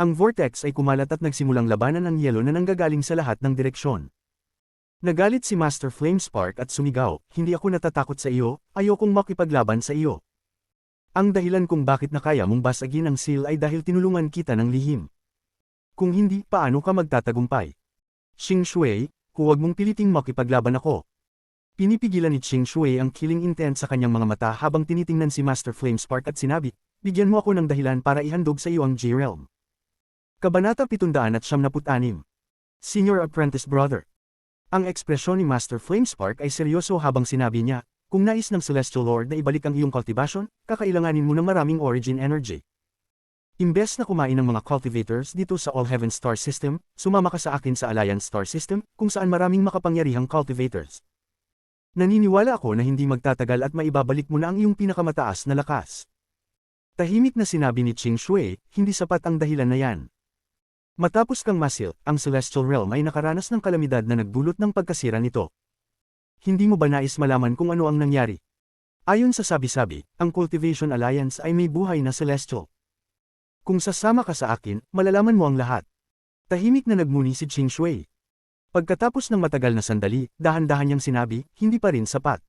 Ang vortex ay kumalat at nagsimulang labanan ng yelo na nanggagaling sa lahat ng direksyon. Nagalit si Master Flamespark at sumigaw, "Hindi ako natatakot sa iyo, ayokong makipaglaban sa iyo. Ang dahilan kung bakit nakaya mong basagin ang seal ay dahil tinulungan kita ng lihim. Kung hindi, paano ka magtatagumpay? Qing Shui, huwag mong piliting makipaglaban ako." Pinipigilan ni Qing Shui ang killing intent sa kanyang mga mata habang tinitingnan si Master Flamespark at sinabi, "Bigyan mo ako ng dahilan para ihandog sa iyo ang G-Realm." Kabanata 776. Senior Apprentice Brother. Ang ekspresyon ni Master Flamespark ay seryoso habang sinabi niya, "Kung nais ng Celestial Lord na ibalik ang iyong cultivation, kakailanganin mo ng maraming origin energy. Imbes na kumain ng mga cultivators dito sa All Heaven Star System, sumama ka sa akin sa Alliance Star System, kung saan maraming makapangyarihang cultivators. Naniniwala ako na hindi magtatagal at maibabalik mo na ang iyong pinakamataas na lakas." Tahimik na sinabi ni Qing Shui, "Hindi sapat ang dahilan na yan. Matapos kang masil, ang Celestial Realm ay nakaranas ng kalamidad na nagdulot ng pagkasira nito. Hindi mo ba nais malaman kung ano ang nangyari?" Ayon sa sabi-sabi, ang Cultivation Alliance ay may buhay na celestial. "Kung sasama ka sa akin, malalaman mo ang lahat." Tahimik na nagmuni si Qing Shui. Pagkatapos ng matagal na sandali, dahan-dahan niyang sinabi, "Hindi pa rin sapat.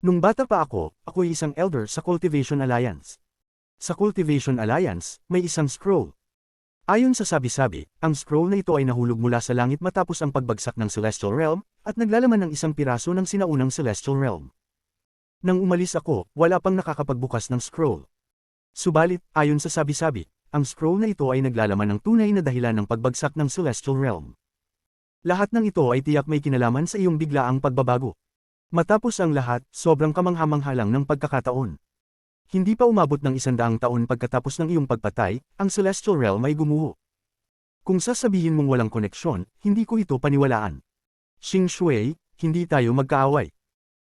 Nung bata pa ako, ako'y isang elder sa Cultivation Alliance. Sa Cultivation Alliance, may isang scroll. Ayon sa sabi-sabi, ang scroll na ito ay nahulog mula sa langit matapos ang pagbagsak ng Celestial Realm, at naglalaman ng isang piraso ng sinaunang Celestial Realm. Nang umalis ako, wala pang nakakapagbukas ng scroll. Subalit, ayon sa sabi-sabi, ang scroll na ito ay naglalaman ng tunay na dahilan ng pagbagsak ng Celestial Realm. Lahat ng ito ay tiyak may kinalaman sa iyong biglaang pagbabago. Matapos ang lahat, sobrang kamangha-mangha lang ng pagkakataon. Hindi pa umabot ng 100 taon pagkatapos ng iyong pagpatay, ang Celestial Realm ay gumuho. Kung sasabihin mong walang koneksyon, hindi ko ito paniwalaan. Qing Shui, hindi tayo magkaaway.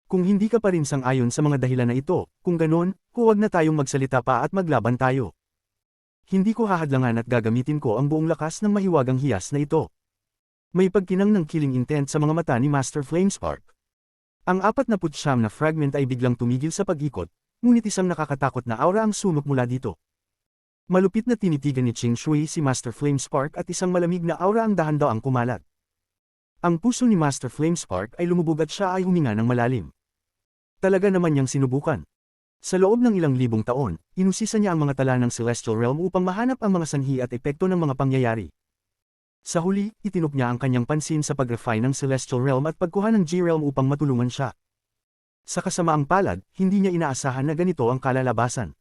Kung hindi ka pa rin sang-ayon sa mga dahilan na ito, kung ganon, huwag na tayong magsalita pa at maglaban tayo. Hindi ko hahadlangan at gagamitin ko ang buong lakas ng mahiwagang hiyas na ito. May pagkinang ng killing intent sa mga mata ni Master Flamespark. Ang 49 na fragment ay biglang tumigil sa pag-ikot, ngunit isang nakakatakot na aura ang sumok mula dito. Malupit na tinitigan ni Ching Shui si Master Flamespark at isang malamig na aura ang dahan-daang kumalat. Ang puso ni Master Flamespark ay lumubog at siya ay huminga ng malalim. Talaga naman niyang sinubukan. Sa loob ng ilang libong taon, inusisa niya ang mga tala ng Celestial Realm upang mahanap ang mga sanhi at epekto ng mga pangyayari. Sa huli, itinok niya ang kanyang pansin sa pag-refine ng Celestial Realm at pagkuha ng G-Realm upang matulungan siya. Sa kasamaang palad, hindi niya inaasahan na ganito ang kalalabasan.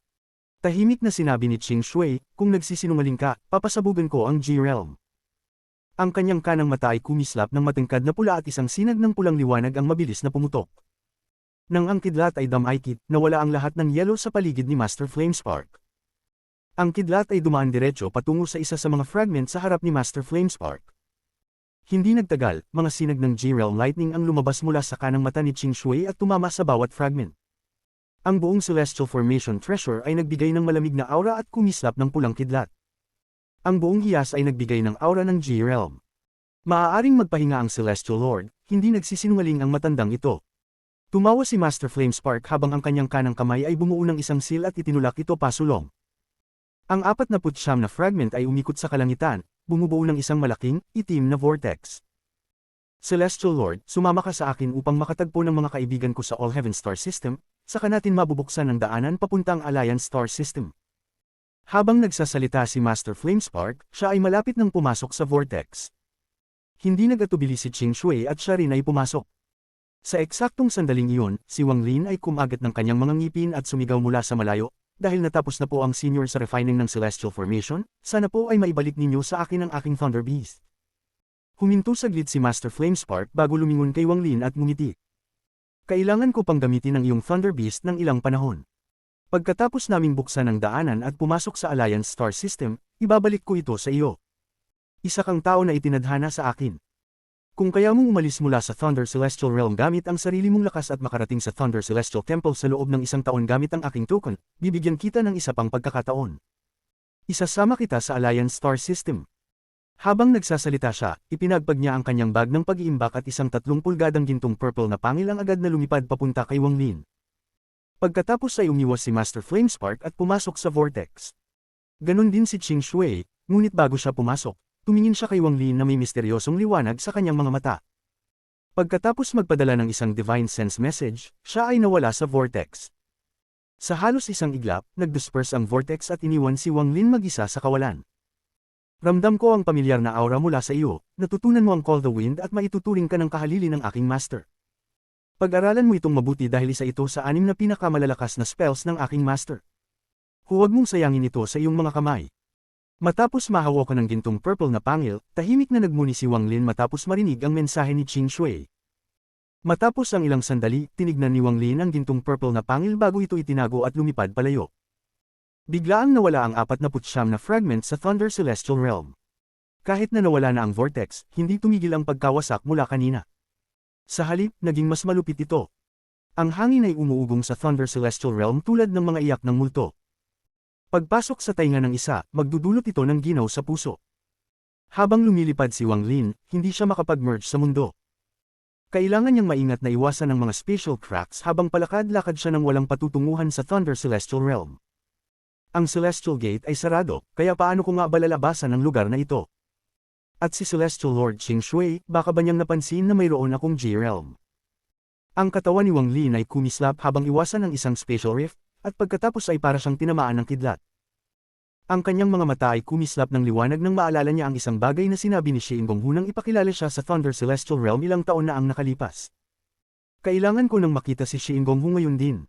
Tahimik na sinabi ni Ching Shui, kung nagsisinungaling ka, papasabugan ko ang G-Realm. Ang kanyang kanang mata ay kumislap ng matangkad na pula at isang sinag ng pulang liwanag ang mabilis na pumutok. Nang ang kidlat ay damaykit, nawala ang lahat ng yelo sa paligid ni Master Flamespark. Ang kidlat ay dumaan diretso patungo sa isa sa mga fragment sa harap ni Master Flamespark. Hindi nagtagal, mga sinag ng G-Realm Lightning ang lumabas mula sa kanang mata ni Ching Shui at tumama sa bawat fragment. Ang buong Celestial Formation Treasure ay nagbigay ng malamig na aura at kumislap ng pulang kidlat. Ang buong hiyas ay nagbigay ng aura ng G-Realm. Maaaring magpahinga ang Celestial Lord, hindi nagsisinungaling ang matandang ito. Tumawa si Master Flamespark habang ang kanyang kanang kamay ay bumuo ng isang seal at itinulak ito pasulong. Ang 49 na fragment ay umikot sa kalangitan, bumubuo ng isang malaking, itim na vortex. Celestial Lord, sumama ka sa akin upang makatagpo ng mga kaibigan ko sa All Heaven Star System, saka natin mabubuksan ang daanan papuntang Alliance Star System. Habang nagsasalita si Master Flamespark, siya ay malapit nang pumasok sa vortex. Hindi nagatubili si Ching Shui at siya rin ay pumasok. Sa eksaktong sandaling iyon, si Wang Lin ay kumagat ng kanyang mga ngipin at sumigaw mula sa malayo, dahil natapos na po ang senior sa refining ng Celestial Formation, sana po ay maibalik ninyo sa akin ang aking Thunder Beast. Huminto saglit si Master Flamespark bago lumingon kay Wang Lin at ngumiti. Kailangan ko pang gamitin ang iyong Thunder Beast ng ilang panahon. Pagkatapos naming buksan ang daanan at pumasok sa Alliance Star System, ibabalik ko ito sa iyo. Isa kang tao na itinadhana sa akin. Kung kaya mong umalis mula sa Thunder Celestial Realm gamit ang sarili mong lakas at makarating sa Thunder Celestial Temple sa loob ng isang taon gamit ang aking token, bibigyan kita ng isa pang pagkakataon. Isasama kita sa Alliance Star System. Habang nagsasalita siya, ipinagpag niya ang kanyang bag ng pag-iimbak at isang 30 pulgadang gintong purple na pangil ang agad na lumipad papunta kay Wang Lin. Pagkatapos ay umiwas si Master Flamespark at pumasok sa vortex. Ganon din si Ching Shui, ngunit bago siya pumasok, tumingin siya kay Wang Lin na may misteryosong liwanag sa kanyang mga mata. Pagkatapos magpadala ng isang Divine Sense message, siya ay nawala sa vortex. Sa halos isang iglap, nag-disperse ang vortex at iniwan si Wang Lin mag-isa sa kawalan. Ramdam ko ang pamilyar na aura mula sa iyo, natutunan mo ang Call the Wind at maituturing ka ng kahalili ng aking master. Pag-aralan mo itong mabuti dahil isa ito sa 6 na pinakamalalakas na spells ng aking master. Huwag mong sayangin ito sa iyong mga kamay. Matapos mahawakan ng gintong purple na pangil, tahimik na nagmuni si Wang Lin matapos marinig ang mensahe ni Ching Shui. Matapos ang ilang sandali, tinignan ni Wang Lin ang gintong purple na pangil bago ito itinago at lumipad palayo. Biglaang nawala ang 49 na fragment sa Thunder Celestial Realm. Kahit na nawala na ang vortex, hindi tumigil ang pagkawasak mula kanina. Sa halip, naging mas malupit ito. Ang hangin ay umuugong sa Thunder Celestial Realm tulad ng mga iyak ng multo. Pagpasok sa tainga ng isa, magdudulot ito ng ginaw sa puso. Habang lumilipad si Wang Lin, hindi siya makapag-merge sa mundo. Kailangan niyang maingat na iwasan ang mga spatial cracks habang palakad-lakad siya ng walang patutunguhan sa Thunder Celestial Realm. Ang Celestial Gate ay sarado, kaya paano ko nga balalabasan ang lugar na ito? At si Celestial Lord Ching Shui, baka ba niyang napansin na mayroon akong G-Realm? Ang katawan ni Wang Lin ay kumislap habang iwasan ang isang spatial rift, at pagkatapos ay para siyang tinamaan ng kidlat. Ang kanyang mga mata ay kumislap ng liwanag nang maalala niya ang isang bagay na sinabi ni Xian Gonghu nang ipakilala siya sa Thunder Celestial Realm ilang taon na ang nakalipas. Kailangan ko nang makita si Xian Gonghu ngayon din.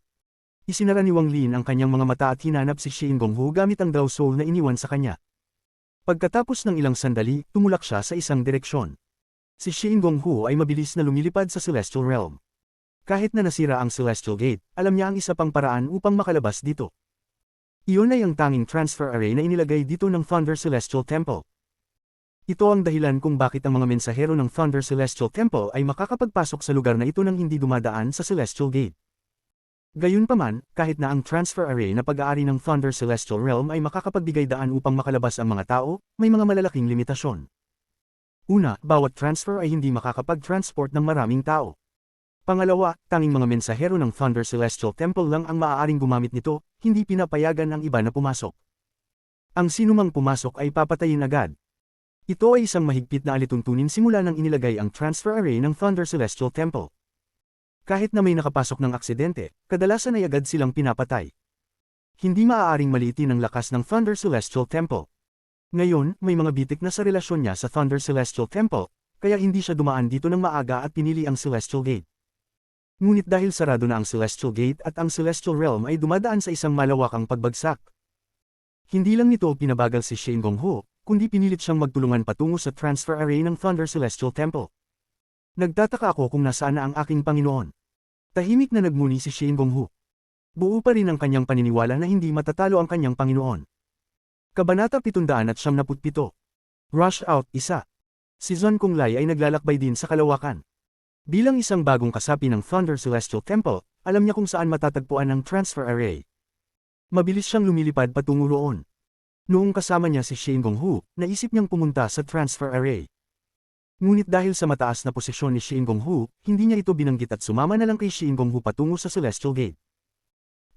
Isinara ni Wang Lin ang kanyang mga mata at hinanap si Xian Gonghu gamit ang Draw Soul na iniwan sa kanya. Pagkatapos ng ilang sandali, tumulak siya sa isang direksyon. Si Xian Gonghu ay mabilis na lumilipad sa Celestial Realm. Kahit na nasira ang Celestial Gate, alam niya ang isa pang paraan upang makalabas dito. Iyon ay ang tanging transfer array na inilagay dito ng Thunder Celestial Temple. Ito ang dahilan kung bakit ang mga mensahero ng Thunder Celestial Temple ay makakapagpasok sa lugar na ito nang hindi dumadaan sa Celestial Gate. Gayunpaman, kahit na ang transfer array na pag-aari ng Thunder Celestial Realm ay makakapagbigay daan upang makalabas ang mga tao, may mga malalaking limitasyon. Una, bawat transfer ay hindi makakapag-transport ng maraming tao. Pangalawa, tanging mga mensahero ng Thunder Celestial Temple lang ang maaaring gumamit nito, hindi pinapayagan ang iba na pumasok. Ang sinumang pumasok ay papatayin agad. Ito ay isang mahigpit na alituntunin simula nang inilagay ang transfer array ng Thunder Celestial Temple. Kahit na may nakapasok ng aksidente, kadalasan ay agad silang pinapatay. Hindi maaaring maliitin ang lakas ng Thunder Celestial Temple. Ngayon, may mga bitik na sa relasyon niya sa Thunder Celestial Temple, kaya hindi siya dumaan dito ng maaga at pinili ang Celestial Gate. Ngunit dahil sarado na ang Celestial Gate at ang Celestial Realm ay dumadaan sa isang malawakang pagbagsak. Hindi lang nito pinabagal si Shen Gonghu, kundi pinilit siyang magtulungan patungo sa transfer array ng Thunder Celestial Temple. Nagtataka ako kung nasaan na ang aking Panginoon. Tahimik na nagmuni si Shen Gonghu. Buo pa rin ang kanyang paniniwala na hindi matatalo ang kanyang Panginoon. Kabanata 777. Rush Out 1. Si Zon Kunglai ay naglalakbay din sa kalawakan. Bilang isang bagong kasapi ng Thunder Celestial Temple, alam niya kung saan matatagpuan ang transfer array. Mabilis siyang lumilipad patungo roon. Noong kasama niya si Shen Gonghu, naisip niyang pumunta sa transfer array. Ngunit dahil sa mataas na posisyon ni Shen Gonghu, hindi niya ito binanggit at sumama na lang kay Shen Gonghu patungo sa Celestial Gate.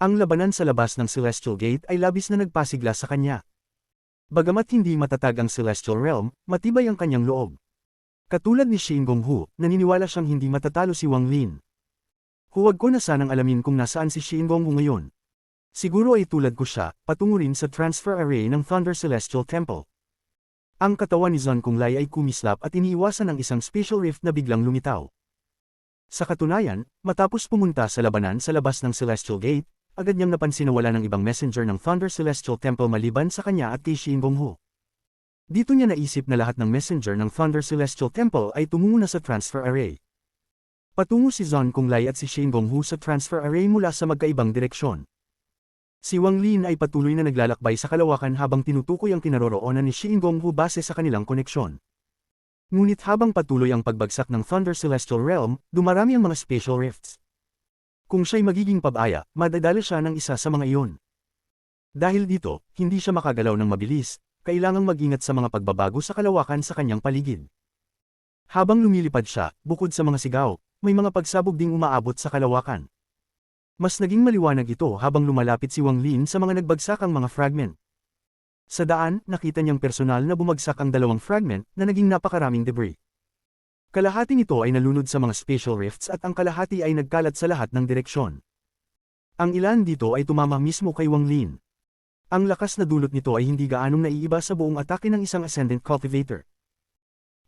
Ang labanan sa labas ng Celestial Gate ay labis na nagpasigla sa kanya. Bagamat hindi matatag ang Celestial Realm, matibay ang kanyang loob. Katulad ni Shen Gonghu, naniniwala siyang hindi matatalo si Wang Lin. Huwag ko na sanang alamin kung nasaan si Shen Gonghu ngayon. Siguro ay tulad ko siya, patungo rin sa transfer array ng Thunder Celestial Temple. Ang katawan ni Zon Kunglai ay kumislap at iniiwasan ng isang special rift na biglang lumitaw. Sa katunayan, matapos pumunta sa labanan sa labas ng Celestial Gate, agad niyang napansin na wala ng ibang messenger ng Thunder Celestial Temple maliban sa kanya at kay Shen Gonghu. Dito niya naisip na lahat ng messenger ng Thunder Celestial Temple ay tumungo na sa transfer array. Patungo si Zon Kunglai at si Shen Gonghu sa transfer array mula sa magkaibang direksyon. Si Wang Lin ay patuloy na naglalakbay sa kalawakan habang tinutukoy ang kinaroroonan ni Shen Gonghu base sa kanilang koneksyon. Ngunit habang patuloy ang pagbagsak ng Thunder Celestial Realm, dumarami ang mga special rifts. Kung siya'y magiging pabaya, madadala siya ng isa sa mga iyon. Dahil dito, hindi siya makagalaw ng mabilis, kailangang mag-ingat sa mga pagbabago sa kalawakan sa kanyang paligid. Habang lumilipad siya, bukod sa mga sigaw, may mga pagsabog ding umaabot sa kalawakan. Mas naging maliwanag ito habang lumalapit si Wang Lin sa mga nagbagsakang mga fragment. Sa daan, nakita niyang personal na bumagsak ang dalawang fragment na naging napakaraming debris. Kalahati nito ay nalunod sa mga special rifts at ang kalahati ay nagkalat sa lahat ng direksyon. Ang ilan dito ay tumama mismo kay Wang Lin. Ang lakas na dulot nito ay hindi gaanong naiiba sa buong atake ng isang Ascendant Cultivator.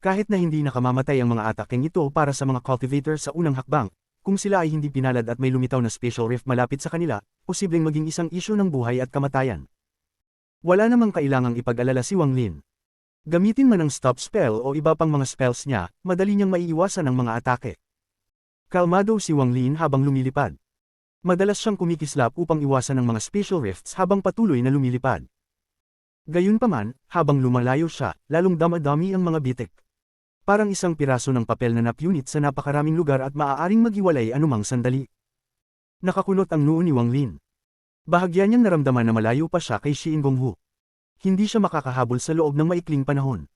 Kahit na hindi nakamamatay ang mga atakeng ito para sa mga cultivator sa unang hakbang, kung sila ay hindi pinalad at may lumitaw na special rift malapit sa kanila, posibleng maging isang isyu ng buhay at kamatayan. Wala namang kailangang ipag-alala si Wang Lin. Gamitin man ang stop spell o iba pang mga spells niya, madali niyang maiiwasan ang mga atake. Kalmado si Wang Lin habang lumilipad. Madalas siyang kumikislap upang iwasan ang mga special rifts habang patuloy na lumilipad. Gayunpaman, habang lumalayo siya, lalong damadami ang mga bitik. Parang isang piraso ng papel na napunit sa napakaraming lugar at maaaring maghiwalay anumang sandali. Nakakunot ang noo ni Wang Lin. Bahagya niyang naramdaman na malayo pa siya kay Shen Gonghu. Hindi siya makakahabol sa loob ng maikling panahon.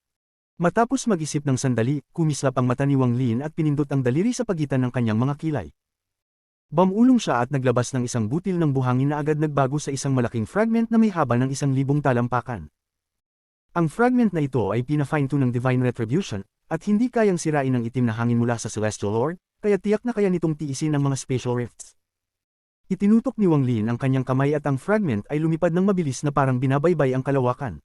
Matapos mag-isip ng sandali, kumislap ang mata ni Wang Lin at pinindot ang daliri sa pagitan ng kanyang mga kilay. Bumulong siya at naglabas ng isang butil ng buhangin na agad nagbago sa isang malaking fragment na may haba ng 1,000 talampakan. Ang fragment na ito ay pina-fine-tune ng Divine Retribution, at hindi kayang sirain ng itim na hangin mula sa Celestial Lord, kaya tiyak na kaya nitong tiisin ang mga special rifts. Itinutok ni Wang Lin ang kanyang kamay at ang fragment ay lumipad ng mabilis na parang binabaybay ang kalawakan.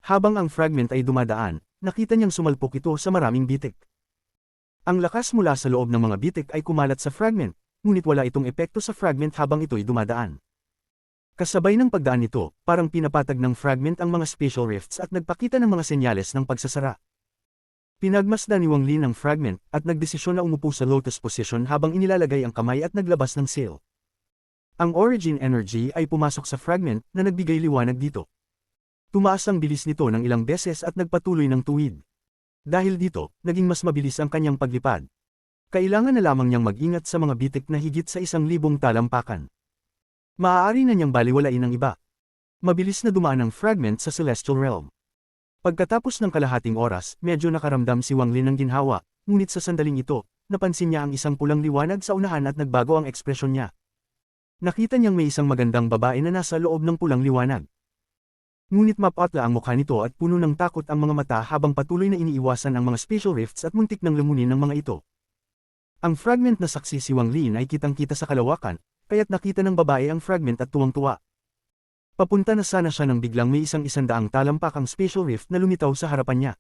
Habang ang fragment ay dumadaan, nakita niyang sumalpok ito sa maraming bitik. Ang lakas mula sa loob ng mga bitik ay kumalat sa fragment, ngunit wala itong epekto sa fragment habang ito'y dumadaan. Kasabay ng pagdaan nito, parang pinapatag ng fragment ang mga special rifts at nagpakita ng mga senyales ng pagsasara. Pinagmasdan ni Wang Lin ang fragment at nagdesisyon na umupo sa lotus position habang inilalagay ang kamay at naglabas ng seal. Ang origin energy ay pumasok sa fragment na nagbigay liwanag dito. Tumaas ang bilis nito ng ilang beses at nagpatuloy ng tuwid. Dahil dito, naging mas mabilis ang kanyang paglipad. Kailangan na lamang niyang mag-ingat sa mga bitik na higit sa 1,000 talampakan. Maaari na niyang baliwalain ang iba. Mabilis na dumaan ang fragment sa Celestial Realm. Pagkatapos ng kalahating oras, medyo nakaramdam si Wang Lin ng ginhawa, ngunit sa sandaling ito, napansin niya ang isang pulang liwanag sa unahan at nagbago ang ekspresyon niya. Nakita niyang may isang magandang babae na nasa loob ng pulang liwanag. Ngunit mapatla ang mukha nito at puno ng takot ang mga mata habang patuloy na iniiwasan ang mga spatial rifts at muntik ng lumunin ng mga ito. Ang fragment na saksi si Wang Lin ay kitang-kita sa kalawakan, kaya't nakita ng babae ang fragment at tuwang-tuwa. Papunta na sana siya nang biglang may isang 100 talampakang spatial rift na lumitaw sa harapan niya.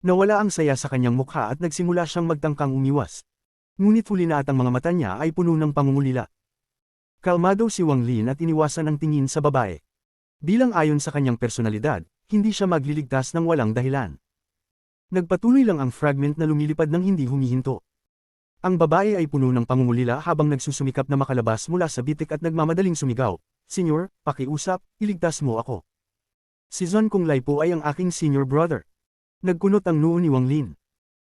Nawala ang saya sa kanyang mukha at nagsimula siyang magtangkang umiwas. Ngunit huli na at ang mga mata niya ay puno ng pangungulila. Kalmado si Wang Lin at iniwasan ang tingin sa babae. Bilang ayon sa kanyang personalidad, hindi siya magliligtas ng walang dahilan. Nagpatuloy lang ang fragment na lumilipad ng hindi humihinto. Ang babae ay puno ng pangungulila habang nagsusumikap na makalabas mula sa bitik at nagmamadaling sumigaw, "Senyor, pakiusap, iligtas mo ako. Si Zon Kung Lai po ay ang aking senior brother." Nagkunot ang noo ni Wang Lin.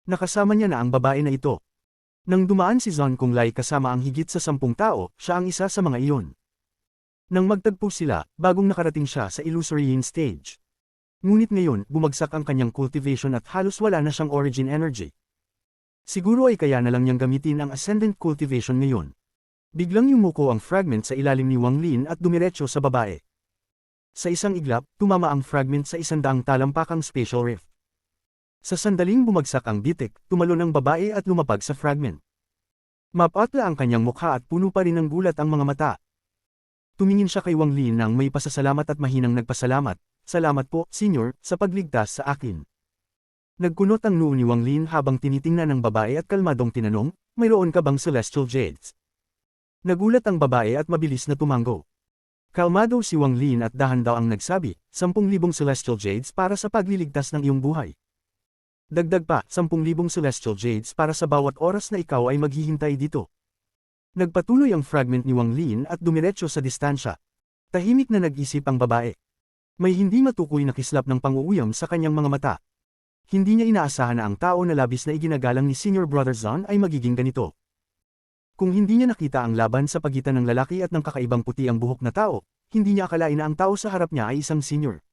Nakasama niya na ang babae na ito. Nang dumaan si Zon Kung Lai kasama ang higit sa 10 tao, siya ang isa sa mga iyon. Nang magtagpo sila, bagong nakarating siya sa illusory yin stage. Ngunit ngayon, bumagsak ang kanyang cultivation at halos wala na siyang origin energy. Siguro ay kaya na lang niyang gamitin ang ascendant cultivation ngayon. Biglang yumuko ang fragment sa ilalim ni Wang Lin at dumiretso sa babae. Sa isang iglap, tumama ang fragment sa 100 talampakang spatial rift. Sa sandaling bumagsak ang bitik, tumalon ang babae at lumapag sa fragment. Mapatla ang kanyang mukha at puno pa rin ng gulat ang mga mata. Tumingin siya kay Wang Lin nang may pasasalamat at mahinang nagpasalamat, "Salamat po, senyor, sa pagligtas sa akin." Nagkunot ang noo ni Wang Lin habang tinitingnan ng babae at kalmadong tinanong, "Mayroon ka bang celestial jades?" Nagulat ang babae at mabilis na tumango. Kalmado si Wang Lin at dahan daw ang nagsabi, 10,000 celestial jades para sa pagliligtas ng iyong buhay. Dagdag pa, 10,000 celestial jades para sa bawat oras na ikaw ay maghihintay dito. Nagpatuloy ang fragment ni Wang Lin at dumiretso sa distansya. Tahimik na nag-isip ang babae. May hindi matukoy na kislap ng pang-uuyam sa kanyang mga mata. Hindi niya inaasahan na ang tao na labis na iginagalang ni Senior Brother Zon ay magiging ganito. Kung hindi niya nakita ang laban sa pagitan ng lalaki at ng kakaibang puti ang buhok na tao, hindi niya akalain na ang tao sa harap niya ay isang senior.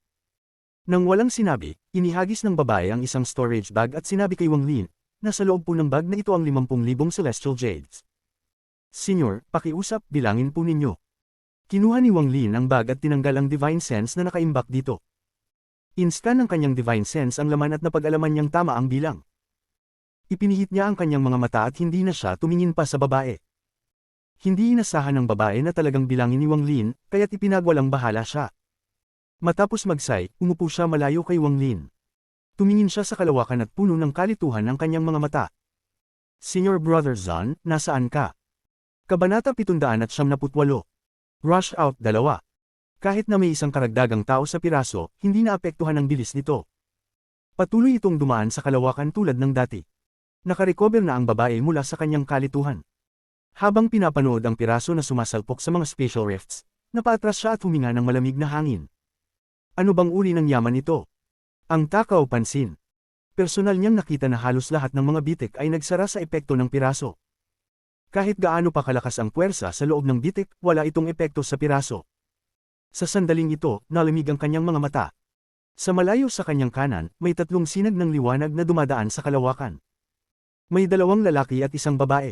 Nang walang sinabi, inihagis ng babae ang isang storage bag at sinabi kay Wang Lin, "Nasa loob po ng bag na ito ang 50,000 celestial jades. Senyor, pakiusap, bilangin po ninyo." Kinuha ni Wang Lin ang bag at tinanggal ang divine sense na nakaimbak dito. In-scan ng kanyang divine sense ang laman at napag-alaman niyang tama ang bilang. Ipinihit niya ang kanyang mga mata at hindi na siya tumingin pa sa babae. Hindi inasahan ng babae na talagang bilangin ni Wang Lin, kaya't ipinagwalang bahala siya. Matapos magsay, umupo siya malayo kay Wang Lin. Tumingin siya sa kalawakan at puno ng kalituhan ang kanyang mga mata. "Senior Brother Zon, nasaan ka?" Kabanata 778. Rush Out 2. Kahit na may isang karagdagang tao sa piraso, hindi naapektuhan ang bilis nito. Patuloy itong dumaan sa kalawakan tulad ng dati. Nakarecover na ang babae mula sa kanyang kalituhan. Habang pinapanood ang piraso na sumasalpok sa mga spatial rifts, napaatras siya at huminga ng malamig na hangin. Ano bang uri ng yaman ito? Ang takaw pansin. Personal niyang nakita na halos lahat ng mga bitik ay nagsara sa epekto ng piraso. Kahit gaano pa kalakas ang puwersa sa loob ng bitik, wala itong epekto sa piraso. Sa sandaling ito, nalamig ang kanyang mga mata. Sa malayo sa kanyang kanan, may 3 sinag ng liwanag na dumadaan sa kalawakan. May 2 lalaki at 1 babae.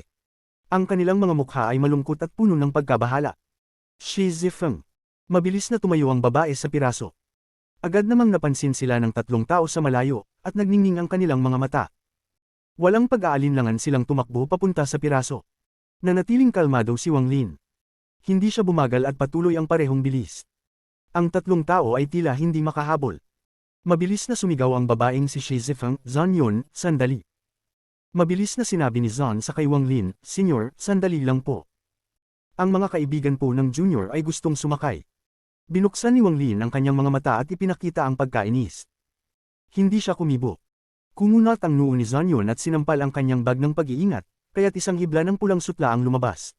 Ang kanilang mga mukha ay malungkot at puno ng pagkabahala. Shi Zifeng. Mabilis na tumayo ang babae sa piraso. Agad namang napansin sila ng 3 tao sa malayo, at nagningning ang kanilang mga mata. Walang pag-aalinlangan silang tumakbo papunta sa piraso. Nanatiling kalmado si Wang Lin. Hindi siya bumagal at patuloy ang parehong bilis. Ang 3 tao ay tila hindi makahabol. Mabilis na sumigaw ang babaeng si Shi Zifeng, "Zon Yun, sandali." Mabilis na sinabi ni Zon sa kay Wang Lin, "Senyor, sandali lang po. Ang mga kaibigan po ng Junior ay gustong sumakay." Binuksan ni Wang Lin ang kanyang mga mata at ipinakita ang pagkainis. Hindi siya kumibo. Kumunat ang noo ni Zon Yun at sinampal ang kanyang bag ng pag-iingat, kaya't isang hibla ng pulang sutla ang lumabas.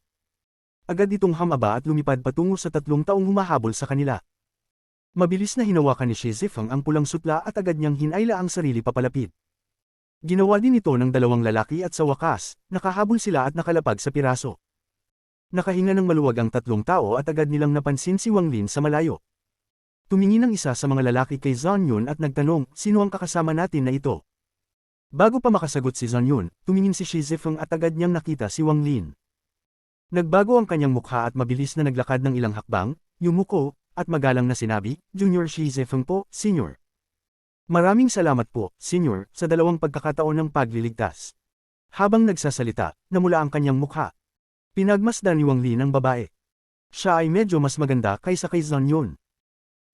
Agad itong hamaba at lumipad patungo sa 3 taong humahabol sa kanila. Mabilis na hinawakan ni Shi Zifeng ang pulang sutla at agad niyang hinayla ang sarili papalapit. Ginawa din ito ng 2 lalaki at sa wakas, nakahabol sila at nakalapag sa piraso. Nakahinga ng maluwag ang 3 tao at agad nilang napansin si Wang Lin sa malayo. Tumingin ang isa sa mga lalaki kay Zon Yun at nagtanong, "Sino ang kakasama natin na ito?" Bago pa makasagot si Zhang Yun, tumingin si Shi Zifeng at agad niyang nakita si Wang Lin. Nagbago ang kanyang mukha at mabilis na naglakad ng ilang hakbang, yumuko, at magalang na sinabi, Junior Shi Zifeng po, Senior. Maraming salamat po, Senior, sa dalawang pagkakataon ng pagliligtas. Habang nagsasalita, namula ang kanyang mukha. Pinagmasdan ni Wang Lin ang babae. Siya ay medyo mas maganda kaysa kay Zhang Yun.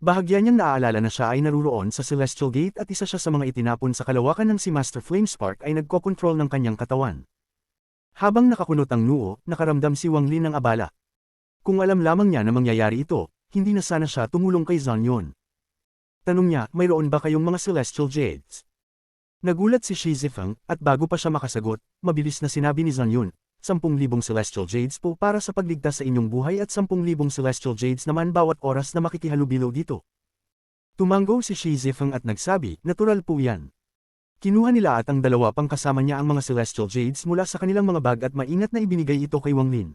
Bahagya niyang naaalala na siya ay naruroon sa Celestial Gate at isa siya sa mga itinapon sa kalawakan ng si Master Flamespark ay nagkokontrol ng kanyang katawan. Habang nakakunot ang noo, nakaramdam si Wang Lin ng abala. Kung alam lamang niya na mangyayari ito, hindi na sana siya tumulong kay Zhang Yun. Tanong niya, mayroon ba kayong mga Celestial Jades? Nagulat si Shi Zifeng, at bago pa siya makasagot, mabilis na sinabi ni Zhang Yun, 10,000 Celestial Jades po para sa pagligtas sa inyong buhay at 10,000 Celestial Jades naman bawat oras na makikihalubilo dito. Tumango si Shi Zifeng at nagsabi, natural po yan. Kinuha nila at ang dalawa pang kasama niya ang mga Celestial Jades mula sa kanilang mga bag at maingat na ibinigay ito kay Wang Lin.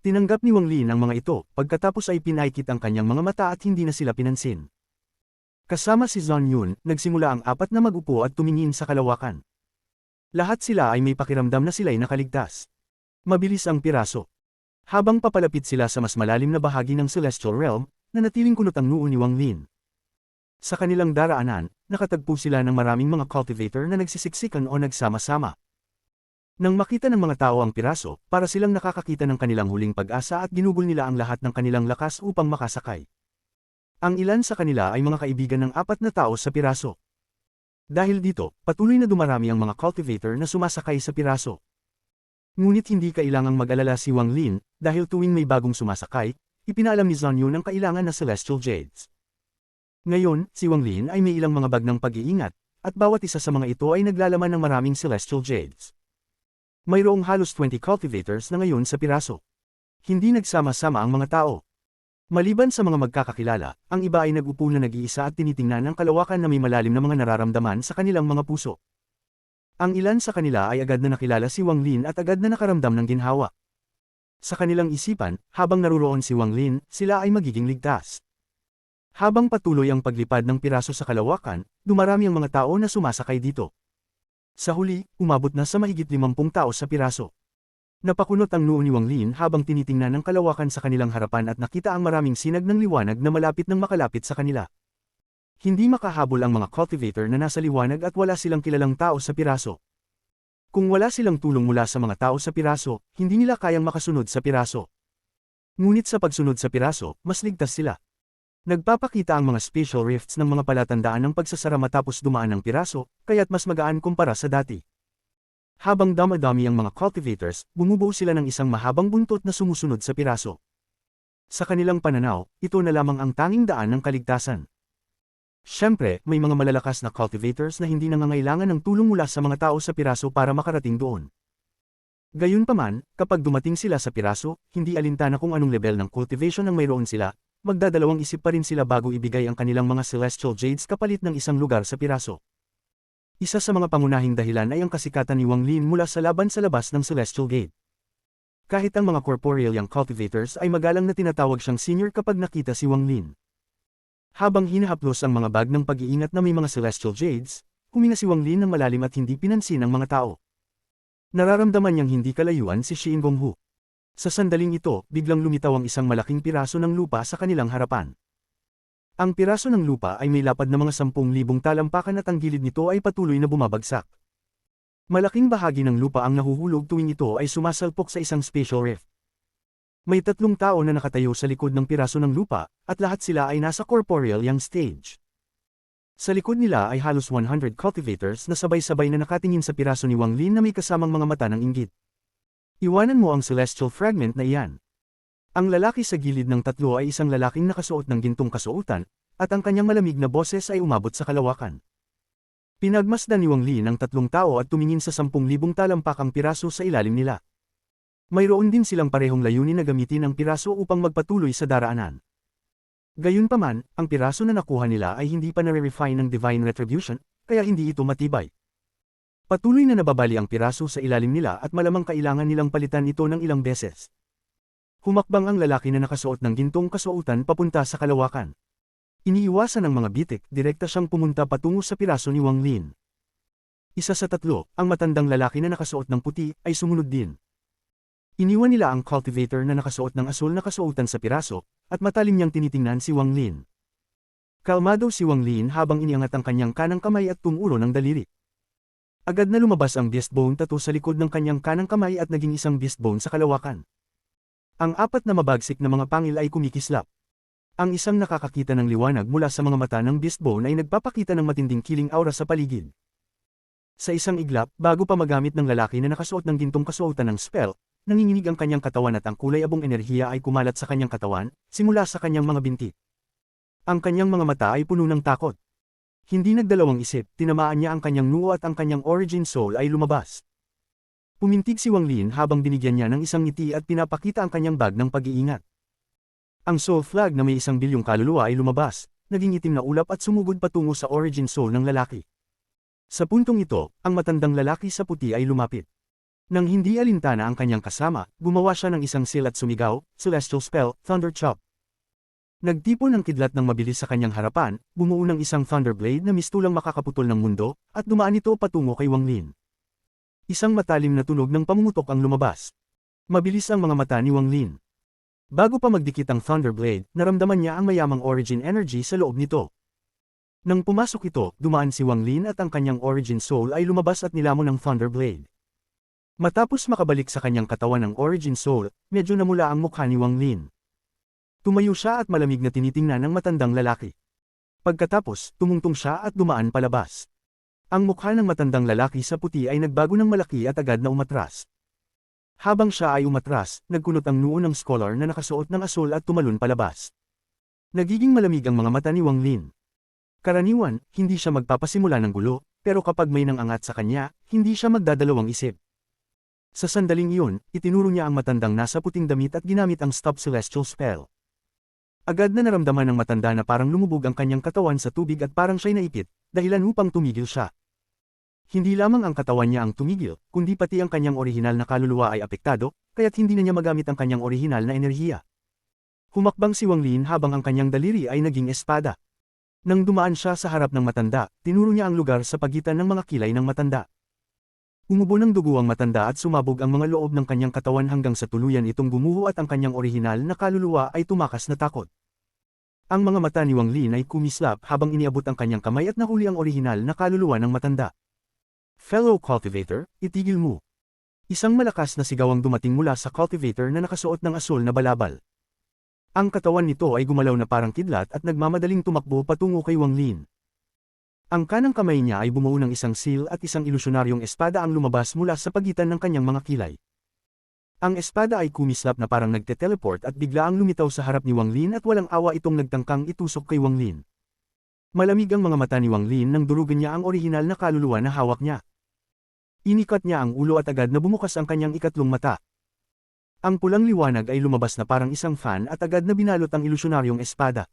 Tinanggap ni Wang Lin ang mga ito, pagkatapos ay pinaikit ang kanyang mga mata at hindi na sila pinansin. Kasama si Zhang Yun, nagsimula ang apat na magupo at tumingin sa kalawakan. Lahat sila ay may pakiramdam na sila'y nakaligtas. Mabilis ang piraso. Habang papalapit sila sa mas malalim na bahagi ng Celestial Realm, nanatiling kunot ang noo ni Wang Lin. Sa kanilang daraanan, nakatagpo sila ng maraming mga cultivator na nagsisiksikan o nagsama-sama. Nang makita ng mga tao ang piraso, para silang nakakakita ng kanilang huling pag-asa at ginugol nila ang lahat ng kanilang lakas upang makasakay. Ang ilan sa kanila ay mga kaibigan ng apat na tao sa piraso. Dahil dito, patuloy na dumarami ang mga cultivator na sumasakay sa piraso. Ngunit hindi kailangang mag-alala si Wang Lin, dahil tuwing may bagong sumasakay, ipinaalam ni Zhang Yun ang kailangan na Celestial Jades. Ngayon, si Wang Lin ay may ilang mga bag ng pag-iingat, at bawat isa sa mga ito ay naglalaman ng maraming Celestial Jades. Mayroong halos 20 cultivators na ngayon sa piraso. Hindi nagsama-sama ang mga tao. Maliban sa mga magkakakilala, ang iba ay nag-upo na nag-iisa at tinitingnan ang kalawakan na may malalim na mga nararamdaman sa kanilang mga puso. Ang ilan sa kanila ay agad na nakilala si Wang Lin at agad na nakaramdam ng ginhawa. Sa kanilang isipan, habang naruroon si Wang Lin, sila ay magiging ligtas. Habang patuloy ang paglipad ng piraso sa kalawakan, dumarami ang mga tao na sumasakay dito. Sa huli, umabot na sa mahigit 50 tao sa piraso. Napakunot ang noo ni Wang Lin habang tinitingnan ang kalawakan sa kanilang harapan at nakita ang maraming sinag ng liwanag na malapit nang makalapit sa kanila. Hindi makahabol ang mga cultivator na nasa liwanag at wala silang kilalang tao sa piraso. Kung wala silang tulong mula sa mga tao sa piraso, hindi nila kayang makasunod sa piraso. Ngunit sa pagsunod sa piraso, mas ligtas sila. Nagpapakita ang mga spatial rifts ng mga palatandaan ng pagsasara matapos dumaan ng piraso, kaya't mas magaan kumpara sa dati. Habang damadami ang mga cultivators, bumubuo sila ng isang mahabang buntot na sumusunod sa piraso. Sa kanilang pananaw, ito na lamang ang tanging daan ng kaligtasan. Siyempre, may mga malalakas na cultivators na hindi nangangailangan ng tulong mula sa mga tao sa piraso para makarating doon. Gayunpaman, kapag dumating sila sa piraso, hindi alintana kung anong level ng cultivation ang mayroon sila, magdadalawang isip pa rin sila bago ibigay ang kanilang mga Celestial Jades kapalit ng isang lugar sa piraso. Isa sa mga pangunahing dahilan ay ang kasikatan ni Wang Lin mula sa laban sa labas ng Celestial Gate. Kahit ang mga corporeal young cultivators ay magalang na tinatawag siyang senior kapag nakita si Wang Lin. Habang hinahaplos ang mga bag ng pag-iingat na may mga Celestial Jades, huminga si Wang Lin ng malalim at hindi pinansin ng mga tao. Nararamdaman niyang hindi kalayuan si Xin Gonghu. Sa sandaling ito, biglang lumitaw ang isang malaking piraso ng lupa sa kanilang harapan. Ang piraso ng lupa ay may lapad na mga 10,000 talampakan at ang gilid nito ay patuloy na bumabagsak. Malaking bahagi ng lupa ang nahuhulog tuwing ito ay sumasalpok sa isang spatial rift. May 3 tao na nakatayo sa likod ng piraso ng lupa, at lahat sila ay nasa corporeal young stage. Sa likod nila ay halos 100 cultivators na sabay-sabay na nakatingin sa piraso ni Wang Lin na may kasamang mga mata ng inggit. Iwanan mo ang celestial fragment na iyan. Ang lalaki sa gilid ng tatlo ay isang lalaking nakasuot ng gintong kasuotan, at ang kanyang malamig na boses ay umabot sa kalawakan. Pinagmasdan ni Wang Lin ang 3 tao at tumingin sa 10,000 talampakang piraso sa ilalim nila. Mayroon din silang parehong layunin na gamitin ang piraso upang magpatuloy sa daraanan. Gayunpaman, ang piraso na nakuha nila ay hindi pa nare-refine ng Divine Retribution, kaya hindi ito matibay. Patuloy na nababali ang piraso sa ilalim nila at malamang kailangan nilang palitan ito ng ilang beses. Humakbang ang lalaki na nakasuot ng gintong kasuotan papunta sa kalawakan. Iniiwasan ng mga bitik, direkta siyang pumunta patungo sa piraso ni Wang Lin. Isa sa tatlo, ang matandang lalaki na nakasuot ng puti, ay sumunod din. Iniwan nila ang cultivator na nakasuot ng asul na kasuotan sa piraso, at matalim niyang tinitingnan si Wang Lin. Kalmado si Wang Lin habang iniangat ang kanyang kanang kamay at tumulo ng daliri. Agad na lumabas ang beast bone tattoo sa likod ng kanyang kanang kamay at naging isang beast bone sa kalawakan. Ang apat na mabagsik na mga pangil ay kumikislap. Ang isang nakakakita ng liwanag mula sa mga mata ng beast bone ay nagpapakita ng matinding killing aura sa paligid. Sa isang iglap, bago pa magamit ng lalaki na nakasuot ng gintong kasuotan ng spell, nanginginig ang kanyang katawan at ang kulay abong enerhiya ay kumalat sa kanyang katawan, simula sa kanyang mga binti. Ang kanyang mga mata ay puno ng takot. Hindi nagdalawang isip, tinamaan niya ang kanyang noo at ang kanyang origin soul ay lumabas. Pumintig si Wang Lin habang binigyan niya ng isang ngiti at pinapakita ang kanyang bag ng pag-iingat. Ang soul flag na may 1 bilyong kaluluwa ay lumabas, naging itim na ulap at sumugod patungo sa origin soul ng lalaki. Sa puntong ito, ang matandang lalaki sa puti ay lumapit. Nang hindi alintana ang kanyang kasama, gumawa siya ng isang seal at sumigaw, Celestial Spell, Thunder Chop. Nagtipon ng kidlat ng mabilis sa kanyang harapan, bumuo ng isang Thunderblade na mistulang makakaputol ng mundo, at dumaan ito patungo kay Wang Lin. Isang matalim na tunog ng pamumutok ang lumabas. Mabilis ang mga mata ni Wang Lin. Bago pa magdikit ang Thunderblade, naramdaman niya ang mayamang origin energy sa loob nito. Nang pumasok ito, dumaan si Wang Lin at ang kanyang origin soul ay lumabas at nilamon ng Thunderblade. Matapos makabalik sa kanyang katawan ng origin soul, medyo namula ang mukha ni Wang Lin. Tumayo siya at malamig na tinitingnan ng matandang lalaki. Pagkatapos, tumungtong siya at dumaan palabas. Ang mukha ng matandang lalaki sa puti ay nagbago ng malaki at agad na umatras. Habang siya ay umatras, nagkunot ang noo ng scholar na nakasuot ng asul at tumalon palabas. Nagiging malamig ang mga mata ni Wang Lin. Karaniwan, hindi siya magpapasimula ng gulo, pero kapag may nangangat sa kanya, hindi siya magdadalawang isip. Sa sandaling iyon, itinuro niya ang matandang nasa puting damit at ginamit ang Stop Celestial Spell. Agad na naramdaman ng matanda na parang lumubog ang kanyang katawan sa tubig at parang siya'y naipit, dahilan upang tumigil siya. Hindi lamang ang katawan niya ang tumigil, kundi pati ang kanyang orihinal na kaluluwa ay apektado, kaya't hindi na niya magamit ang kanyang orihinal na enerhiya. Humakbang si Wang Lin habang ang kanyang daliri ay naging espada. Nang dumaan siya sa harap ng matanda, tinuro niya ang lugar sa pagitan ng mga kilay ng matanda. Umubo ng dugo ang matanda at sumabog ang mga loob ng kanyang katawan hanggang sa tuluyan itong gumuho at ang kanyang orihinal na kaluluwa ay tumakas na takot. Ang mga mata ni Wang Lin ay kumislap habang iniabot ang kanyang kamay at nahuli ang orihinal na kaluluwa ng matanda. Fellow cultivator, itigil mo. Isang malakas na sigaw ang dumating mula sa cultivator na nakasuot ng asul na balabal. Ang katawan nito ay gumalaw na parang kidlat at nagmamadaling tumakbo patungo kay Wang Lin. Ang kanang kamay niya ay bumuo ng isang seal at isang ilusyonaryong espada ang lumabas mula sa pagitan ng kanyang mga kilay. Ang espada ay kumislap na parang nagte-teleport at bigla ang lumitaw sa harap ni Wang Lin at walang awa itong nagtangkang itusok kay Wang Lin. Malamig ang mga mata ni Wang Lin nang durugan niya ang orihinal na kaluluwa na hawak niya. Inikat niya ang ulo at agad na bumukas ang kanyang ikatlong mata. Ang pulang liwanag ay lumabas na parang isang fan at agad na binalot ang ilusyonaryong espada.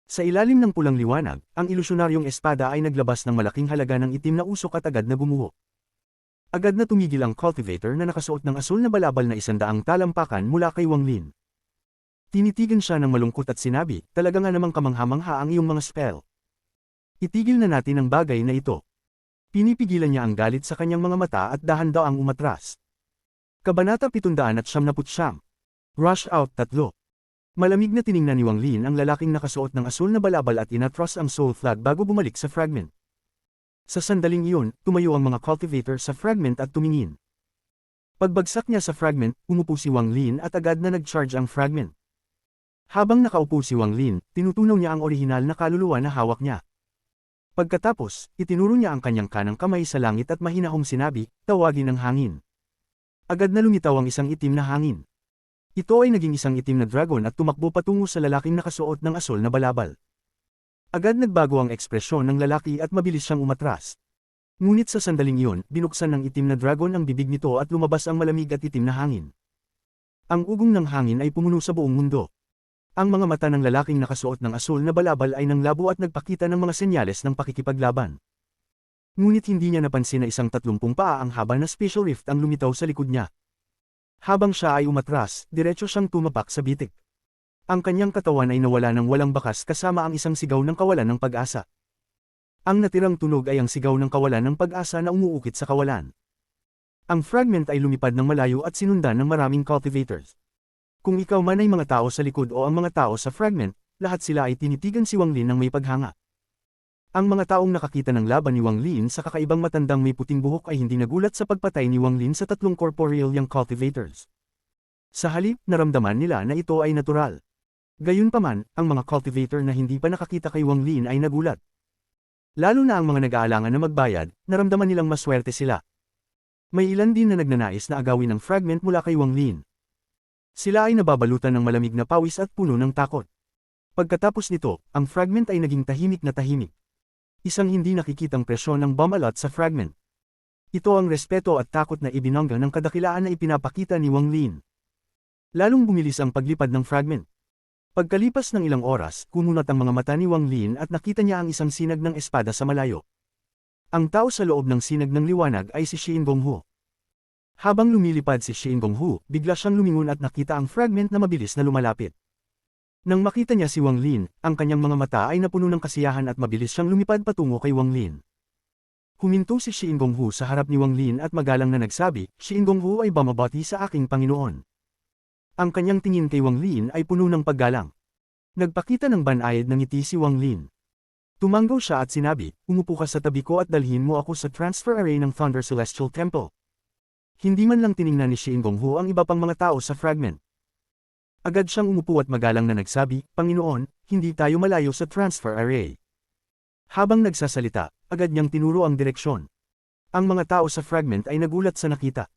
Sa ilalim ng pulang liwanag, ang ilusyonaryong espada ay naglabas ng malaking halaga ng itim na usok at agad na gumuho. Agad na tumigil ang cultivator na nakasuot ng asul na balabal na 100 talampakan mula kay Wang Lin. Tinitigan siya ng malungkot at sinabi, talaga nga namang kamangha-mangha ang iyong mga spell. Itigil na natin ang bagay na ito. Pinipigilan niya ang galit sa kanyang mga mata at dahan-daw ang umatras. Kabanata 779. Rush Out 3. Malamig na tiningnan ni Wang Lin ang lalaking nakasuot ng asul na balabal at inatras ang soul flag bago bumalik sa fragment. Sa sandaling iyon, tumayo ang mga cultivator sa fragment at tumingin. Pagbagsak niya sa fragment, umupo si Wang Lin at agad na nag-charge ang fragment. Habang nakaupo si Wang Lin, tinutunaw niya ang orihinal na kaluluwa na hawak niya. Pagkatapos, itinuro niya ang kanyang kanang kamay sa langit at mahinahong sinabi, tawagin ang hangin. Agad na lumitaw ang isang itim na hangin. Ito ay naging isang itim na dragon at tumakbo patungo sa lalaking nakasuot ng asul na balabal. Agad nagbago ang ekspresyon ng lalaki at mabilis siyang umatras. Ngunit sa sandaling iyon, binuksan ng itim na dragon ang bibig nito at lumabas ang malamig at itim na hangin. Ang ugong ng hangin ay pumuno sa buong mundo. Ang mga mata ng lalaking nakasuot ng asul na balabal ay nanglabo at nagpakita ng mga senyales ng pakikipaglaban. Ngunit hindi niya napansin na isang 30 paa ang haba na special rift ang lumitaw sa likod niya. Habang siya ay umatras, diretso siyang tumapak sa bitik. Ang kanyang katawan ay nawala ng walang bakas kasama ang isang sigaw ng kawalan ng pag-asa. Ang natirang tunog ay ang sigaw ng kawalan ng pag-asa na umuukit sa kawalan. Ang fragment ay lumipad ng malayo at sinundan ng maraming cultivators. Kung ikaw man ay mga tao sa likod o ang mga tao sa fragment, lahat sila ay tinitigan si Wang Lin ng may paghanga. Ang mga taong nakakita ng laban ni Wang Lin sa kakaibang matandang may puting buhok ay hindi nagulat sa pagpatay ni Wang Lin sa tatlong corporeal young cultivators. Sa halip, naramdaman nila na ito ay natural. Gayunpaman, ang mga cultivator na hindi pa nakakita kay Wang Lin ay nagulat. Lalo na ang mga nag-aalangan na magbayad, naramdaman nilang maswerte sila. May ilan din na nagnanais na agawin ang fragment mula kay Wang Lin. Sila ay nababalutan ng malamig na pawis at puno ng takot. Pagkatapos nito, ang fragment ay naging tahimik na tahimik. Isang hindi nakikitang presyon ng bumalot sa fragment. Ito ang respeto at takot na ibinangga ng kadakilaan na ipinapakita ni Wang Lin. Lalong bumilis ang paglipad ng fragment. Pagkalipas ng ilang oras, kumunat ang mga mata ni Wang Lin at nakita niya ang isang sinag ng espada sa malayo. Ang tao sa loob ng sinag ng liwanag ay si Xin Gonghu. Habang lumilipad si Xin Gonghu, bigla siyang lumingon at nakita ang fragment na mabilis na lumalapit. Nang makita niya si Wang Lin, ang kanyang mga mata ay napuno ng kasiyahan at mabilis siyang lumipad patungo kay Wang Lin. Huminto si Xin Gonghu sa harap ni Wang Lin at magalang na nagsabi, Xin Gonghu ay bumabati sa aking Panginoon. Ang kanyang tingin kay Wang Lin ay puno ng paggalang. Nagpakita ng banayad ng ngiti si Wang Lin. Tumanggaw siya at sinabi, umupo ka sa tabi ko at dalhin mo ako sa transfer array ng Thunder Celestial Temple. Hindi man lang tiningnan ni Xin Gonghu ang iba pang mga tao sa fragment. Agad siyang umupo at magalang na nagsabi, Panginoon, hindi tayo malayo sa transfer array. Habang nagsasalita, agad niyang tinuro ang direksyon. Ang mga tao sa fragment ay nagulat sa nakita.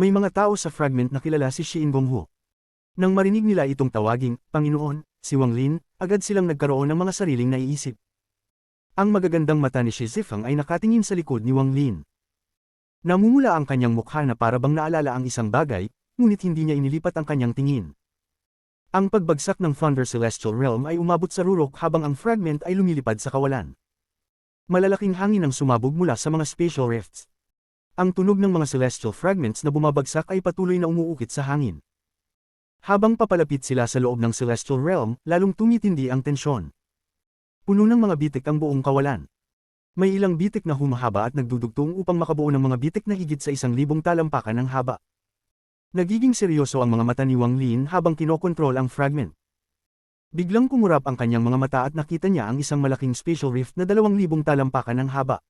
May mga tao sa fragment na kilala si Xin Gonghu. Nang marinig nila itong tawaging, Panginoon, si Wang Lin, agad silang nagkaroon ng mga sariling naiisip. Ang magagandang mata ni Shi Zifeng ay nakatingin sa likod ni Wang Lin. Namumula ang kanyang mukha na para bang naalala ang isang bagay, ngunit hindi niya inilipat ang kanyang tingin. Ang pagbagsak ng Thunder Celestial Realm ay umabot sa rurok habang ang fragment ay lumilipad sa kawalan. Malalaking hangin ang sumabog mula sa mga spatial rifts. Ang tunog ng mga celestial fragments na bumabagsak ay patuloy na umuukit sa hangin. Habang papalapit sila sa loob ng Celestial Realm, lalong tumitindi ang tensyon. Puno ng mga bitik ang buong kawalan. May ilang bitik na humahaba at nagdudugtong upang makabuo ng mga bitik na higit sa 1,000 talampakan ng haba. Nagiging seryoso ang mga mata ni Wang Lin habang kinokontrol ang fragment. Biglang kumurap ang kanyang mga mata at nakita niya ang isang malaking spatial rift na 2,000 talampakan ng haba.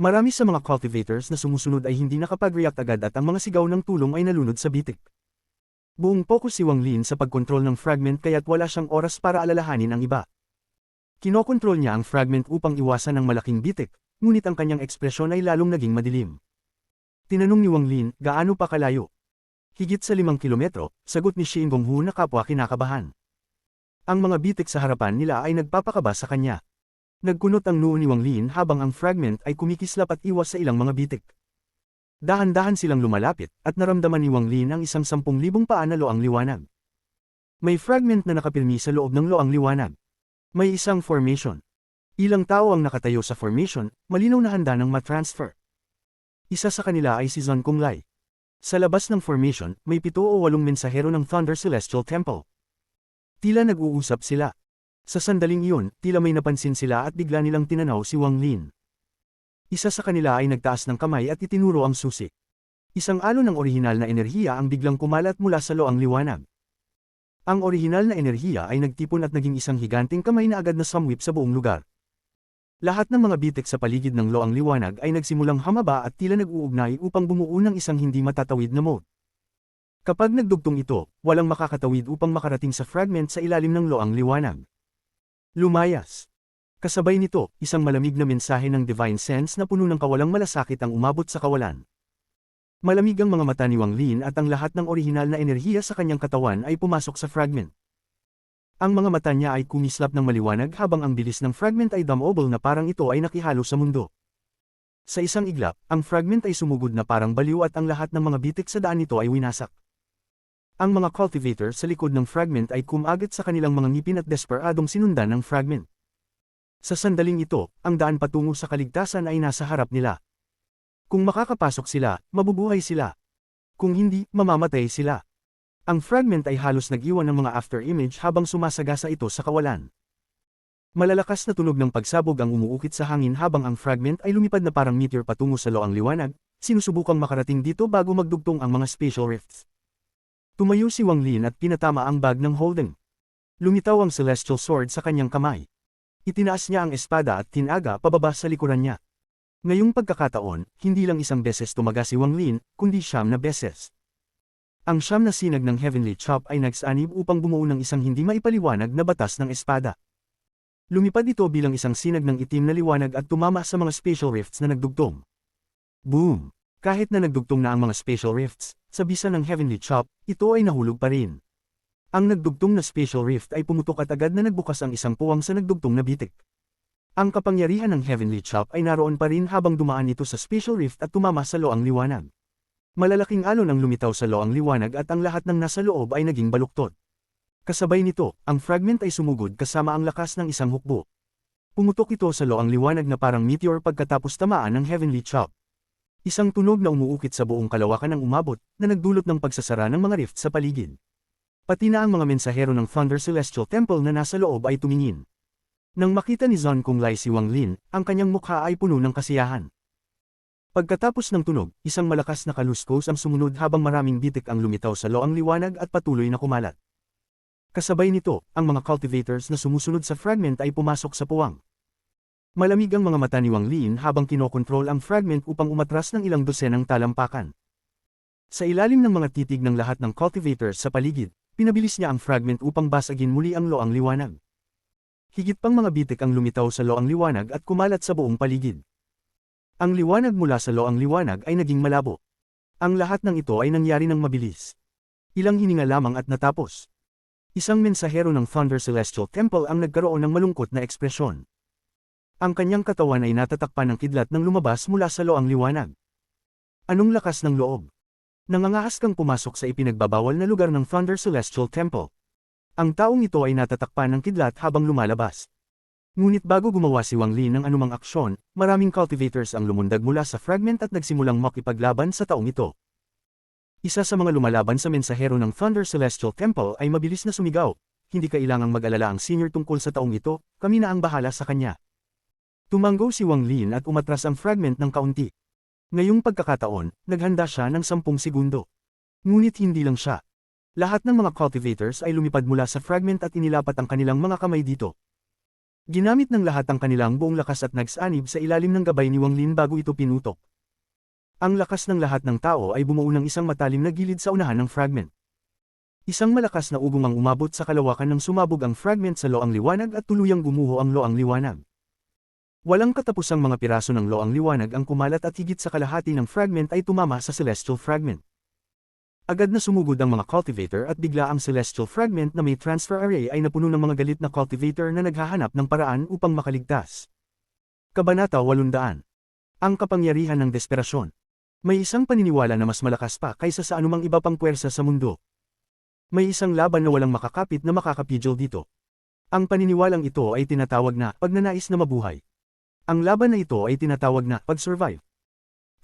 Marami sa mga cultivators na sumusunod ay hindi nakapag-react agad at ang mga sigaw ng tulong ay nalunod sa bitik. Buong focus si Wang Lin sa pagkontrol ng fragment kaya't wala siyang oras para alalahanin ang iba. Kinokontrol niya ang fragment upang iwasan ang malaking bitik, ngunit ang kanyang ekspresyon ay lalong naging madilim. Tinanong ni Wang Lin, gaano pa kalayo? Higit sa 5 kilometro, sagot ni Xin Gonghu na kapwa kinakabahan. Ang mga bitik sa harapan nila ay nagpapakaba sa kanya. Nagkunot ang noo ni Wang Lin habang ang fragment ay kumikislap at iwas sa ilang mga bitik. Dahan-dahan silang lumalapit, at naramdaman ni Wang Lin ang isang 10,000 paa na loang liwanag. May fragment na nakapilmi sa loob ng loang liwanag. May isang formation. Ilang tao ang nakatayo sa formation, malinaw na handa ng matransfer. Isa sa kanila ay si Zhang Konglai. Sa labas ng formation, may 7 o 8 mensahero ng Thunder Celestial Temple. Tila nag-uusap sila. Sa sandaling iyon, tila may napansin sila at bigla nilang tinanaw si Wang Lin. Isa sa kanila ay nagtaas ng kamay at itinuro ang susi. Isang alon ng orihinal na enerhiya ang biglang kumalat mula sa loang liwanag. Ang orihinal na enerhiya ay nagtipon at naging isang higanting kamay na agad na sumwip sa buong lugar. Lahat ng mga bitik sa paligid ng loang liwanag ay nagsimulang hamaba at tila nag-uugnay upang bumuo ng isang hindi matatawid na mode. Kapag nagdugtong ito, walang makakatawid upang makarating sa fragment sa ilalim ng loang liwanag. Lumayas. Kasabay nito, isang malamig na mensahe ng Divine Sense na puno ng kawalang malasakit ang umabot sa kawalan. Malamig ang mga mata ni Wang Lin at ang lahat ng orihinal na enerhiya sa kanyang katawan ay pumasok sa fragment. Ang mga mata niya ay kumislap ng maliwanag habang ang bilis ng fragment ay dumobble na parang ito ay nakihalo sa mundo. Sa isang iglap, ang fragment ay sumugod na parang baliw at ang lahat ng mga bitik sa daan nito ay winasak. Ang mga cultivator sa likod ng fragment ay kumagat sa kanilang mga ngipin at desperadong sinundan ng fragment. Sa sandaling ito, ang daan patungo sa kaligtasan ay nasa harap nila. Kung makakapasok sila, mabubuhay sila. Kung hindi, mamamatay sila. Ang fragment ay halos nag-iwan ng mga after image habang sumasagasa ito sa kawalan. Malalakas na tunog ng pagsabog ang umuukit sa hangin habang ang fragment ay lumipad na parang meteor patungo sa loang liwanag, sinusubukang makarating dito bago magdugtong ang mga spatial rifts. Tumayo si Wang Lin at pinatama ang bag ng Holden. Lumitaw ang celestial sword sa kanyang kamay. Itinaas niya ang espada at tinaga pababa sa likuran niya. Ngayong pagkakataon, hindi lang isang beses tumaga si Wang Lin, kundi 9 na beses. Ang 9 na sinag ng Heavenly Chop ay nagsanib upang bumuo ng isang hindi maipaliwanag na batas ng espada. Lumipad ito bilang isang sinag ng itim na liwanag at tumama sa mga spatial rifts na nagdugtong. Boom! Kahit na nagdugtong na ang mga spatial rifts, sa bisa ng Heavenly Chop, ito ay nahulog pa rin. Ang nagdugtong na spatial rift ay pumutok at agad na nagbukas ang isang puwang sa nagdugtong na bitik. Ang kapangyarihan ng Heavenly Chop ay naroon pa rin habang dumaan ito sa spatial rift at tumama sa loang liwanag. Malalaking alon ang lumitaw sa loang liwanag at ang lahat ng nasa loob ay naging baluktot. Kasabay nito, ang fragment ay sumugod kasama ang lakas ng isang hukbo. Pumutok ito sa loang liwanag na parang meteor pagkatapos tamaan ng Heavenly Chop. Isang tunog na umuukit sa buong kalawakan ang umabot, na nagdulot ng pagsasara ng mga rift sa paligid. Pati na ang mga mensahero ng Thunder Celestial Temple na nasa loob ay tumingin. Nang makita ni Zhang Kunglai si Wang Lin, ang kanyang mukha ay puno ng kasiyahan. Pagkatapos ng tunog, isang malakas na kaluskos ang sumunod habang maraming bitik ang lumitaw sa loang liwanag at patuloy na kumalat. Kasabay nito, ang mga cultivators na sumusunod sa fragment ay pumasok sa puwang. Malamig ang mga mata ni Wang Lin habang kinokontrol ang fragment upang umatras ng ilang dosenang talampakan. Sa ilalim ng mga titig ng lahat ng cultivators sa paligid, pinabilis niya ang fragment upang basagin muli ang loang liwanag. Higit pang mga bitik ang lumitaw sa loang liwanag at kumalat sa buong paligid. Ang liwanag mula sa loang liwanag ay naging malabo. Ang lahat ng ito ay nangyari ng mabilis. Ilang hininga lamang at natapos. Isang mensahero ng Thunder Celestial Temple ang nagkaroon ng malungkot na ekspresyon. Ang kanyang katawan ay natatakpan ng kidlat nang lumabas mula sa loang liwanag. Anong lakas ng loob? Nangangahas kang pumasok sa ipinagbabawal na lugar ng Thunder Celestial Temple. Ang taong ito ay natatakpan ng kidlat habang lumalabas. Ngunit bago gumawa si Wang Lin ng anumang aksyon, maraming cultivators ang lumundag mula sa fragment at nagsimulang makipaglaban sa taong ito. Isa sa mga lumalaban sa mensahero ng Thunder Celestial Temple ay mabilis na sumigaw, "Hindi kailangang mag-alala ang senior tungkol sa taong ito, kami na ang bahala sa kanya." Tumanggo si Wang Lin at umatras ang fragment ng kaunti. Ngayong pagkakataon, naghanda siya ng 10 segundo. Ngunit hindi lang siya. Lahat ng mga cultivators ay lumipad mula sa fragment at inilapat ang kanilang mga kamay dito. Ginamit ng lahat ang kanilang buong lakas at nagsanib sa ilalim ng gabay ni Wang Lin bago ito pinutok. Ang lakas ng lahat ng tao ay bumuo ng isang matalim na gilid sa unahan ng fragment. Isang malakas na ugong ang umabot sa kalawakan nang sumabog ang fragment sa loang liwanag at tuluyang gumuho ang loang liwanag. Walang katapusang mga piraso ng loang liwanag ang kumalat at higit sa kalahati ng fragment ay tumama sa celestial fragment. Agad na sumugod ang mga cultivator at bigla ang celestial fragment na may transfer array ay napuno ng mga galit na cultivator na naghahanap ng paraan upang makaligtas. Kabanata 800. Ang kapangyarihan ng desperasyon. May isang paniniwala na mas malakas pa kaysa sa anumang iba pang puwersa sa mundo. May isang laban na walang makakapit na makakapigil dito. Ang paniniwalang ito ay tinatawag na pagnanais na mabuhay. Ang laban na ito ay tinatawag na pag-survive.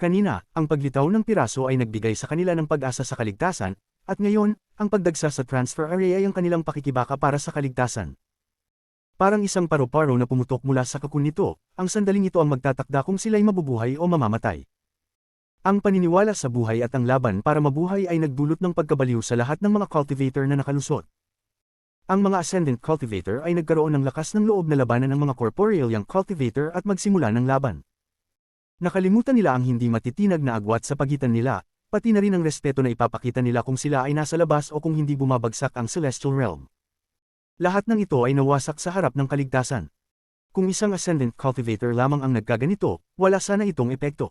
Kanina, ang paglitaw ng piraso ay nagbigay sa kanila ng pag-asa sa kaligtasan, at ngayon, ang pagdagsa sa transfer array ay ang kanilang pakikibaka para sa kaligtasan. Parang isang paru-paro na pumutok mula sa kakun nito, ang sandaling ito ang magtatakda kung sila'y mabubuhay o mamamatay. Ang paniniwala sa buhay at ang laban para mabuhay ay nagdulot ng pagkabaliw sa lahat ng mga cultivator na nakalusot. Ang mga ascendant cultivator ay nagkaroon ng lakas ng loob na labanan ng mga corporeal young cultivator at magsimula ng laban. Nakalimutan nila ang hindi matitinag na agwat sa pagitan nila, pati na rin ang respeto na ipapakita nila kung sila ay nasa labas o kung hindi bumabagsak ang celestial realm. Lahat ng ito ay nawasak sa harap ng kaligtasan. Kung isang ascendant cultivator lamang ang nagkaganito, wala sana itong epekto.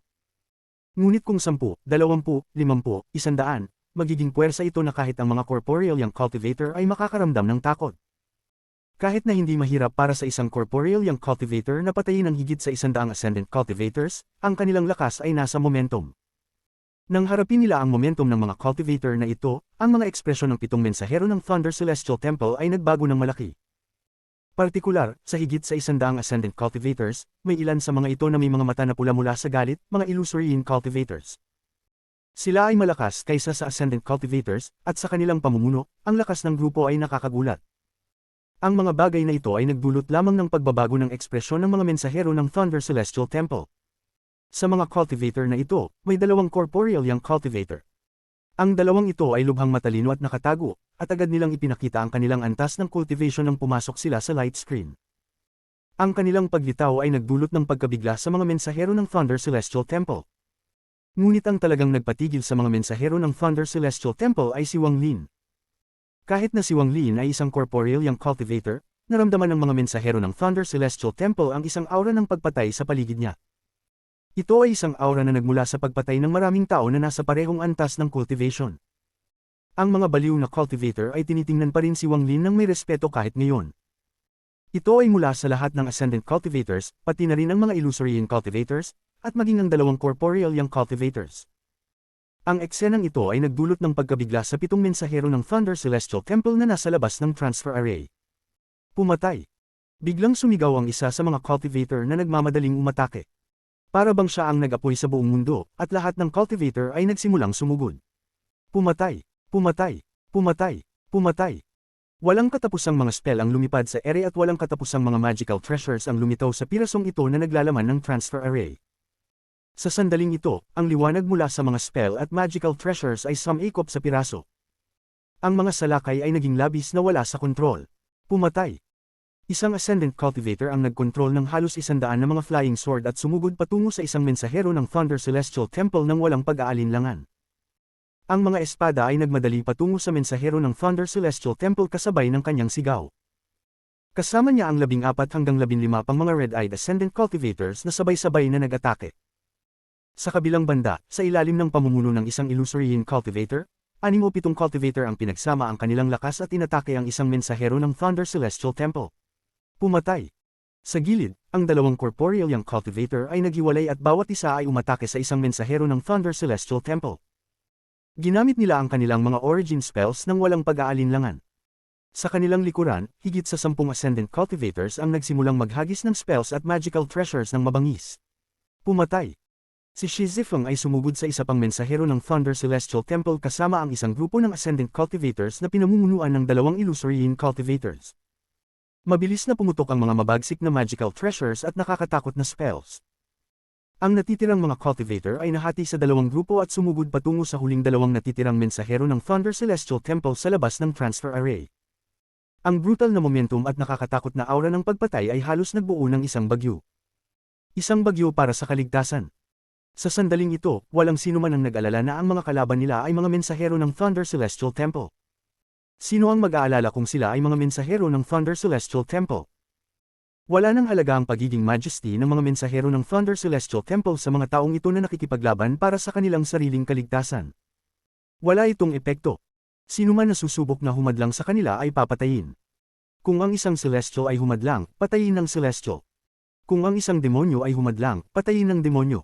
Ngunit kung 10, 20, 50, 100, magiging puwersa ito na kahit ang mga corporeal young cultivator ay makakaramdam ng takot. Kahit na hindi mahirap para sa isang corporeal young cultivator na patayin ang higit sa 100 ascendant cultivators, ang kanilang lakas ay nasa momentum. Nang harapin nila ang momentum ng mga cultivator na ito, ang mga ekspresyon ng 7 mensahero ng Thunder Celestial Temple ay nagbago ng malaki. Partikular, sa higit sa 100 ascendant cultivators, may ilan sa mga ito na may mga mata na pula mula sa galit, mga illusory cultivators. Sila ay malakas kaysa sa ascendant cultivators, at sa kanilang pamumuno, ang lakas ng grupo ay nakakagulat. Ang mga bagay na ito ay nagdulot lamang ng pagbabago ng ekspresyon ng mga mensahero ng Thunder Celestial Temple. Sa mga cultivator na ito, may dalawang corporeal yang cultivator. Ang dalawang ito ay lubhang matalino at nakatago, at agad nilang ipinakita ang kanilang antas ng cultivation nang pumasok sila sa light screen. Ang kanilang paglitaw ay nagdulot ng pagkabigla sa mga mensahero ng Thunder Celestial Temple. Ngunit ang talagang nagpatigil sa mga mensahero ng Thunder Celestial Temple ay si Wang Lin. Kahit na si Wang Lin ay isang corporeal yang cultivator, naramdaman ng mga mensahero ng Thunder Celestial Temple ang isang aura ng pagpatay sa paligid niya. Ito ay isang aura na nagmula sa pagpatay ng maraming tao na nasa parehong antas ng cultivation. Ang mga baliw na cultivator ay tinitingnan pa rin si Wang Lin ng may respeto kahit ngayon. Ito ay mula sa lahat ng Ascendant Cultivators, pati na rin ang mga Illusory Yin Cultivators, at maging ang dalawang Corporeal Yang Cultivators. Ang eksenang ito ay nagdulot ng pagkabigla sa 7 mensahero ng Thunder Celestial Temple na nasa labas ng transfer array. Pumatay. Biglang sumigaw ang isa sa mga cultivator na nagmamadaling umatake. Para bang siya ang nag-apoy sa buong mundo, at lahat ng cultivator ay nagsimulang sumugod. Pumatay. Pumatay. Pumatay. Pumatay. Walang katapusang mga spell ang lumipad sa area at walang katapusang mga magical treasures ang lumitaw sa pirasong ito na naglalaman ng transfer array. Sa sandaling ito, ang liwanag mula sa mga spell at magical treasures ay sumikop sa piraso. Ang mga salakay ay naging labis na wala sa kontrol. Pumatay. Isang Ascendant Cultivator ang nagkontrol ng halos 100 na mga flying sword at sumugod patungo sa isang mensahero ng Thunder Celestial Temple nang walang pag-aalinlangan. Ang mga espada ay nagmadali patungo sa mensahero ng Thunder Celestial Temple kasabay ng kanyang sigaw. Kasama niya ang 14 hanggang 15 pang mga red-eyed Ascendant Cultivators na sabay-sabay na nag-atake. Sa kabilang banda, sa ilalim ng pamumuno ng isang Illusory Yin Cultivator, 6 o 7 cultivator ang pinagsama ang kanilang lakas at inatake ang isang mensahero ng Thunder Celestial Temple. Pumatay. Sa gilid, ang dalawang Corporeal Yang Cultivator ay naghiwalay at bawat isa ay umatake sa isang mensahero ng Thunder Celestial Temple. Ginamit nila ang kanilang mga origin spells nang walang pag-aalinlangan. Sa kanilang likuran, higit sa 10 Ascendant Cultivators ang nagsimulang maghagis ng spells at magical treasures ng mabangis. Pumatay. Si Shi Zifeng ay sumugod sa isa pang mensahero ng Thunder Celestial Temple kasama ang isang grupo ng Ascendant Cultivators na pinamumunuan ng 2 Illusory Yin Cultivators. Mabilis na pumutok ang mga mabagsik na magical treasures at nakakatakot na spells. Ang natitirang mga cultivator ay nahati sa 2 grupo at sumugod patungo sa huling 2 natitirang mensahero ng Thunder Celestial Temple sa labas ng transfer array. Ang brutal na momentum at nakakatakot na aura ng pagpatay ay halos nagbuo ng isang bagyo. Isang bagyo para sa kaligtasan. Sa sandaling ito, walang sino man ang nag-alala na ang mga kalaban nila ay mga mensahero ng Thunder Celestial Temple. Sino ang mag-aalala kung sila ay mga mensahero ng Thunder Celestial Temple? Wala nang halaga ang pagiging majesty ng mga mensahero ng Thunder Celestial Temple sa mga taong ito na nakikipaglaban para sa kanilang sariling kaligtasan. Wala itong epekto. Sino man na susubok na humadlang sa kanila ay papatayin. Kung ang isang celestial ay humadlang, patayin ng celestial. Kung ang isang demonyo ay humadlang, patayin ng demonyo.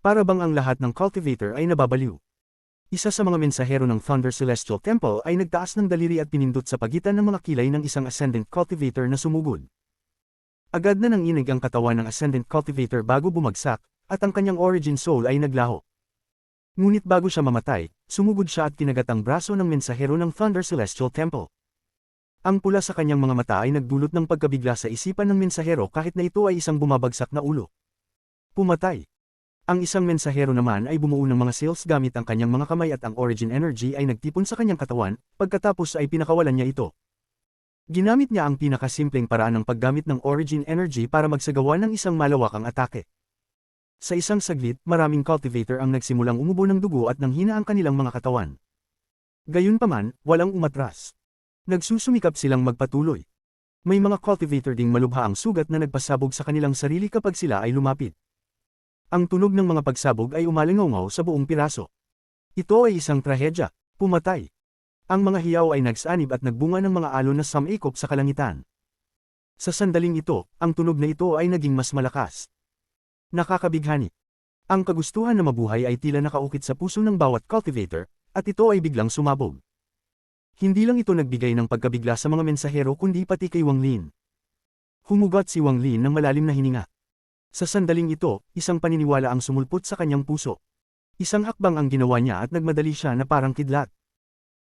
Para bang ang lahat ng cultivator ay nababaliw. Isa sa mga mensahero ng Thunder Celestial Temple ay nagtaas ng daliri at pinindot sa pagitan ng mga kilay ng isang Ascendant Cultivator na sumugod. Agad na nanginig ang katawan ng Ascendant Cultivator bago bumagsak, at ang kanyang origin soul ay naglaho. Ngunit bago siya mamatay, sumugod siya at kinagat ang braso ng mensahero ng Thunder Celestial Temple. Ang pula sa kanyang mga mata ay nagdulot ng pagkabigla sa isipan ng mensahero kahit na ito ay isang bumabagsak na ulo. Pumatay. Ang isang mensahero naman ay bumuo ng mga cells gamit ang kanyang mga kamay at ang origin energy ay nagtipon sa kanyang katawan, pagkatapos ay pinakawalan niya ito. Ginamit niya ang pinakasimpleng paraan ng paggamit ng origin energy para magsagawa ng isang malawakang atake. Sa isang saglit, maraming cultivator ang nagsimulang umubo ng dugo at nanghina ang kanilang mga katawan. Gayunpaman, walang umatras. Nagsusumikap silang magpatuloy. May mga cultivator ding malubha ang sugat na nagpasabog sa kanilang sarili kapag sila ay lumapit. Ang tunog ng mga pagsabog ay umalingaw sa buong piraso. Ito ay isang trahedya. Pumatay. Ang mga hiyaw ay nagsanib at nagbunga ng mga alon na sumikop sa kalangitan. Sa sandaling ito, ang tunog na ito ay naging mas malakas. Nakakabighani. Ang kagustuhan na mabuhay ay tila nakaukit sa puso ng bawat cultivator, at ito ay biglang sumabog. Hindi lang ito nagbigay ng pagkabigla sa mga mensahero kundi pati kay Wang Lin. Humugot si Wang Lin ng malalim na hininga. Sa sandaling ito, isang paniniwala ang sumulpot sa kanyang puso. Isang hakbang ang ginawa niya at nagmadali siya na parang kidlat.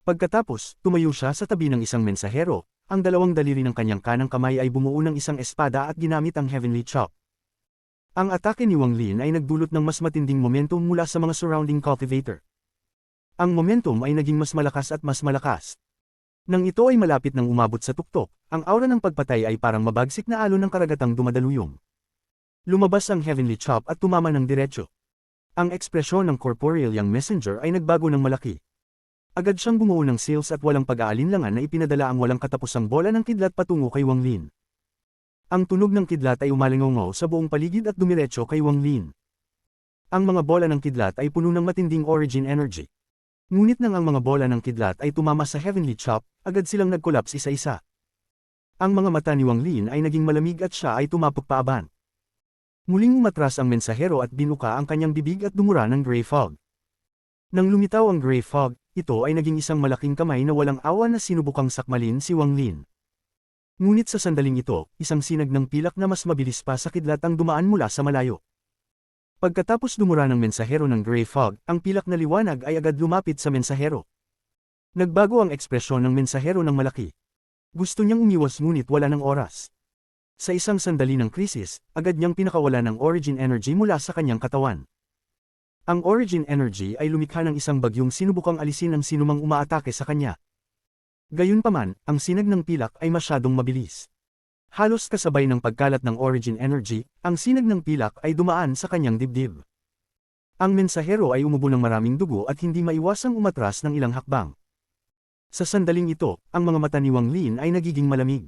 Pagkatapos, tumayo siya sa tabi ng isang mensahero, ang dalawang daliri ng kanyang kanang kamay ay bumuo ng isang espada at ginamit ang Heavenly Chop. Ang atake ni Wang Lin ay nagdulot ng mas matinding momentum mula sa mga surrounding cultivator. Ang momentum ay naging mas malakas at mas malakas. Nang ito ay malapit nang umabot sa tuktok, ang aura ng pagpatay ay parang mabagsik na alon ng karagatang dumadaluyong. Lumabas ang Heavenly Chop at tumama ng diretsyo. Ang ekspresyon ng corporeal young messenger ay nagbago ng malaki. Agad siyang bumuo ng sails at walang pag-aalinlangan na ipinadala ang walang katapusang bola ng kidlat patungo kay Wang Lin. Ang tunog ng kidlat ay umalingaw sa buong paligid at dumiretso kay Wang Lin. Ang mga bola ng kidlat ay puno ng matinding origin energy. Ngunit nang ang mga bola ng kidlat ay tumama sa Heavenly Chop, agad silang nag-collapse isa-isa. Ang mga mata ni Wang Lin ay naging malamig at siya ay tumapok paaban. Muling umatras ang mensahero at binuka ang kanyang bibig at dumura ng gray fog. Nang lumitaw ang gray fog, ito ay naging isang malaking kamay na walang awa na sinubukang sakmalin si Wang Lin. Ngunit sa sandaling ito, isang sinag ng pilak na mas mabilis pa sa kidlat ang dumaan mula sa malayo. Pagkatapos dumura ng mensahero ng gray fog, ang pilak na liwanag ay agad lumapit sa mensahero. Nagbago ang ekspresyon ng mensahero ng malaki. Gusto niyang umiwas ngunit wala ng oras. Sa isang sandali ng krisis, agad niyang pinakawala ng origin energy mula sa kanyang katawan. Ang origin energy ay lumikha ng isang bagyong sinubukang alisin ang sinumang umaatake sa kanya. Gayunpaman, ang sinag ng pilak ay masyadong mabilis. Halos kasabay ng pagkalat ng origin energy, ang sinag ng pilak ay dumaan sa kanyang dibdib. Ang mensahero ay umubo ng maraming dugo at hindi maiwasang umatras ng ilang hakbang. Sa sandaling ito, ang mga mata ni Wang Lin ay nagiging malamig.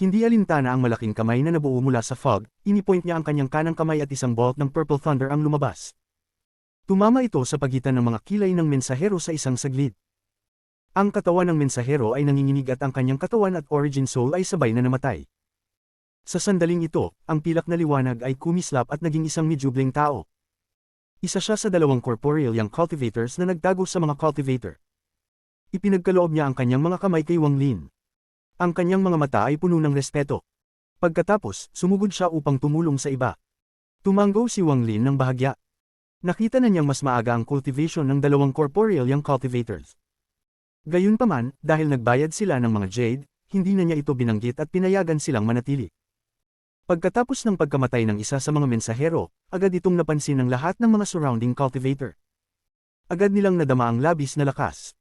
Hindi alintana ang malaking kamay na nabuo mula sa fog, inipoint niya ang kanyang kanang kamay at isang bolt ng purple thunder ang lumabas. Tumama ito sa pagitan ng mga kilay ng mensahero sa isang saglit. Ang katawan ng mensahero ay nanginginig at ang kanyang katawan at origin soul ay sabay na namatay. Sa sandaling ito, ang pilak na liwanag ay kumislap at naging isang mijubleng tao. Isa siya sa dalawang corporeal young cultivators na nagtago sa mga cultivator. Ipinagkaloob niya ang kanyang mga kamay kay Wang Lin. Ang kanyang mga mata ay puno ng respeto. Pagkatapos, sumugod siya upang tumulong sa iba. Tumanggo si Wang Lin ng bahagya. Nakita na niyang mas maaga ang cultivation ng dalawang corporeal young cultivators. Gayunpaman, dahil nagbayad sila ng mga jade, hindi na niya ito binanggit at pinayagan silang manatili. Pagkatapos ng pagkamatay ng isa sa mga mensahero, agad itong napansin ng lahat ng mga surrounding cultivator. Agad nilang nadama ang labis na lakas.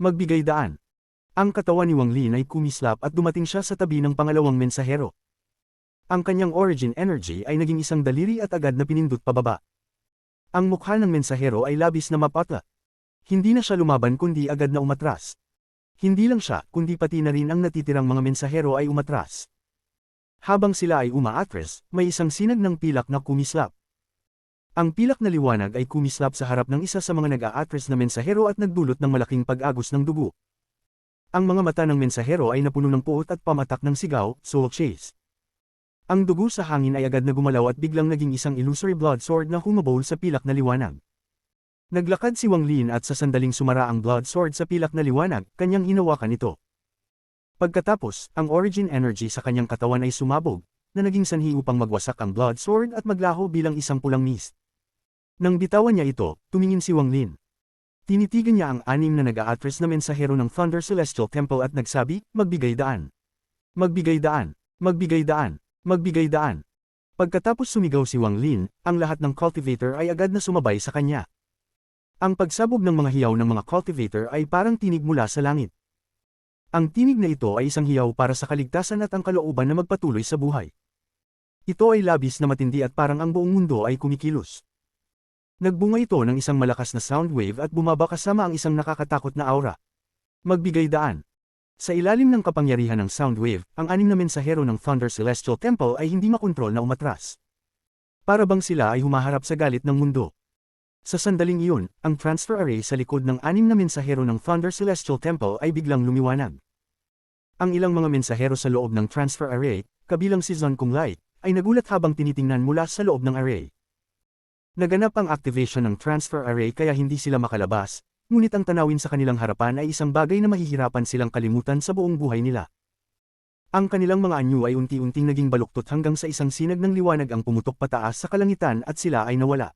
Magbigay daan. Ang katawan ni Wang Lin ay kumislap at dumating siya sa tabi ng pangalawang mensahero. Ang kanyang origin energy ay naging isang daliri at agad na pinindot pababa. Ang mukha ng mensahero ay labis na mapatla. Hindi na siya lumaban kundi agad na umatras. Hindi lang siya, kundi pati na rin ang natitirang mga mensahero ay umatras. Habang sila ay umaatras, may isang sinag ng pilak na kumislap. Ang pilak na liwanag ay kumislap sa harap ng isa sa mga nag-aatras na mensahero at nagdulot ng malaking pag-agos ng dugo. Ang mga mata ng mensahero ay napuno ng puot at pamatak ng sigaw, soul chase. Ang dugo sa hangin ay agad na gumalaw at biglang naging isang illusory blood sword na humabol sa pilak na liwanag. Naglakad si Wang Lin at sa sandaling sumara ang blood sword sa pilak na liwanag, kanyang hinawakan ito. Pagkatapos, ang origin energy sa kanyang katawan ay sumabog, na naging sanhi upang magwasak ang blood sword at maglaho bilang isang pulang mist. Nang bitawan niya ito, tumingin si Wang Lin. Tinitigan niya ang anim na nag-aatras na mensahero ng Thunder Celestial Temple at nagsabi, magbigay daan. Magbigay daan. Magbigay daan. Magbigay daan. Pagkatapos sumigaw si Wang Lin, ang lahat ng cultivator ay agad na sumabay sa kanya. Ang pagsabog ng mga hiyaw ng mga cultivator ay parang tinig mula sa langit. Ang tinig na ito ay isang hiyaw para sa kaligtasan at ang kalooban na magpatuloy sa buhay. Ito ay labis na matindi at parang ang buong mundo ay kumikilos. Nagbunga ito ng isang malakas na sound wave at bumaba kasama ang isang nakakatakot na aura. Magbigay daan. Sa ilalim ng kapangyarihan ng sound wave, ang anim na mensahero ng Thunder Celestial Temple ay hindi makontrol na umatras. Para bang sila ay humaharap sa galit ng mundo. Sa sandaling iyon, ang transfer array sa likod ng anim na mensahero ng Thunder Celestial Temple ay biglang lumiwanag. Ang ilang mga mensahero sa loob ng transfer array, kabilang si Zon Kunglai, ay nagulat habang tinitingnan mula sa loob ng array. Naganap ang activation ng transfer array kaya hindi sila makalabas, ngunit ang tanawin sa kanilang harapan ay isang bagay na mahihirapan silang kalimutan sa buong buhay nila. Ang kanilang mga anyo ay unti-unting naging baluktot hanggang sa isang sinag ng liwanag ang pumutok pataas sa kalangitan at sila ay nawala.